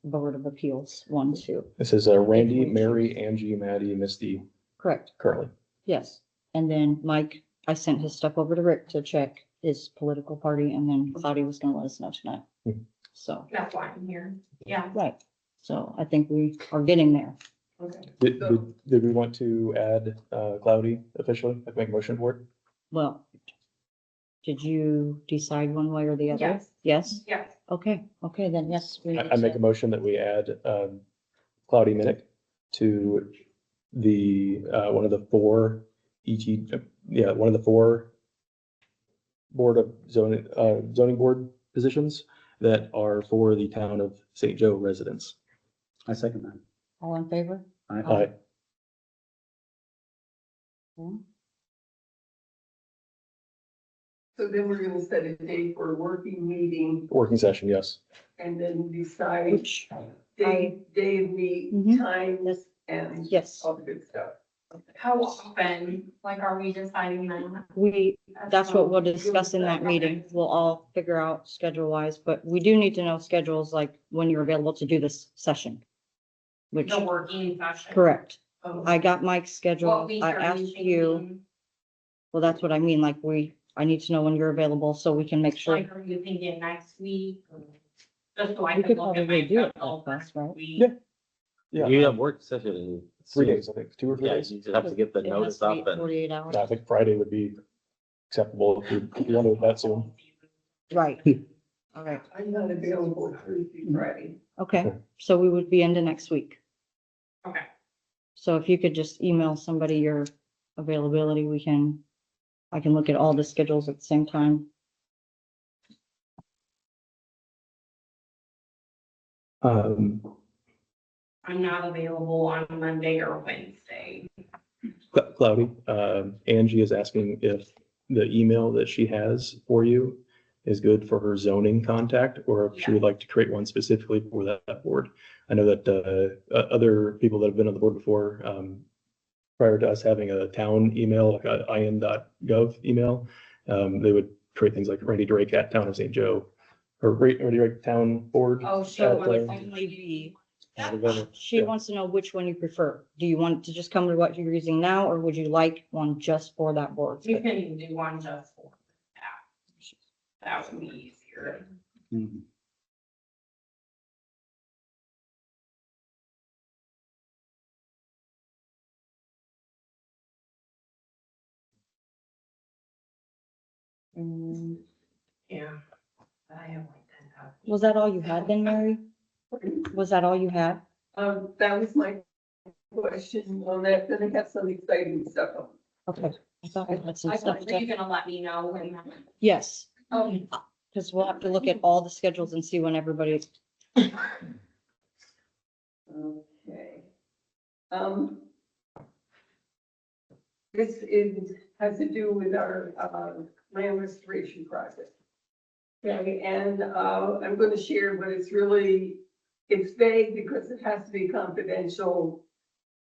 Board of Appeals, 1, 2, It says Randy, If we Mary, Angie, Maddie, Misty, correct, currently. yes. And then Mike, I sent his stuff over to Rick to check his political party, and then Cloudy was gonna let us know tonight. Mhm. So, That's why I'm here. Yeah. right, so I think we are getting there. Okay. Did we want to add Cloudy officially? Like make a motion for it? Well, did you decide one way or the other? Yes. Yes? Yeah. Okay, then yes. we I need make a to- motion that we add Cloudy Minnick to the one of the 4 one of the 4 board of zoning board positions that are for the town of St. Joe residents. I second that. All in favor? I, Aye. Okay. So then we're gonna set a date for a working meeting Working session, yes. and then decide Which, day of meet, Mhm. times and yes, all the good stuff. How often, like, are we deciding that? that's what we'll discuss in that meeting. We'll all figure out schedule wise, but we do need to know schedules, like when you're available to do this session. Which, The working session. correct. Oh. I got Mike's What schedule. week I are asked you you, thinking? well, that's what I mean, like I need to know when you're available so we can make sure. Like, are you thinking next week? Or just so I We can could look at probably my do it schedule that fast, for right? week. Yeah. Yeah. You have work session. 3 days, I think, 2 or 3 Yeah, days. you just have to get the It has notice to be up and 48 hours. I think Friday would be acceptable if you want to do it that soon. Right. All right, I'm not available Thursday, Friday. okay, so we would be into next week. Okay. So if you could just email somebody your availability, I can look at all the schedules at the same time. Um, I'm not available on Monday or Wednesday. Cloudy, Angie is asking if the email that she has for you is good for her zoning contact, or if she would like to create one specifically for that board. I know that other people that have been on the board before, prior to us having a town email, like a in.gov email, they would create things like Randy Drake at Town of St. Joe, or Randy Drake Town Board. Oh, at, sure. Would only be, she Yeah. wants to know which one you prefer. Do you want to just come to what you're using now, or would you like one just for that board? You can do one just for that. That would be easier. Mhm. Mm, Yeah. I have like 10 copies. Was that all you had then, Mary? Was that all you had? That was my question on that, then I have some exciting stuff on. Okay, I thought we had some I stuff. thought, are you gonna let me know when? Yes, Oh, because we'll have to look at all the schedules and see when everybody, Okay. Has to do with our, land restoration project. Okay, and, I'm gonna share, but it's vague because it has to be confidential,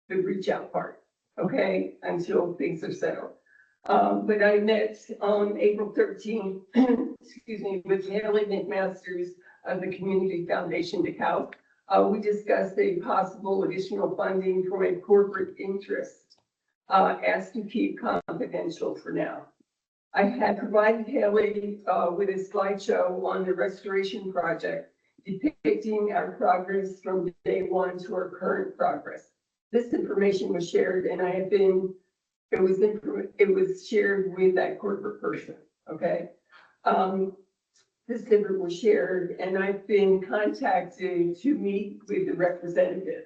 the reach out part, okay, until things are settled. But I met on April 13th, excuse me, with Haley McMasters of the Community Foundation DeKalb. We discussed a possible additional funding for a corporate interest, asked to keep confidential for now. I had provided Haley, with a slideshow on the restoration project depicting our progress from day one to our current progress. This information was shared and it was shared with that corporate person, okay? This information was shared and I've been contacted to meet with the representative.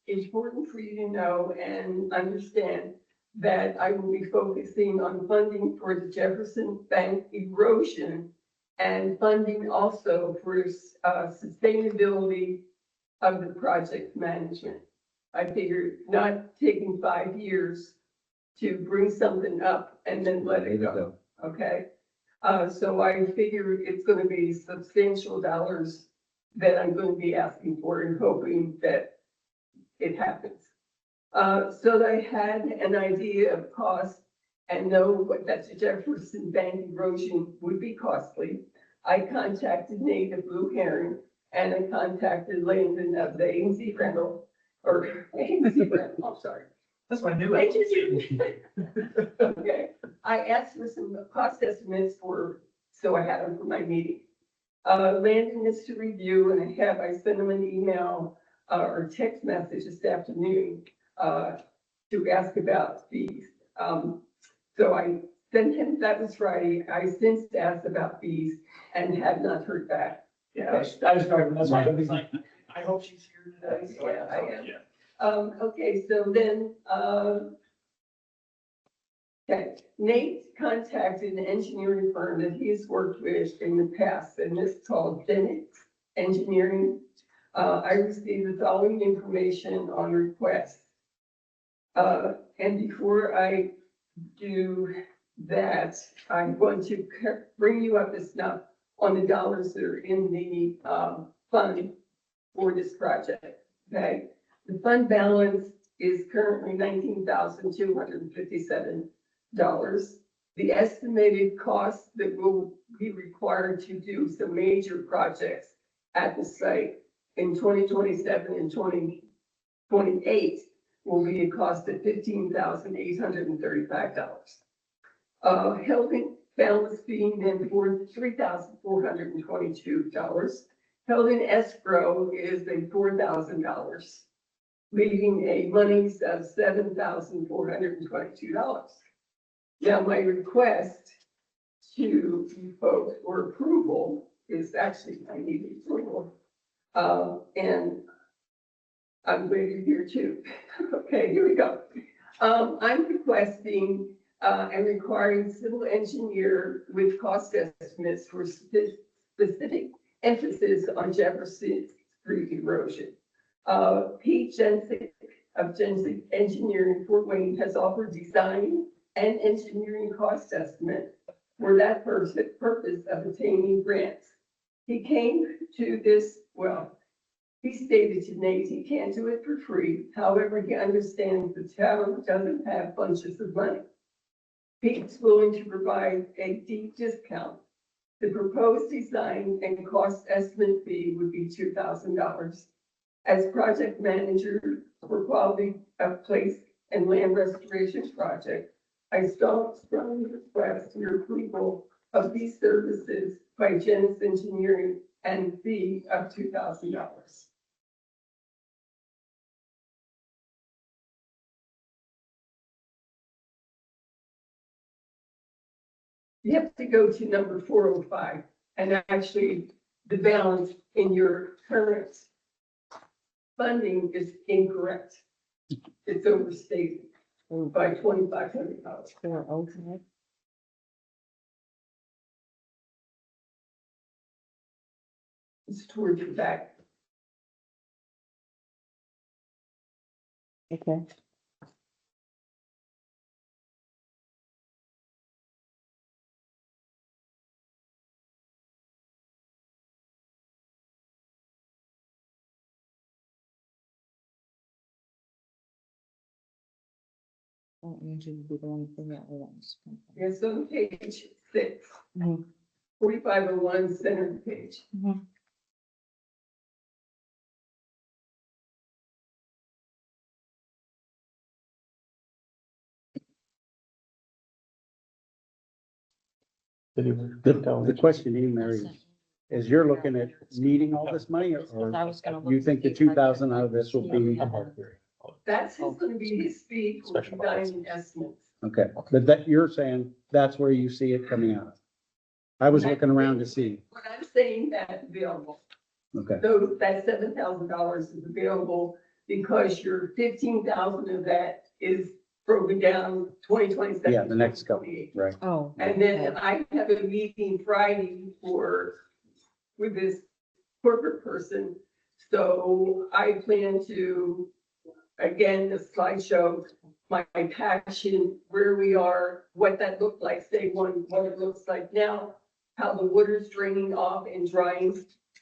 It's important for you to know and understand that I will be focusing on funding for the Jefferson Bank erosion and funding also for sustainability of the project management. I figured not taking 5 years to bring something up and then let it go, okay? So I figure it's gonna be substantial dollars that I'm gonna be asking for and hoping that it happens. So I had an idea of cost and know that the Jefferson Bank erosion would be costly. I contacted Nate of Blue Heron and I contacted Landon of the AMC rental, or AMC rental, I'm sorry. That's my new. Okay, I asked for some cost estimates so I had them for my meeting. Landon is to review and I sent him an email, or text message this afternoon, to ask about fees. So I sent him, that was Friday, I since asked about fees and have not heard back. Yeah, I was driving, that's why I was like, I hope she's here today. So Yeah, I am. Yeah. Okay, so then, okay, Nate contacted an engineering firm that he's worked with in the past, and this is called Bennett Engineering. I received the following information on request. And before I do that, I'm going to bring you up to snuff on the dollars that are in the, fund for this project, okay? The fund balance is currently $19,257. The estimated cost that will be required to do some major projects at the site in 2027 and 2028 will be a cost of $15,835. Held balance being then for $3,422. Held in escrow is a $4,000, leaving a monies of $7,422. Now, my request to you folks for approval is actually, I need approval. And I'm waiting here too. Okay, here we go. I'm requesting and requiring civil engineer with cost estimates for specific emphasis on Jefferson Street erosion. Pete Jensen of Jensen Engineering Fort Wayne has offered design and engineering cost estimate for that purpose of attaining grants. He came to this, he stated to Nate he can't do it for free. However, he understands the town doesn't have bunches of money. Pete's willing to provide a deep discount. The proposed design and cost estimate fee would be $2,000. As project manager for quality of place and land restoration project, I strongly request your approval of these services by Jennings Engineering and fee of $2,000. You have to go to number 405, and actually the balance in your current funding is incorrect. It's overstated by $2,500. 405. It's towards your back. Okay. Don't usually be the only thing that belongs. It's on page 6, Mhm. 4501 center page. The question in there is you're looking at needing all this money, or you think the 2,000 out of this will be? That's just gonna be his fee for Special design estimates. Okay, but that, you're saying that's where you see it coming out of? I was looking around to see, When I'm saying that's available, okay, so that $7,000 is available because your 15,000 of that is broken down 2027. yeah, the next couple, 2028. right, Oh. And then I have a meeting Friday with this corporate person. So I plan to again, the slideshow, my passion, where we are, what that looked like, day one, what it looks like now, how the water's draining off and drying.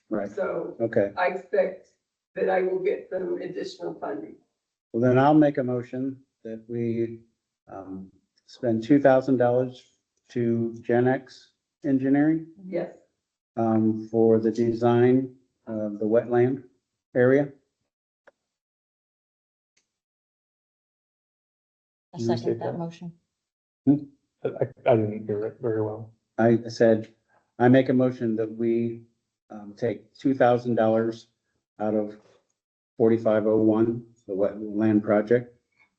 Right, So okay. I expect that I will get some additional funding. Well, then I'll make a motion that we, spend $2,000 to Gen X Engineering, Yes, for the design of the wetland area. I You restate second that that? motion. I didn't hear it very well. I said, I make a motion that we, take $2,000 out of 4501, the wetland project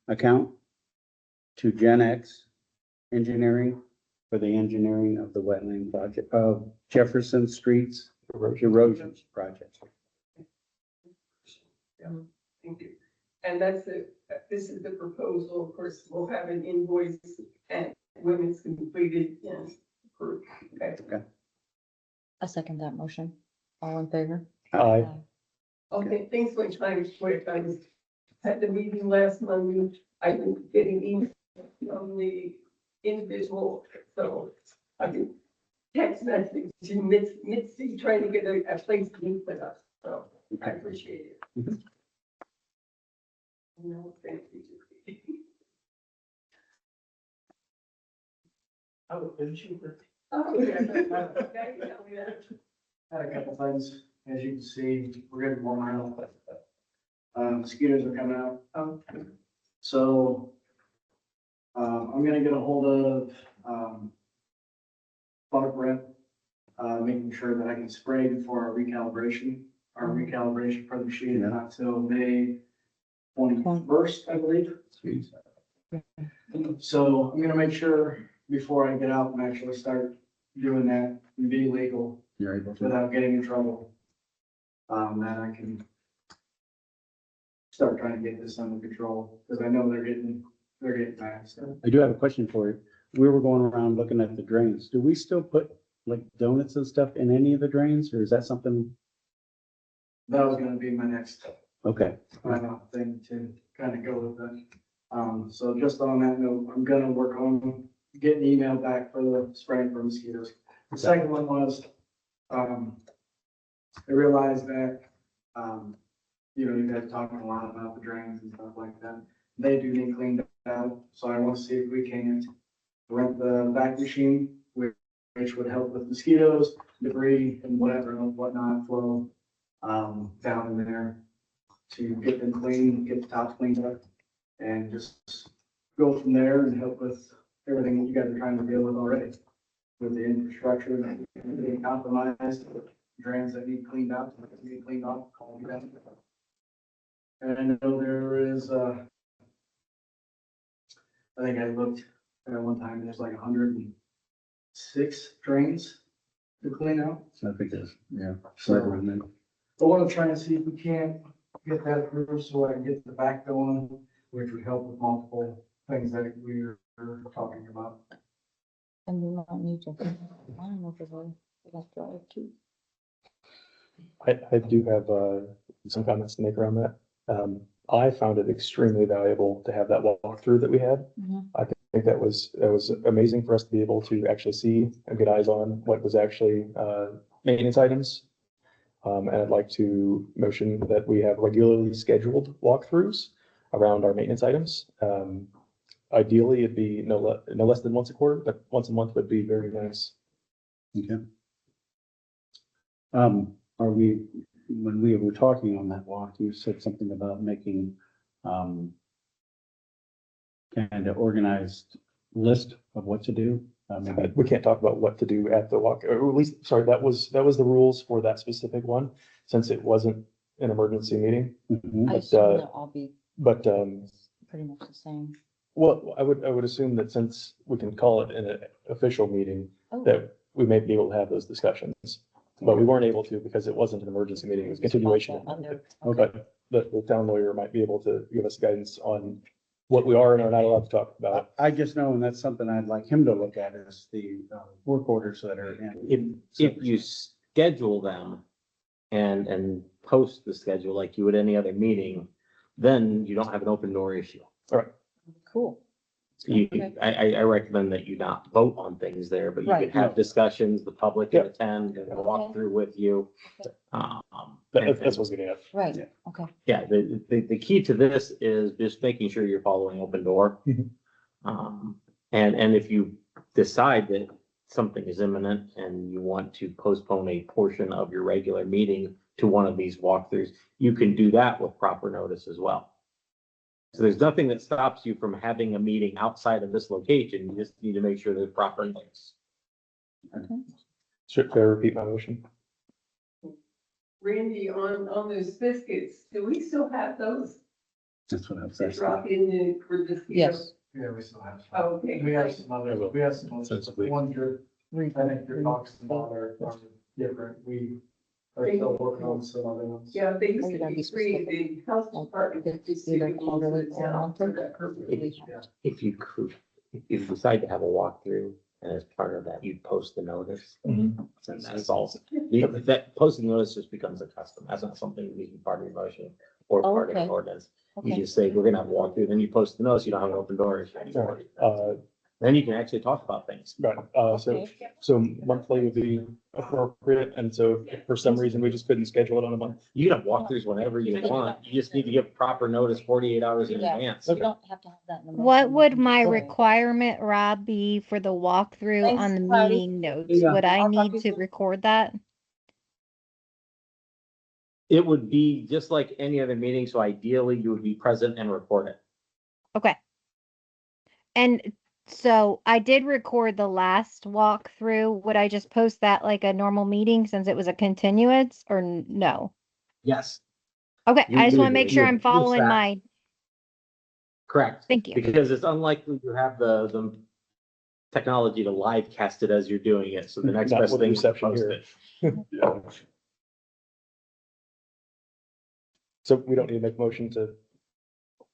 account, to Gen X Engineering for the engineering of the wetland project, of Jefferson Streets erosion project. thank you. And this is the proposal. Of course, we'll have an invoice and when it's completed and approved. Okay. I second that motion. All in favor? Aye. Okay, things went kind of quick. I was at the meeting last Monday. I've been getting emails from the individual, so I've been text messaging Mitzi trying to get a place to meet with us. So I appreciate it. No, thank you. Oh, didn't you? Oh, yeah. Okay, tell me that. Had a couple things, as you can see, we're getting warmer out. Mosquitoes are coming out. So, I'm gonna get a hold of, Clark Rep, making sure that I can spray before our recalibration for the machine is not till May 21st, I believe. So I'm gonna make sure before I get out and actually start doing that and be legal You're able to. without getting in trouble. That I can start trying to get this under control, because I know they're getting bad, so. I do have a question for you. We were going around looking at the drains. Do we still put like donuts and stuff in any of the drains, or is that something? That was gonna be my next Okay, thing to kind of go with that. So just on that note, I'm gonna work on getting email back for the spraying for mosquitoes. The second one was, I realized that, you guys are talking a lot about the drains and stuff like that. They do need cleaned out, so I want to see if we can rent the vac machine, which would help with mosquitoes, debris, and whatnot flow, down in there to get them clean, get the tops cleaned up, and just go from there and help with everything that you guys are trying to deal with already. With the infrastructure and being compromised, drains that need cleaned out, need cleaned off, call me down. And I know there is, I think I looked at one time, there's like 106 drains to clean out. so I think that's, yeah. So- right around there. I want to try and see if we can't get that approved so I can get the back going, which would help with multiple things that we were talking about. And we might need to. I don't know if it's all, that's right too. I do have, some comments to make around that. I found it extremely valuable to have that walkthrough that we had. Mhm. I think that was amazing for us to be able to actually see and get eyes on what was actually, maintenance items. And I'd like to motion that we have regularly scheduled walkthroughs around our maintenance items. Ideally, it'd be no less than once a quarter, but once a month would be very nice. Okay. When we were talking on that walk, you said something about making, kind of organized list of what to do. Maybe, We can't talk about what to do at the walk, or at least, sorry, that was the rules for that specific one, since it wasn't an emergency meeting. Mhm. I But, assume they'll all be But, pretty much the same. well, I would assume that since we can call it an official meeting, Oh. that we may be able to have those discussions. But we weren't able to because it wasn't an emergency meeting, it was a continuation. Under- But the town lawyer might be able to give us guidance on what we are and are not allowed to talk about. I just know, and that's something I'd like him to look at, is the work orders that are in. If you schedule them and post the schedule like you would any other meeting, then you don't have an open door issue. Cool. You, Okay. I recommend that you not vote on things there, but you Right. can have discussions, the public can Yeah. attend and walk through with you. Okay. That's what I was getting at. Right, Yeah. okay. Yeah, the key to this is just making sure you're following open door. Mhm. And if you decide that something is imminent and you want to postpone a portion of your regular meeting to one of these walkthroughs, you can do that with proper notice as well. So there's nothing that stops you from having a meeting outside of this location. You just need to make sure there's proper notice. Should I repeat my motion? Randy, on those biscuits, do we still have those That's what I was to asking. drop in the, for this? Yes. Yeah, we still have. Oh, okay. We have some other, we have some Since others, we- ones you're, I think you're talking about are different, we are still working on some other ones. Yeah, they used Oh, you to gotta be be free, specific. the health department did Either quarterly or for monthly. that purpose. If you could, if you decide to have a walkthrough and as part of that, you post the notice. Mhm. And that's all. That posting notice just becomes a custom. That's not something that needs to be part of your motion or part of Okay. the ordinance. You Okay. just say, we're gonna have a walkthrough, then you post the notice, you don't have an open door issue anymore. Uh, Then you can actually talk about things. right, so, Okay. so monthly would be appropriate, and so if for some reason we just couldn't schedule it on a month. You can have walkthroughs whenever you want. You just need to give proper notice 48 hours in Yeah. advance. You don't have to have that in the. What motion. would my Right. requirement, Rob, be for the walkthrough Thanks, on the Heidi. meeting notes? Yeah. Would I I'll talk need to you to soon. record that? It would be just like any other meeting, so ideally you would be present and record it. Okay. And so I did record the last walkthrough. Would I just post that like a normal meeting since it was a continuance or no? Yes. Okay, You- I just you want to would- make you sure would I'm use following that. my, Correct. thank you. Because it's unlikely you have the technology to live cast it as you're doing it, so the next Not best with the thing is to reception post here. it. So we don't need to make a motion to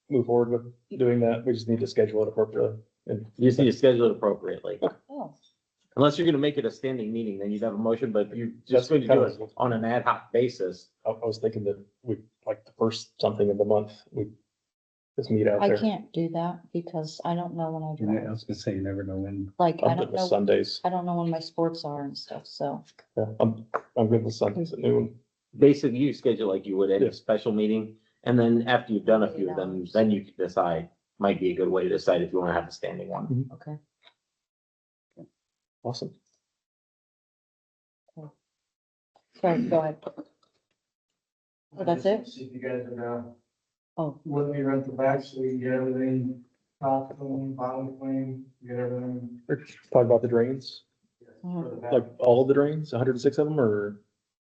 move forward with doing that, we just need to schedule it appropriately. And You just need to schedule it appropriately. Oh, Unless you're gonna make it a standing meeting, then you'd have a motion, but if you're That's just going to do kind it of- on an ad hoc basis. I was thinking that we, like, the first something of the month, we just meet out I there. can't do that because I don't know when I You know, I drive. was gonna say, you never know when. Like, I I'm good don't with know, Sundays, I don't know when my sports are and stuff, so. yeah, I'm good with Sundays at noon. Basically, you schedule like you would any Yeah. special meeting, and then after you've done a few of them, then you can decide. Might be a good way to decide if you wanna have a standing one. Okay. Awesome. Sorry, go ahead. Oh, that's it? See if you guys are gonna Oh, let me rent the back so we can get everything, top clean, bottom clean, get everything. Talk about the drains, mhm. for the back. like all of the drains, 106 of them, or?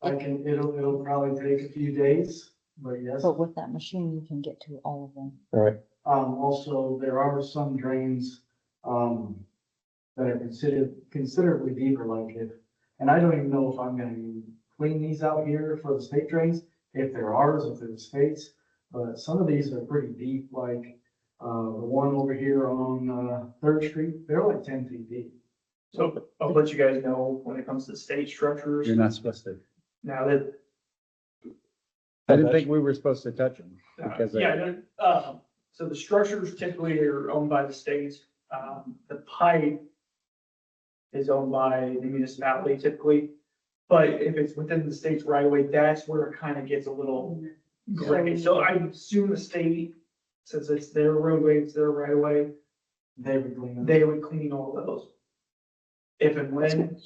I can, it'll probably take a few days, but yes. But with that machine, you can get to all of them. All right, Also, there are some drains, that are considerably deeper, like if, and I don't even know if I'm gonna clean these out here for the state drains, if they're ours, if they're the state's, but some of these are pretty deep, like, the one over here on, Third Street, they're like 10 feet deep. So I'll let you guys know when it comes to state structures. You're not supposed to. Now that, I didn't think we were supposed to touch them because. so the structures typically are owned by the states. The pipe is owned by the municipality typically. But if it's within the state's right of way, that's where it kind of gets a little gray. So I assume the state, since it's their roadway, it's their right of way, They would clean them. they would clean all those. If and when,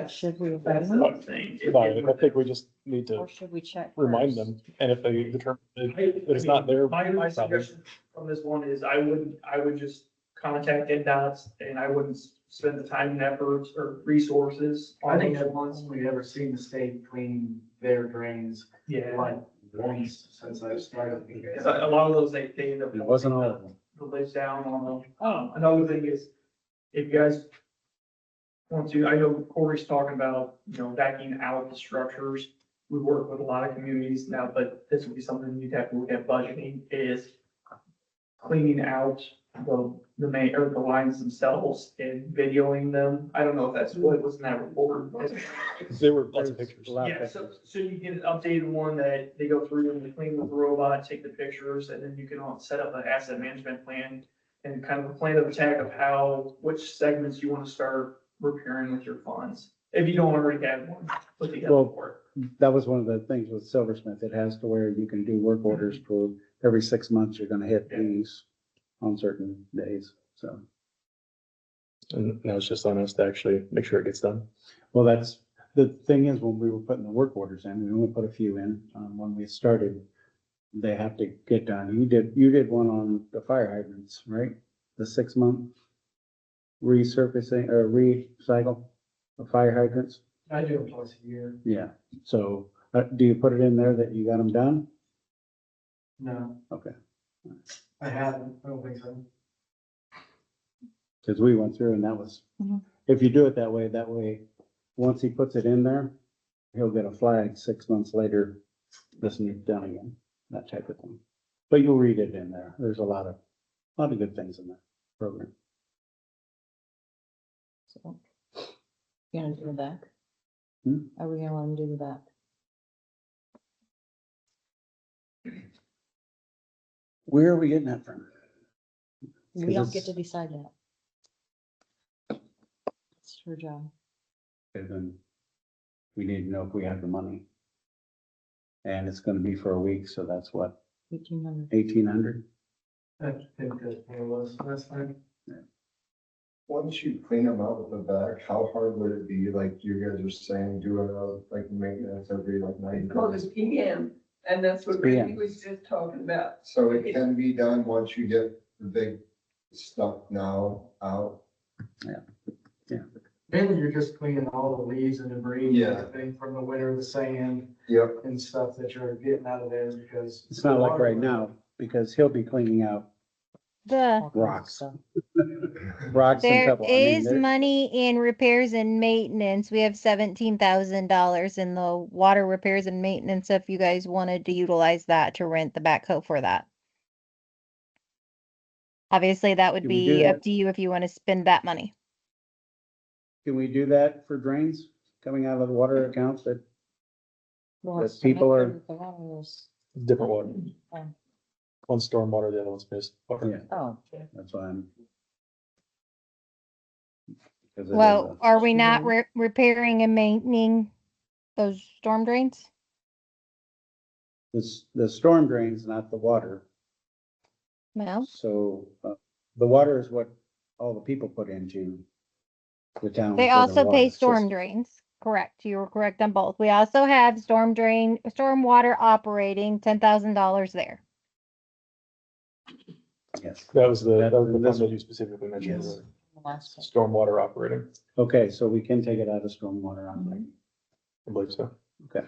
Should we, that's the other thing. If- I think we just need to or should we check? remind first? them, and if they determine that it's not their My problem. suggestion from this one is I would just contact NDOT and I wouldn't spend the time and efforts or resources. I on think those that once we ever seen the state clean their drains, Yeah, like once since I started. because a lot of those, they end up. It wasn't all of them. The lids down on them. Another thing is, if you guys want to, I know Corey's talking about, vacuuming out the structures. We work with a lot of communities now, but this would be something you'd have to look at budgeting is cleaning out the main, or the lines themselves and videoing them. I don't know if that's what was in that report. There were lots of There's pictures. a lot of Yeah, so, pictures. so you get an updated one that they go through and they clean with the robot, take the pictures, and then you can all set up an asset management plan and kind of a plan of attack of how, which segments you want to start repairing with your funds. If you don't already have one put together Well, for it. That was one of the things with Silversmith. It has to where you can do work orders for every 6 months, you're gonna hit these on certain days, so. And now it's just on us to actually make sure it gets done. Well, that's, the thing is, when we were putting the work orders in, we only put a few in, when we started. They have to get done. You did one on the fire hydrants, right? The 6 month resurfacing or recycle of fire hydrants? I do it twice a year. Yeah, so, do you put it in there that you got them done? No, Okay, I haven't. I don't think so. cause we went through and that was, Mhm. if you do it that way, once he puts it in there, he'll get a flag 6 months later, this needs done again, that type of thing. But you'll read it in there. There's a lot of good things in that program. So, you gonna do the back? Hmm? Are we gonna let them do the back? Where are we getting that from? We don't get it's- to decide that. It's her job. And then we need to know if we have the money. And it's gonna be for a week, so that's what, 1,800. 1,800? I think that's what it was. That's fine. Once you clean them out with the back, how hard would it be, like you guys are saying, doing like maintenance every like 90 It's called days? a PM, and that's what PM. Randy was just talking about. So it can be done once you get the big stuff now out. Mainly you're just cleaning all the leaves and debris and Yeah. everything from the winter, the sand Yep. and stuff that you're getting out of there because. It's not like right now, because he'll be cleaning out The, All kinds of rocks. stuff. rocks and there pebble. I mean, is there- money in repairs and maintenance. We have $17,000 in the water repairs and maintenance if you guys wanted to utilize that to rent the backhoe for that. Obviously, that would Can we do be up that? to you if you want to spend that money. Can we do that for drains coming out of the water accounts that, Well, That it's to make people are- sure that the water is- Different water. Oh. One's stormwater, the other one's mist water. yeah, Oh, that's why I'm. because it is Well, a- are we not repairing and maintaining those storm drains? the storm drains, not the water. No. So, the water is what all the people put into the town. They for their also pay water storm system. drains. Correct. You were correct on both. We also have storm water operating, $10,000 there. Yes. That was the That- fund this- that you specifically mentioned, Yes. the last one. stormwater operating, Okay, so we can take it out of stormwater operating. I believe so. Okay,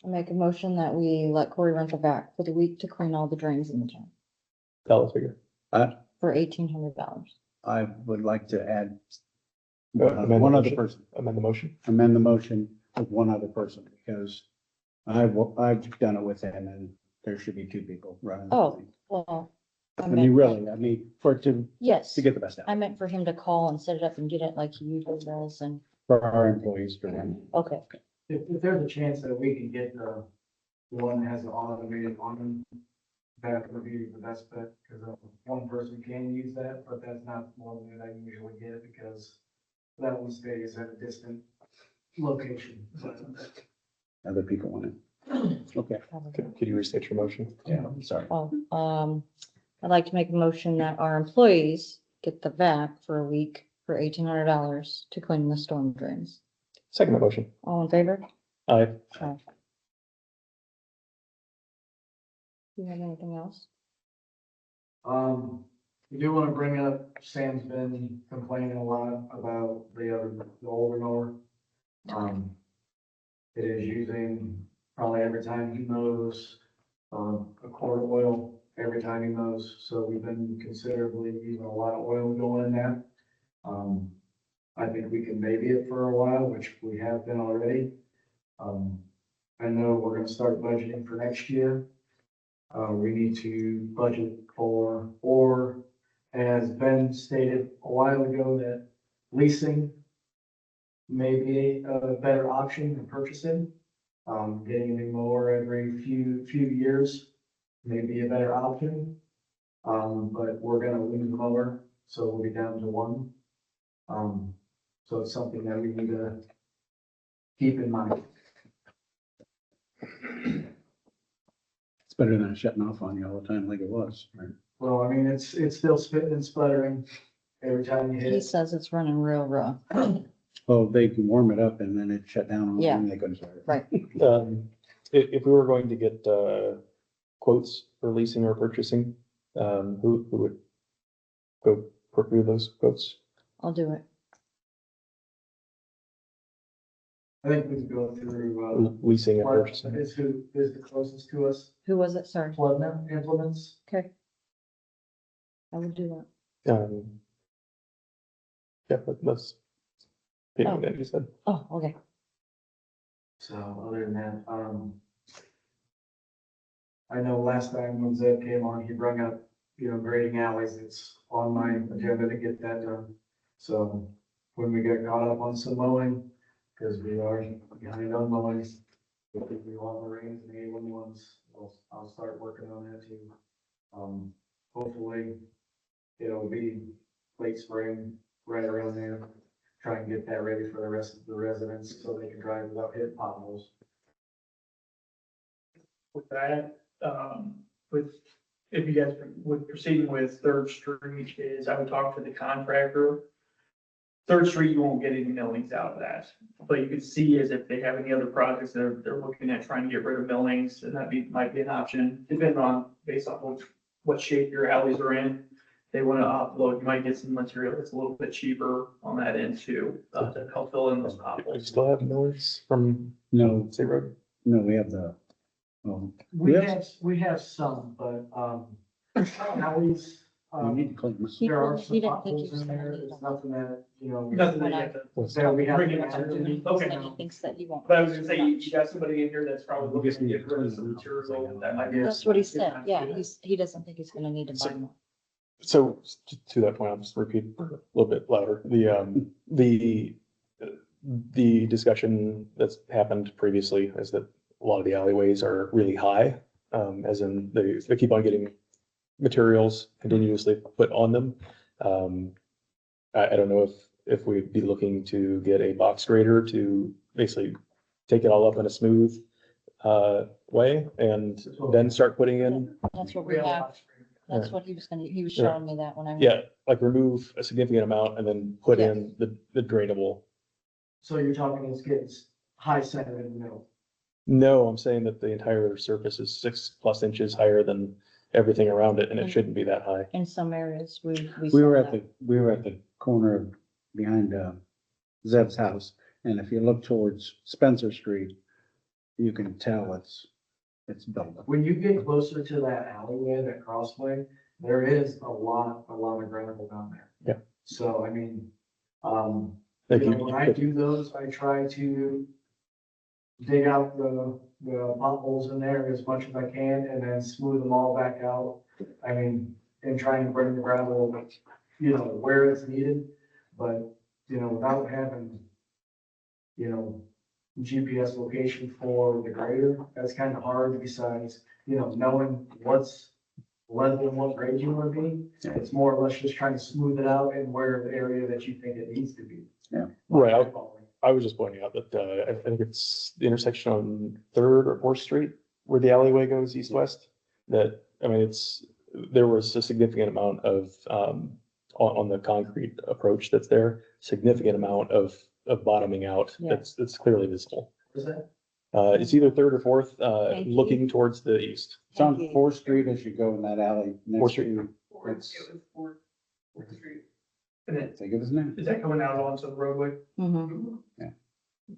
I make a motion that we let Corey rent the back for the week to clean all the drains in the town Dollar figure. for $1,800. I would like to add Amend the one other motion? person, Amend the motion. amend the motion with one other person, because I've done it with him, and there should be two people running. the Oh, thing. well. I mean, really, for it Yes, to get the best out, I meant for him to call and set it up and get it like he usually does and, for our employees to run. okay. If there's a chance that we can get the one that has the automated on, that would be the best bet, because one person can use that, but that's not one that I usually get, because that one stays at a distant location. Other people want it. Okay, Could you restate your motion? yeah, I'm sorry. Oh, I'd like to make a motion that our employees get the vac for a week for $1,800 to clean the storm drains. Second motion. All in favor? Aye. Aye. Do you have anything else? We do want to bring up, Sam's been complaining a lot about the older mower. It is using probably every time he mows, a quart of oil every time he mows, so we've been considerably using a lot of oil going in that. I think we can maybe it for a while, which we have been already. I know we're gonna start budgeting for next year. we need to budget for, or as Ben stated a while ago, that leasing may be a better option than purchasing. Getting a mower every few years may be a better option. But we're gonna lose the mower, so we'll be down to one. So it's something that we need to keep in mind. It's better than shutting off on you all the time like it was, right? Well, I mean, it's still spitting and sputtering every time you hit He it. says it's running real rough. Well, they can warm it up and then it shut down on Yeah. when they couldn't start it. Right. If we were going to get, quotes for leasing or purchasing, who would go procure those quotes? I'll do it. I think we can go through, Leasing and Clark purchasing. is who is the closest to us, Who was it? Sorry. Flood Implements. Okay. I will do that. Yeah, that's. Yeah, what you said. Oh, okay. So other than that, I know last time when Zed came on, he brought up, grading alleys. It's on my agenda to get that done. So when we get caught up on some mowing, because we are behind on mowing, if we want the rains and the A11s, I'll start working on that too. Hopefully it'll be late spring, right around there. Try and get that ready for the rest of the residents so they can drive without hitting potholes. With that, if you guys would proceeding with Third Street is I would talk to the contractor. Third Street, you won't get any millings out of that, but you could see as if they have any other projects that they're looking at trying to get rid of millings, and might be an option, depending on, based on what shape your alleys are in. They want to upload, you might get some material that's a little bit cheaper on that end too, to help fill in those You potholes. still have millings from No, State Road? no, we have the, We Yes. have some, but, alleys, we need to clean this. He there are he some didn't think he potholes was in gonna there. need It's them. nothing that, Nothing that you have to, that we have Bring to it add to to. me. Okay. He thinks that he won't. but I was gonna say, you got somebody in here that's probably We looking just to need get to rid of clean some them. material that might be. That's what he said. Yeah, he doesn't think he's gonna need to buy more. So to that point, I'll just repeat a little bit louder. The discussion that's happened previously is that a lot of the alleyways are really high. As in they keep on getting materials continuously put on them. I don't know if we'd be looking to get a box grader to basically take it all up in a smooth way and then start putting in. That's what we have. That's what he was Yeah. showing me that when I. went. Yeah, like remove a significant amount and then put Yes. in the drainable. So you're talking it's getting high center in the middle. No, I'm saying that the entire surface is 6+ inches higher than everything around it, and it shouldn't be that high. In some areas, we We saw were at that. we were at the corner of, behind, Zeb's house, and if you look towards Spencer Street, you can tell it's built up. When you get closer to that alleyway, that crossway, there is a lot of gravel down there. Yeah. So, I mean, Like when I do those, I try to dig out the potholes in there as much as I can and then smooth them all back out. I mean, and trying to bring the gravel, where it's needed, but, without having, GPS location for the grader, that's kind of hard besides, knowing what's level and what grade you want to be. It's more or less just trying to smooth it out and where the area that you think it needs to be. Right, I was just pointing out that I think it's the intersection on 3rd or 4th Street where the alleyway goes east-west. That, I mean, there was a significant amount of, on the concrete approach that's there, significant amount of bottoming out Yeah. that's clearly visible. Is that? It's either 3rd or 4th, Thank you. looking towards the east. It's on Thank you. 4th Street as you go in that alley. next 4th Street. to- Fourth, It's, it was Fourth Street. And then, think of his name. is that coming out onto the roadway? Mhm.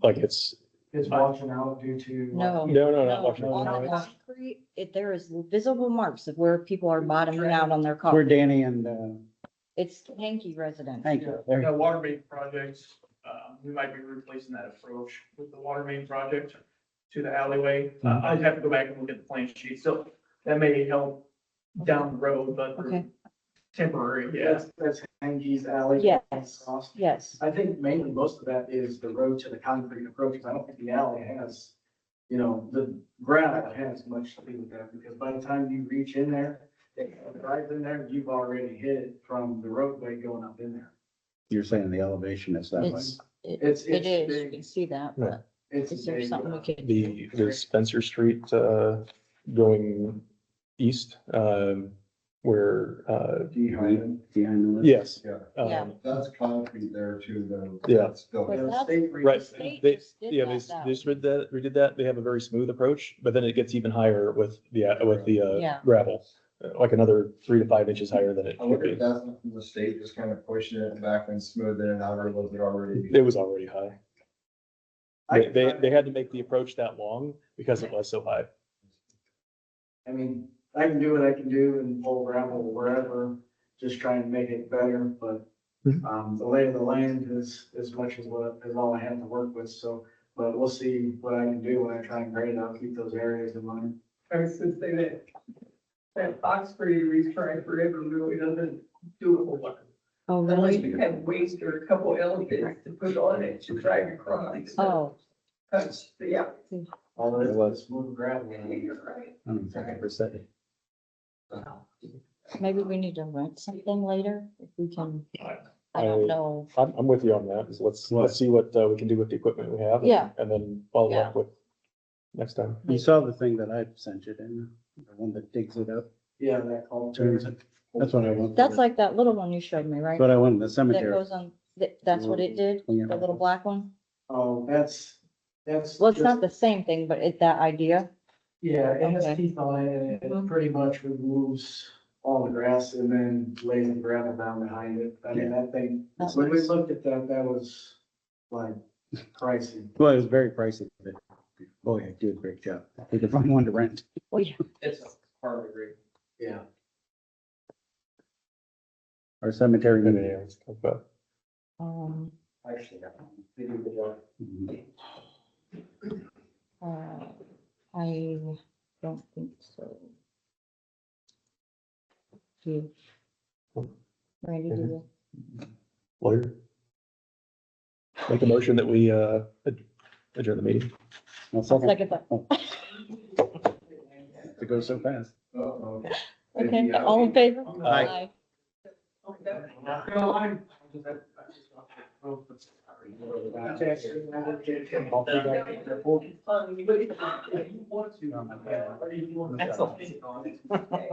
Like it's, It's washing out due to. No. no, not No, watching. on the concrete, there is visible marks of where people are bottoming out on their It's where car. Danny and, It's Hanky residents. thank you. There you The go. water main project, we might be replacing that approach with the water main project to the alleyway. I'd have to go back and look at the plan sheet. So that may help down the road, but Okay. temporary, yeah. That's Angie's alley. Yes. Yes. I think mainly most of that is the road to the concrete approaches. I don't think the alley has, you know, the gravel has much to do with that, because by the time you reach in there, right in there, you've already hit it from the roadway going up in there. You're saying the elevation is that way? It is, you big. can see that, but It's is there big, something we could? The Spencer Street, going east, where, Behind the list? yes. Yeah, Yeah. that's concrete there too, though. Yeah. That's still. But that's- Right, State they, just did yeah, that they now. just redid that, they have a very smooth approach, but then it gets even higher with the Yeah. gravel. Like another 3 to 5 inches higher than it I should wonder be. if that's from the state just kind of pushing it back and smoothing it out, or was it already? It was already high. They had to make the approach that long because it was so high. I mean, I can do what I can do and pull gravel wherever, just trying to make it better, but the lay of the land is as much as all I have to work with, so, but we'll see what I can do when I try and grade it. I'll keep those areas in mind. I was gonna say that Oxford retried forever really doesn't do it well. Oh, Unless really? you have waste or a couple elephants to put on it to drag across. Oh, Yeah. All it was smooth gravel. You're right. 100%. maybe we need to rent something later if we can. I don't know. I'm with you on that. So let's see what we can do with the equipment we have. Yeah. And then follow Yeah. up with next time. You saw the thing that I sent you, didn't you? The one that digs it up, Yeah, that call. turns it. That's what I want. That's like that little one you showed me, right? That's what I want in the That cemetery. goes on, that's what it did, Clean it the up. little black one? Oh, that's. Well, it's not the same thing, but it's that idea. Yeah, it has Okay. teeth on it and Mhm. it pretty much removes all the grass and then lays the gravel down behind it. I mean, that thing, That's when we nice. looked at that, that was like pricey. Well, it was very pricey, but boy, I do a great job. I think if I wanted to rent. Well, yeah. It's part of the grade. Yeah. Our cemetery. Anything else to talk about? Actually, they do a good job. I don't think so. Do you? Randy, do you? Lawyer? Make a motion that we adjourn the meeting. I'll I'll second. second that. It goes so fast. Okay, all in favor? Aye. Excellent.